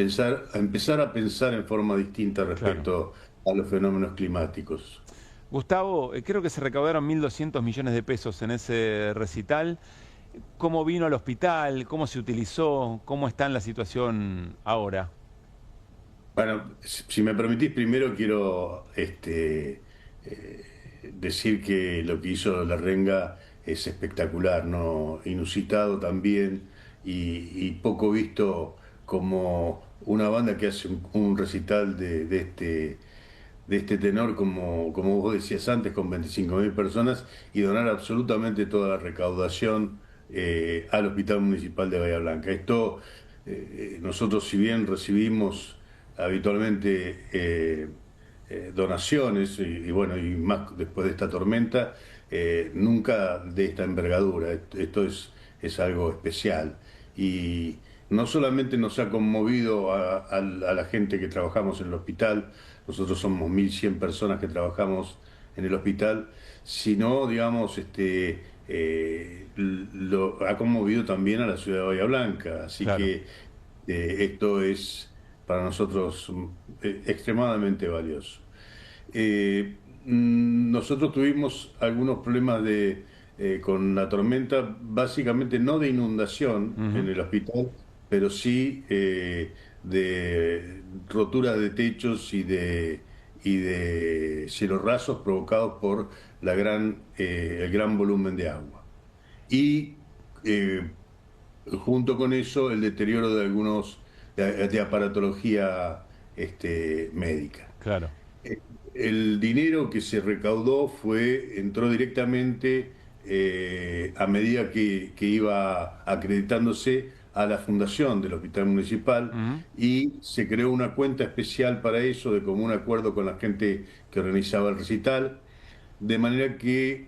Speaker 13: empezar a pensar en forma distinta respecto, claro, a los fenómenos climáticos.
Speaker 1: Gustavo, creo que se recaudaron 1.200 millones de pesos en ese recital. ¿Cómo vino al hospital? ¿Cómo se utilizó? ¿Cómo está en la situación ahora?
Speaker 13: Bueno, si me permitís, primero quiero decir que lo que hizo La Renga es espectacular, ¿no? Inusitado también y poco visto, como una banda que hace un recital de este tenor, como vos decías antes, con 25.000 personas, y donar absolutamente toda la recaudación al Hospital Municipal de Bahía Blanca. Esto, nosotros si bien recibimos habitualmente donaciones, y bueno, y más después de esta tormenta, nunca de esta envergadura. Esto es algo especial. Y no solamente nos ha conmovido a la gente que trabajamos en el hospital, nosotros somos 1.100 personas que trabajamos en el hospital, sino, digamos, lo ha conmovido también a la ciudad de Bahía Blanca. Así claro, que esto es para nosotros extremadamente valioso. Nosotros tuvimos algunos problemas con la tormenta, básicamente no de inundación en el hospital, pero sí de roturas de techos y de cielos rasos provocados por el gran volumen de agua. Y junto con eso el deterioro de algunos de aparatología médica.
Speaker 1: Claro.
Speaker 13: El dinero que se recaudó entró directamente a medida que iba acreditándose a la fundación del Hospital Municipal y se creó una cuenta especial para eso de común acuerdo con la gente que organizaba el recital, de manera que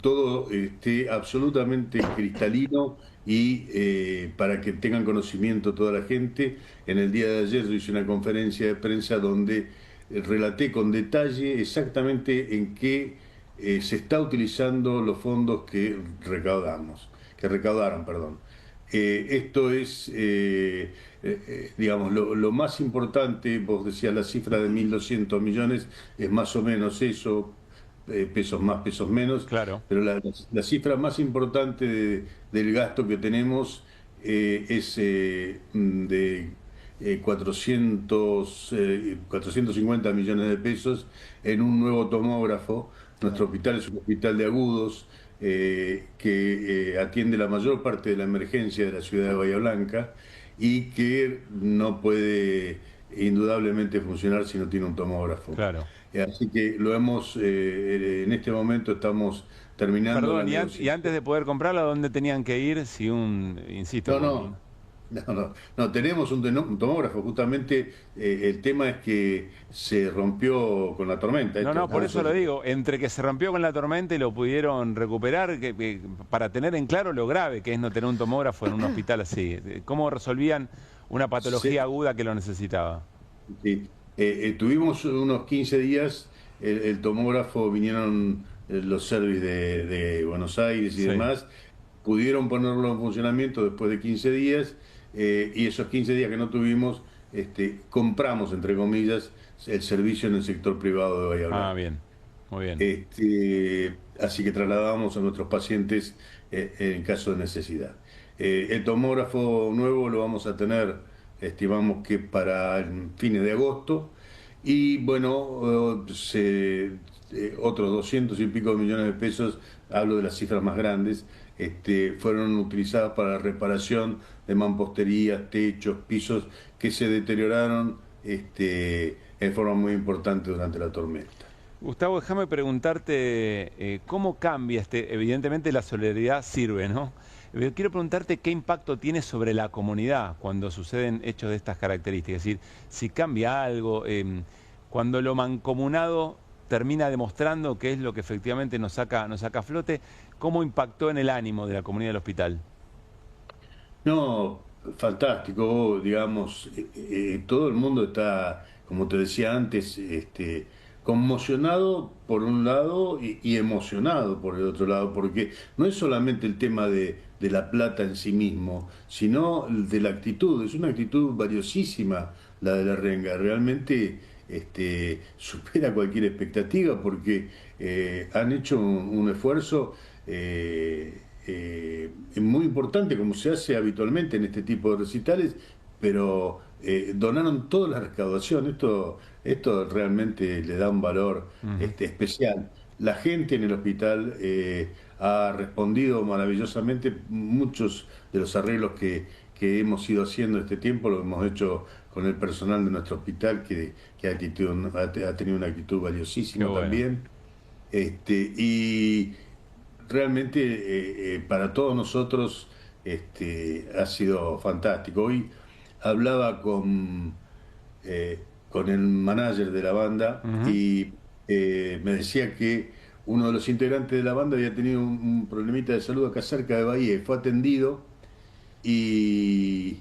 Speaker 13: todo esté absolutamente cristalino y para que tengan conocimiento toda la gente. En el día de ayer yo hice una conferencia de prensa donde relaté con detalle exactamente en qué se está utilizando los fondos que recaudaron. Esto es, digamos, lo más importante. Vos decías la cifra de 1.200 millones, es más o menos eso, pesos más, pesos menos.
Speaker 1: Claro.
Speaker 13: Pero la cifra más importante del gasto que tenemos es de 450 millones de pesos en un nuevo tomógrafo. Nuestro hospital es un hospital de agudos que atiende la mayor parte de la emergencia de la ciudad de Bahía Blanca y que no puede indudablemente funcionar si no tiene un tomógrafo.
Speaker 1: Claro.
Speaker 13: Así que lo hemos, en este momento estamos terminando.
Speaker 1: Perdón, y antes de poder comprarla, ¿dónde tenían que ir? Si insisto.
Speaker 13: No, tenemos un tomógrafo. Justamente el tema es que se rompió con la tormenta.
Speaker 1: Por eso lo digo. Entre que se rompió con la tormenta y lo pudieron recuperar, para tener en claro lo grave que es no tener un tomógrafo en un hospital así. ¿Cómo resolvían una patología aguda que lo necesitaba?
Speaker 13: Sí. Tuvimos unos 15 días, el tomógrafo, vinieron los servicios de Buenos Aires y demás, pudieron ponerlo en funcionamiento después de 15 días, y esos 15 días que no tuvimos, compramos, entre comillas, el servicio en el sector privado de Bahía Blanca.
Speaker 1: Ah, bien, muy bien.
Speaker 13: Así que trasladamos a nuestros pacientes en caso de necesidad. El tomógrafo nuevo lo vamos a tener, estimamos que para fines de agosto, y bueno, otros 200 y pico millones de pesos, hablo de las cifras más grandes, fueron utilizadas para la reparación de mamposterías, techos, pisos que se deterioraron en forma muy importante durante la tormenta.
Speaker 1: Gustavo, déjame preguntarte cómo cambia evidentemente la solidaridad sirve, ¿no? Quiero preguntarte qué impacto tiene sobre la comunidad cuando suceden hechos de estas características. Es decir, si cambia algo, cuando lo mancomunado termina demostrando qué es lo que efectivamente nos saca a flote, ¿cómo impactó en el ánimo de la comunidad del hospital?
Speaker 13: No, fantástico, digamos, todo el mundo está, como te decía antes, conmocionado por un lado y emocionado por el otro lado, porque no es solamente el tema de la plata en sí mismo, sino de la actitud. Es una actitud valiosísima la de la Renga, realmente supera cualquier expectativa, porque han hecho un esfuerzo muy importante, como se hace habitualmente en este tipo de recitales, pero donaron toda la recaudación. Esto realmente le da un valor especial. La gente en el hospital ha respondido maravillosamente. Muchos de los arreglos que hemos ido haciendo este tiempo lo hemos hecho con el personal de nuestro hospital, que ha tenido una actitud valiosísima también. Y realmente para todos nosotros ha sido fantástico. Hoy hablaba con el manager de la banda y me decía que uno de los integrantes de la banda había tenido un problemita de salud acá cerca de Bahía y fue atendido, y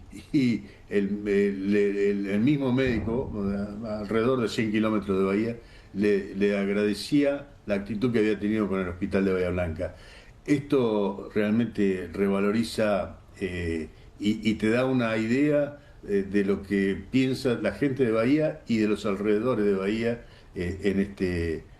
Speaker 13: el mismo médico, alrededor de 100 kilómetros de Bahía, le agradecía la actitud que había tenido con el hospital de Bahía Blanca. Esto realmente revaloriza y te da una idea de lo que piensa la gente de Bahía y de los alrededores de Bahía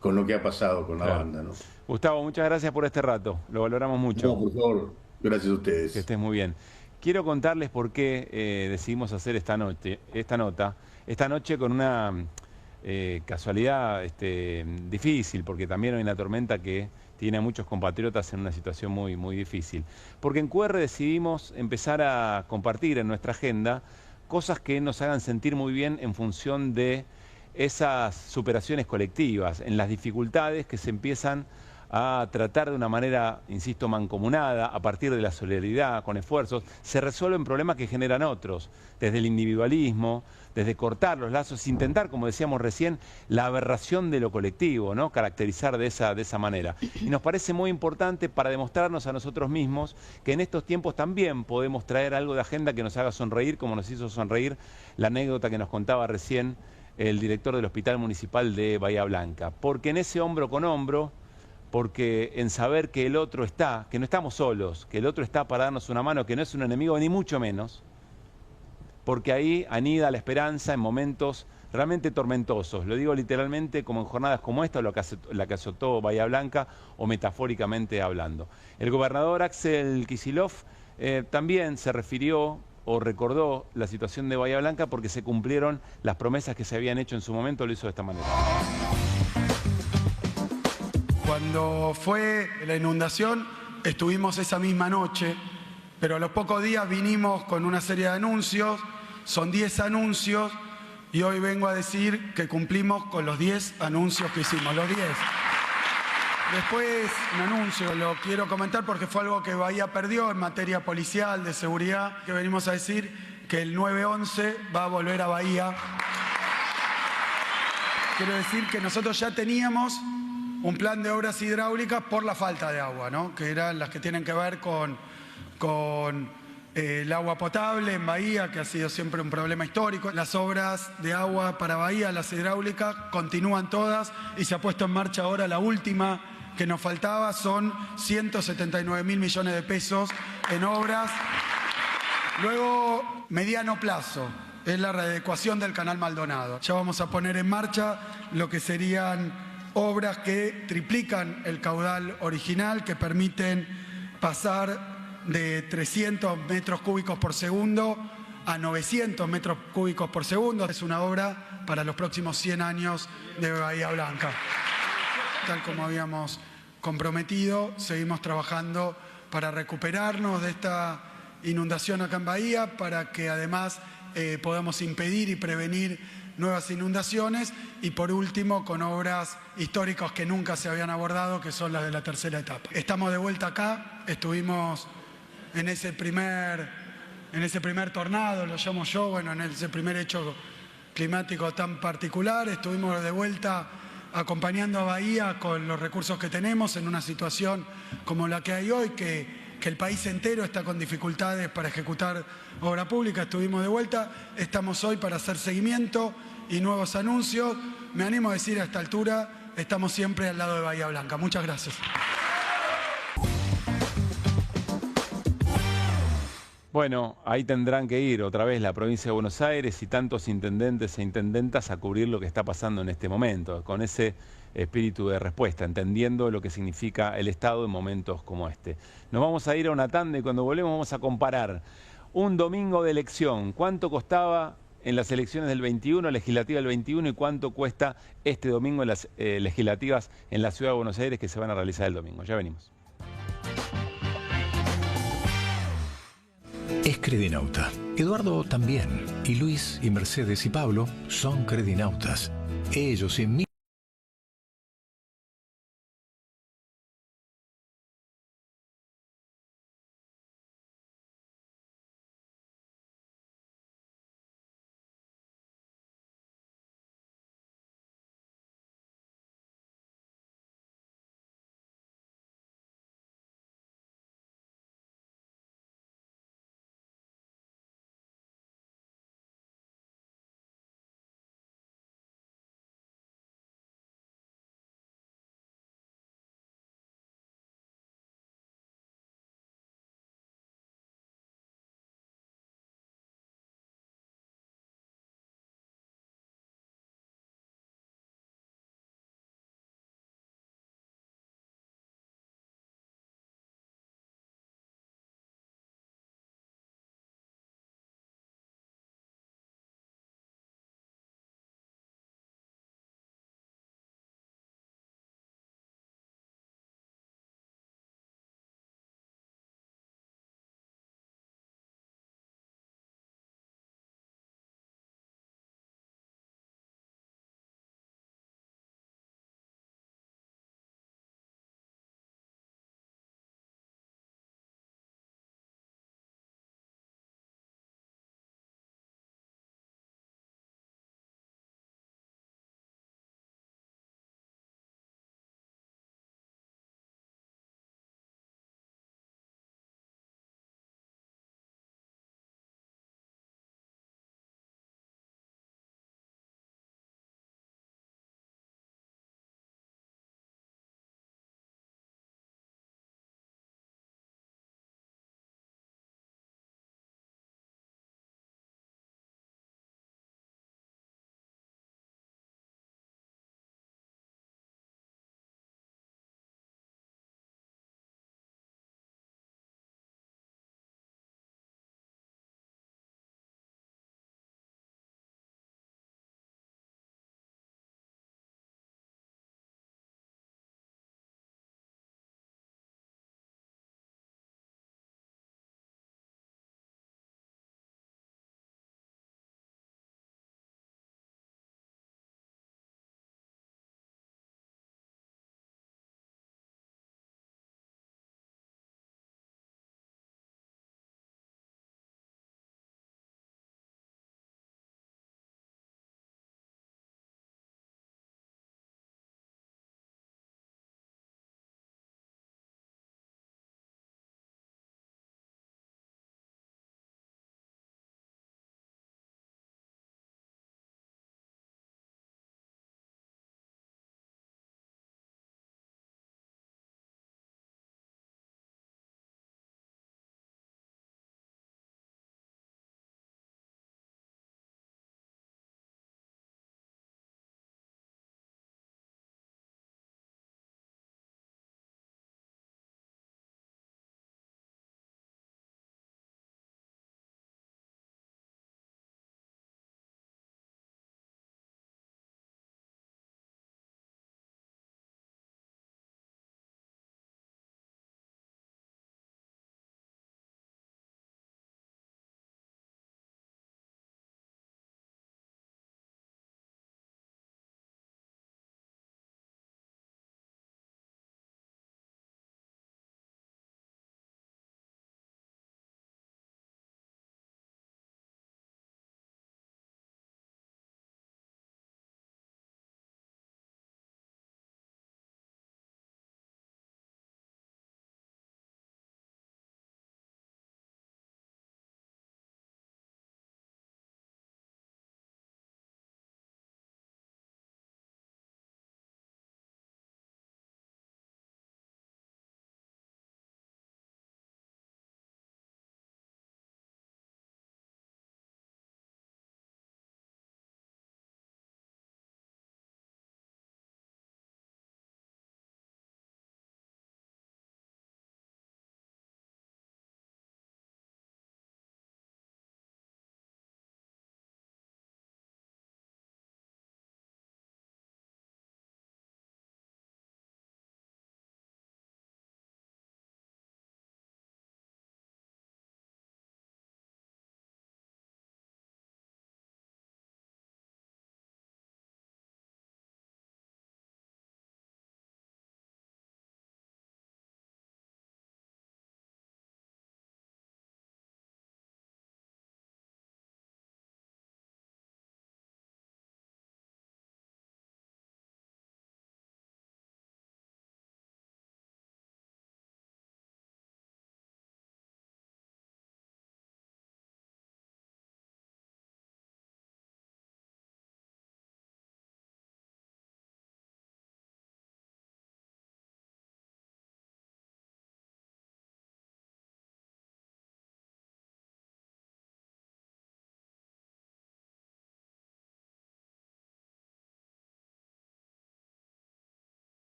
Speaker 13: con lo que ha pasado con la banda, ¿no?
Speaker 1: Gustavo, muchas gracias por este rato, lo valoramos mucho.
Speaker 13: No, por favor, gracias a ustedes.
Speaker 1: Que estés muy bien. Quiero contarles por qué decidimos hacer esta noche con una casualidad difícil, porque también hay una tormenta que tiene a muchos compatriotas en una situación muy, muy difícil. Porque en QR decidimos empezar a compartir en nuestra agenda cosas que nos hagan sentir muy bien en función de esas superaciones colectivas, en las dificultades que se empiezan a tratar de una manera, insisto, mancomunada, a partir de la solidaridad, con esfuerzos, se resuelven problemas que generan otros, desde el individualismo, desde cortar los lazos, intentar, como decíamos recién, la aberración de lo colectivo, ¿no? Caracterizar de esa manera. Y nos parece muy importante para demostrarnos a nosotros mismos que en estos tiempos también podemos traer algo de agenda que nos haga sonreír, como nos hizo sonreír la anécdota que nos contaba recién el director del Hospital Municipal de Bahía Blanca. Porque en ese hombro con hombro, porque en saber que el otro está, que no estamos solos, que el otro está para darnos una mano, que no es un enemigo ni mucho menos, porque ahí anida la esperanza en momentos realmente tormentosos. Lo digo literalmente como en jornadas como esta, la que azotó Bahía Blanca, o metafóricamente hablando. El gobernador Axel Kicillof también se refirió o recordó la situación de Bahía Blanca porque se cumplieron las promesas que se habían hecho en su momento, lo hizo de esta manera.
Speaker 3: Cuando fue la inundación, estuvimos esa misma noche, pero a los pocos días vinimos con una serie de anuncios, son 10 anuncios, y hoy vengo a decir que cumplimos con los 10 anuncios que hicimos, los 10. Después, un anuncio, lo quiero comentar porque fue algo que Bahía perdió en materia policial, de seguridad, que venimos a decir que el 911 va a volver a Bahía. Quiero decir que nosotros ya teníamos un plan de obras hidráulicas por la falta de agua, ¿no? Que eran las que tienen que ver con el agua potable en Bahía, que ha sido siempre un problema histórico. Las obras de agua para Bahía, las hidráulicas, continúan todas y se ha puesto en marcha ahora la última que nos faltaba, son 179.000 millones de pesos en obras. Luego, mediano plazo, es la readecuación del Canal Maldonado. Ya vamos a poner en marcha lo que serían obras que triplican el caudal original, que permiten pasar de 300 metros cúbicos por segundo a 900 metros cúbicos por segundo. Es una obra para los próximos 100 años de Bahía Blanca. Tal como habíamos comprometido, seguimos trabajando para recuperarnos de esta inundación acá en Bahía, para que además podamos impedir y prevenir nuevas inundaciones, y por último con obras históricas que nunca se habían abordado, que son las de la tercera etapa. Estamos de vuelta acá, estuvimos en ese primer tornado, lo llamo yo, bueno, en ese primer hecho climático tan particular. Estuvimos de vuelta acompañando a Bahía con los recursos que tenemos en una situación como la que hay hoy, que el país entero está con dificultades para ejecutar obra pública. Estuvimos de vuelta, estamos hoy para hacer seguimiento y nuevos anuncios. Me animo a decir a esta altura, estamos siempre al lado de Bahía Blanca. Muchas gracias.
Speaker 1: Bueno, ahí tendrán que ir otra vez la provincia de Buenos Aires y tantos intendentes e intendentas a cubrir lo que está pasando en este momento, con ese espíritu de respuesta, entendiendo lo que significa el Estado en momentos como este. Nos vamos a ir a una tanda y cuando volvemos vamos a comparar un domingo de elección. ¿Cuánto costaba en las elecciones del 21, legislativa del 21, y cuánto cuesta este domingo en las legislativas en la Ciudad de Buenos Aires que se van a realizar el domingo? Ya venimos.
Speaker 20: Es Credinauta. Eduardo también. Y Luis y Mercedes y Pablo son Credinautas. Ellos y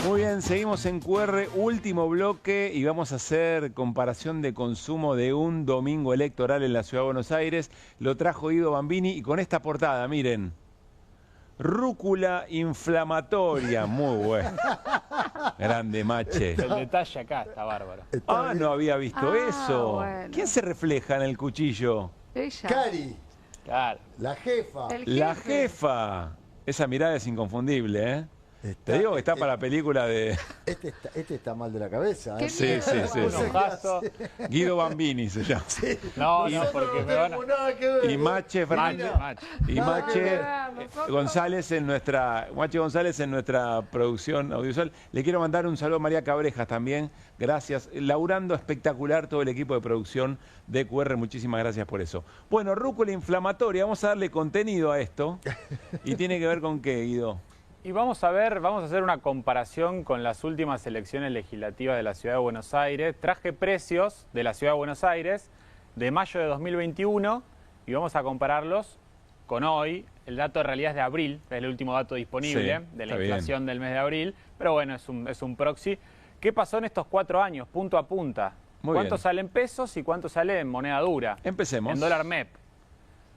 Speaker 1: Muy bien, seguimos en QR, último bloque y vamos a hacer comparación de consumo de un domingo electoral en la Ciudad de Buenos Aires. Lo trajo Guido Bambini y con esta portada, miren. Rúcula inflamatoria, muy bueno. Grande, Mache.
Speaker 16: El detalle acá está bárbaro.
Speaker 1: No había visto eso.
Speaker 18: Bueno.
Speaker 1: ¿Quién se refleja en el cuchillo?
Speaker 18: Ella.
Speaker 15: Cari,
Speaker 16: Claro.
Speaker 15: la jefa.
Speaker 1: La jefa. Esa mirada es inconfundible, ¿eh? Te digo que está para la película de...
Speaker 15: Este está mal de la cabeza. ¿eh?
Speaker 1: Sí.
Speaker 16: Un ojazo.
Speaker 1: Guido Bambini se llama.
Speaker 16: No, porque me van a...
Speaker 15: Nada que ver.
Speaker 1: Y Mache Fernández. Y Mache González en nuestra producción audiovisual. Le quiero mandar un saludo a María Cabrejas también. Gracias. Laburando espectacular todo el equipo de producción de QR. Muchísimas gracias por eso. Bueno, rúcula inflamatoria. Vamos a darle contenido a esto. ¿Y tiene que ver con qué, Guido?
Speaker 16: Y vamos a hacer una comparación con las últimas elecciones legislativas de la Ciudad de Buenos Aires. Traje precios de la Ciudad de Buenos Aires de mayo de 2021 y vamos a compararlos con hoy. El dato de realidad es de abril, es el último dato disponible de la inflación del mes de abril, pero bueno, es un proxy. ¿Qué pasó en estos 4 años, punto a punta? ¿Cuánto sale en pesos y cuánto sale en moneda dura?
Speaker 1: Empecemos.
Speaker 16: En dólar MEP.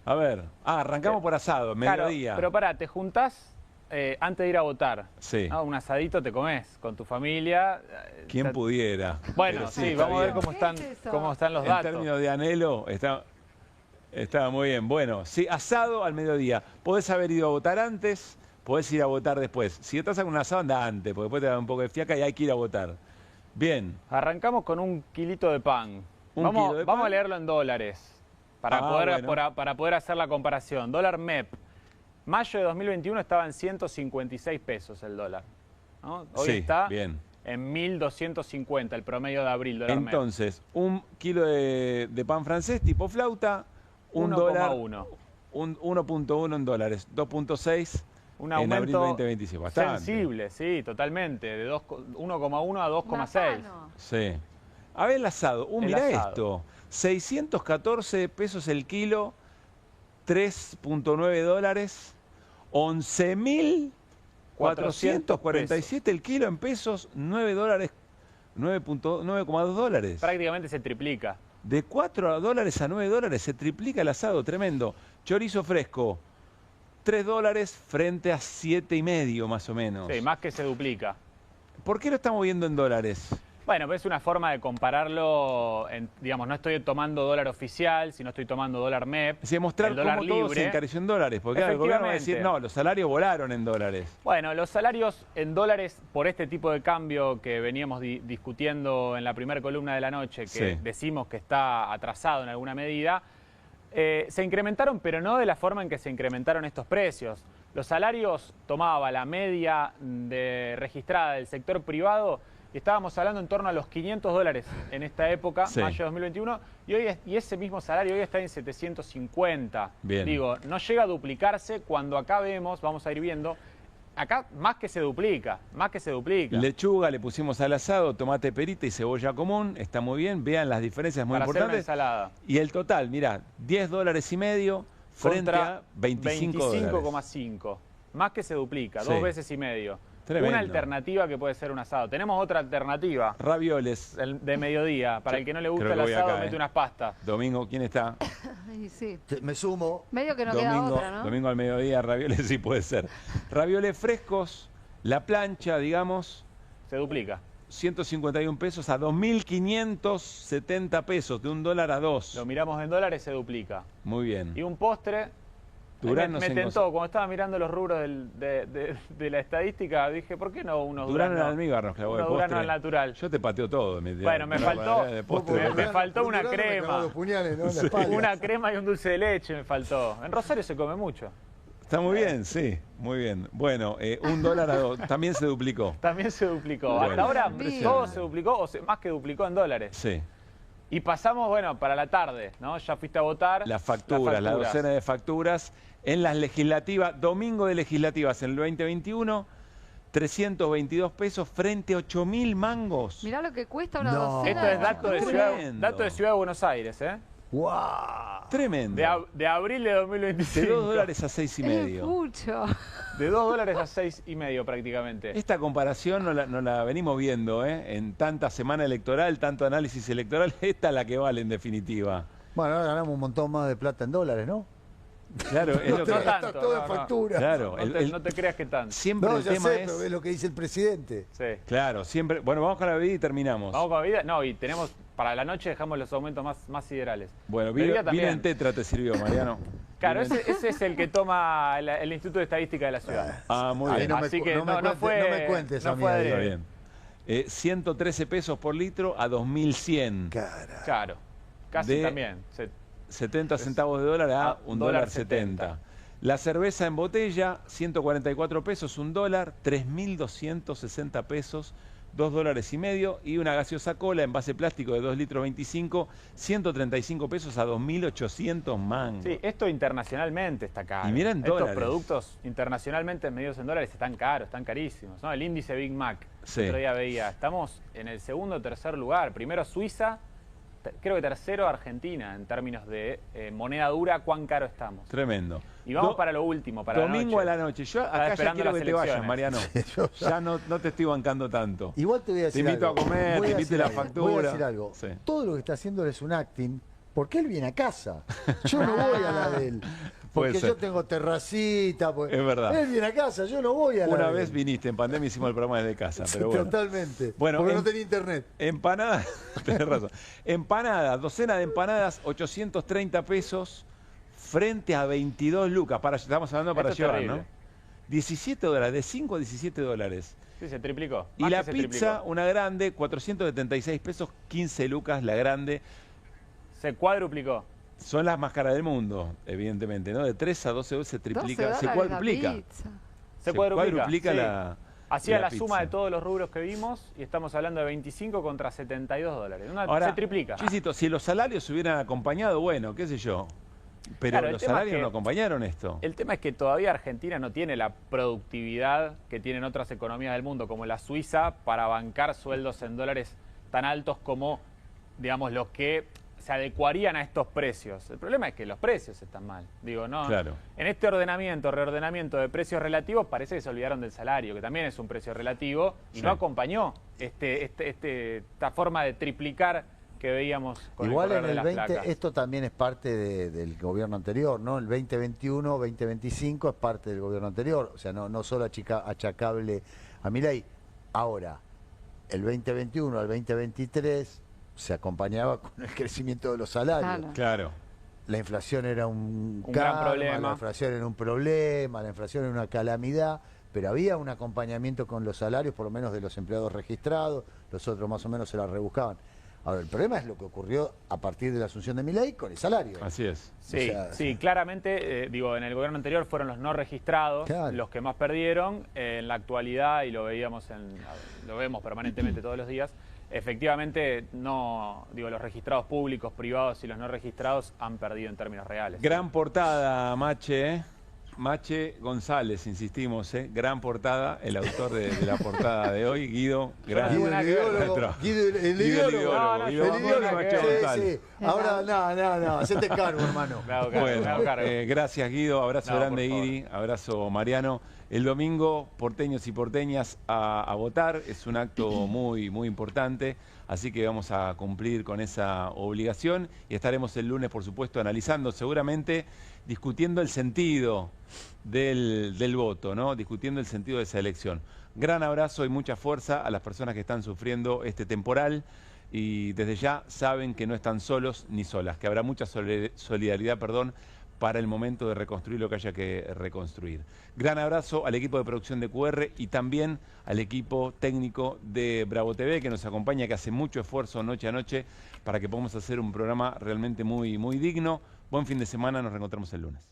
Speaker 1: A ver, arrancamos por asado, mediodía.
Speaker 16: Claro, pero pará, te juntás antes de ir a votar.
Speaker 1: Sí.
Speaker 16: Un asadito te comes con tu familia.
Speaker 1: ¿Quién pudiera?
Speaker 16: Bueno,
Speaker 1: Pero
Speaker 16: sí, vamos a ver cómo están los datos.
Speaker 1: En términos de anhelo, está muy bien. Bueno, sí, asado al mediodía. Podés haber ido a votar antes, podés ir a votar después. Si estás con un asado, anda antes, porque después te da un poco de fiaca y hay que ir a votar. Bien.
Speaker 16: Arrancamos con un kilito de pan. Vamos a leerlo en dólares para poder hacer la comparación. Dólar MEP. Mayo de 2021 estaba en 156 pesos el dólar, ¿no? Hoy está en 1.250 el promedio de abril. Dólar
Speaker 1: Entonces, un kilo de pan francés tipo flauta, un dólar, 1.1 en dólares, 2.6
Speaker 16: un
Speaker 1: en abril
Speaker 16: aumento
Speaker 1: 2025. Bastante.
Speaker 16: Sensible, sí, totalmente, de 1,1 a 2,6.
Speaker 1: Sí. A ver el asado. Mirá esto, 614 pesos el kilo, 3.9 dólares. 11.447 el kilo en pesos, 9 dólares, 9,2 dólares.
Speaker 16: Prácticamente se triplica.
Speaker 1: De 4 dólares a 9 dólares se triplica el asado, tremendo. Chorizo fresco, 3 dólares frente a 7,5 más o menos.
Speaker 16: Sí, más que se duplica.
Speaker 1: ¿Por qué lo estamos viendo en dólares?
Speaker 16: Bueno, pues es una forma de compararlo, digamos, no estoy tomando dólar oficial, sino estoy tomando dólar MEP.
Speaker 1: Es mostrar cómo todo se encareció en dólares, porque claro, el gobierno va a decir, no, los salarios volaron en dólares.
Speaker 16: Bueno, los salarios en dólares, por este tipo de cambio que veníamos discutiendo en la primera columna de la noche, que decimos que está atrasado en alguna medida, se incrementaron, pero no de la forma en que se incrementaron estos precios. Los salarios tomaba la media registrada del sector privado. Estábamos hablando en torno a los 500 dólares en esta época, mayo de 2021, y ese mismo salario hoy está en 750.
Speaker 1: Bien.
Speaker 16: Digo, no llega a duplicarse cuando acá vemos, vamos a ir viendo, acá más que se duplica.
Speaker 1: Lechuga le pusimos al asado, tomate perita y cebolla común, está muy bien, vean las diferencias muy importantes.
Speaker 16: Hacer una ensalada.
Speaker 1: Y el total, mirá, 10 dólares y medio frente a 25 dólares.
Speaker 16: 25,5, más que se duplica, 2 veces y medio.
Speaker 1: Tremendo.
Speaker 16: Una alternativa que puede ser un asado. Tenemos otra alternativa.
Speaker 1: Ravioles.
Speaker 16: De mediodía. Para el que no le gusta el asado, mete unas pastas.
Speaker 1: Domingo, ¿quién está?
Speaker 18: Sí.
Speaker 15: Me sumo.
Speaker 18: Medio que no queda otra, ¿no?
Speaker 1: Domingo al mediodía, ravioles sí puede ser. Ravioles frescos, la plancha, digamos.
Speaker 16: Se duplica.
Speaker 1: 151 pesos a 2.570 pesos, de $1 a 2.
Speaker 16: Lo miramos en dólares, se duplica.
Speaker 1: Muy bien.
Speaker 16: Y un postre... Me tentó, cuando estaba mirando los rubros de la estadística, dije, ¿por qué no unos
Speaker 1: Durano
Speaker 16: duranos?
Speaker 1: en almíbar nos clavó de postre.
Speaker 16: Durano al natural.
Speaker 1: Yo te pateo todo.
Speaker 16: Bueno, me faltó una crema. Una crema y un dulce de leche me faltó. En Rosario se come mucho.
Speaker 1: Está muy bien, sí, muy bien. Bueno, $1 a 2, también se duplicó.
Speaker 16: También se duplicó. Bueno, hasta ahora todo se duplicó, más que duplicó en dólares.
Speaker 1: Sí.
Speaker 16: Y pasamos, bueno, para la tarde, ¿no? Ya fuiste a votar.
Speaker 1: Las facturas, la docena de facturas. En las legislativas, domingo de legislativas en el 2021, 322 pesos frente a 8.000 mangos.
Speaker 18: Mirá lo que cuesta una docena.
Speaker 16: Esto es dato de Ciudad de Buenos Aires, ¿eh?
Speaker 1: ¡Wow! Tremendo.
Speaker 16: De abril de 2026.
Speaker 1: De $2 a 6,5.
Speaker 18: Es mucho.
Speaker 16: De $2 a 6,5 prácticamente.
Speaker 1: Esta comparación no la venimos viendo, en tanta semana electoral, tanto análisis electoral. Esta es la que vale en definitiva.
Speaker 15: Bueno, ahora ganamos un montón más de plata en dólares, ¿no?
Speaker 1: Claro, es lo que...
Speaker 15: No tanto, toda factura.
Speaker 1: Claro,
Speaker 16: no te creas que tanto.
Speaker 1: Siempre
Speaker 15: no,
Speaker 1: el
Speaker 15: ya
Speaker 1: tema
Speaker 15: sé,
Speaker 1: es...
Speaker 15: pero es lo que dice el presidente.
Speaker 16: Sí.
Speaker 1: Claro, siempre... Bueno, vamos con la bebida y terminamos.
Speaker 16: Vamos con la bebida. No, y tenemos... Para la noche dejamos los aumentos más siderales.
Speaker 1: Bueno, vino en tetra te sirvió, Mariano.
Speaker 16: Claro, ese es el que toma el Instituto de Estadística de la ciudad.
Speaker 1: Ah, muy bien.
Speaker 16: Así que no me cuentes
Speaker 1: a mí. Está bien. 113 pesos por litro a 2.100.
Speaker 16: Claro, casi también.
Speaker 1: 70 centavos de dólar a $1.70. La cerveza en botella, 144 pesos, $1, 3.260 pesos, $2.50. Y una gaseosa cola en base plástico de 2 litros 25, 135 pesos a 2.800 mangos.
Speaker 16: Sí, esto internacionalmente está caro.
Speaker 1: Y miren dólares.
Speaker 16: Estos productos internacionalmente medidos en dólares están caros, están carísimos, ¿no? El índice Big Mac,
Speaker 1: sí.
Speaker 16: El otro día veía, estamos en el segundo o tercer lugar. Primero Suiza, creo que tercero Argentina, en términos de moneda dura, cuán caro estamos.
Speaker 1: Tremendo.
Speaker 16: Y vamos para lo último, para
Speaker 1: domingo
Speaker 16: la noche.
Speaker 1: a la noche. Yo acá ya quiero que te vayas, Mariano. Ya no te estoy bancando tanto.
Speaker 15: Igual te voy a decir
Speaker 1: algo. Te invito a comer, te invito a la factura.
Speaker 15: Voy a decir algo.
Speaker 1: Sí.
Speaker 15: Todo lo que está haciendo es un acting, porque él viene a casa. Yo no voy a la de él. Porque yo tengo terracita.
Speaker 1: Es verdad.
Speaker 15: Él viene a casa, yo no voy a la
Speaker 1: Una
Speaker 15: de
Speaker 1: vez
Speaker 15: él.
Speaker 1: viniste, en pandemia hicimos el programa desde casa. Pero bueno.
Speaker 15: Totalmente.
Speaker 1: Bueno,
Speaker 15: porque no tenía internet.
Speaker 1: Empanadas, tenés razón. Empanadas, docena de empanadas, 830 pesos frente a 22 lucas. Estamos hablando para llevar, terrible, ¿no? $17, de 5 a $17.
Speaker 16: Sí, se triplicó.
Speaker 1: Y la pizza, una grande, 476 pesos, 15 lucas la grande.
Speaker 16: Se cuadruplicó.
Speaker 1: Son las más caras del mundo, evidentemente, ¿no? De 3 a 12 euros se triplica, se cuadruplica.
Speaker 16: Se cuadruplica
Speaker 1: sí.
Speaker 16: Hacía la suma de todos los rubros que vimos y estamos hablando de 25 contra $72.
Speaker 1: Ahora,
Speaker 16: se triplica.
Speaker 1: Chisito, si los salarios se hubieran acompañado, bueno, qué sé yo. Pero claro, los salarios no acompañaron esto.
Speaker 16: El tema es que todavía Argentina no tiene la productividad que tienen otras economías del mundo, como la Suiza, para bancar sueldos en dólares tan altos como, digamos, los que se adecuarían a estos precios. El problema es que los precios están mal. Digo, no.
Speaker 1: Claro.
Speaker 16: En este reordenamiento de precios relativos parece que se olvidaron del salario, que también es un precio relativo, y no acompañó esta forma de triplicar que veíamos con
Speaker 15: igual
Speaker 16: el correr
Speaker 15: en el
Speaker 16: de las
Speaker 15: 20,
Speaker 16: placas.
Speaker 15: esto también es parte del gobierno anterior, ¿no? El 2021, 2025 es parte del gobierno anterior, o sea, no solo achacable a Milei. Ahora, el 2021 al 2023 se acompañaba con el crecimiento de los salarios.
Speaker 1: Claro.
Speaker 15: La inflación era un
Speaker 16: gran problema.
Speaker 15: La inflación era un problema, la inflación era una calamidad, pero había un acompañamiento con los salarios, por lo menos de los empleados registrados, los otros más o menos se la rebuscaban. Ahora, el problema es lo que ocurrió a partir de la asunción de Milei con el salario.
Speaker 1: Así es.
Speaker 16: Sí, sí, claramente, en el gobierno anterior fueron los no registrados los que más perdieron. En la actualidad, y lo vemos permanentemente todos los días, efectivamente los registrados públicos, privados y los no registrados han perdido en términos reales.
Speaker 1: Gran portada, Mache. Mache González, insistimos, gran portada, el autor de la portada de hoy, Guido.
Speaker 15: Guido el ideólogo. Sí. Ahora, no, hacete cargo, hermano.
Speaker 1: Bueno, gracias, Guido, abrazo grande, Iri, abrazo, Mariano. El domingo, porteños y porteñas a votar, es un acto muy, muy importante, así que vamos a cumplir con esa obligación y estaremos el lunes, por supuesto, analizando, seguramente discutiendo el sentido del voto, ¿no? Discutiendo el sentido de esa elección. Gran abrazo y mucha fuerza a las personas que están sufriendo este temporal y desde ya saben que no están solos ni solas, que habrá mucha solidaridad, para el momento de reconstruir lo que haya que reconstruir. Gran abrazo al equipo de producción de QR y también al equipo técnico de Bravo TV que nos acompaña, que hace mucho esfuerzo noche a noche para que podamos hacer un programa realmente muy, muy digno. Buen fin de semana, nos reencontramos el lunes.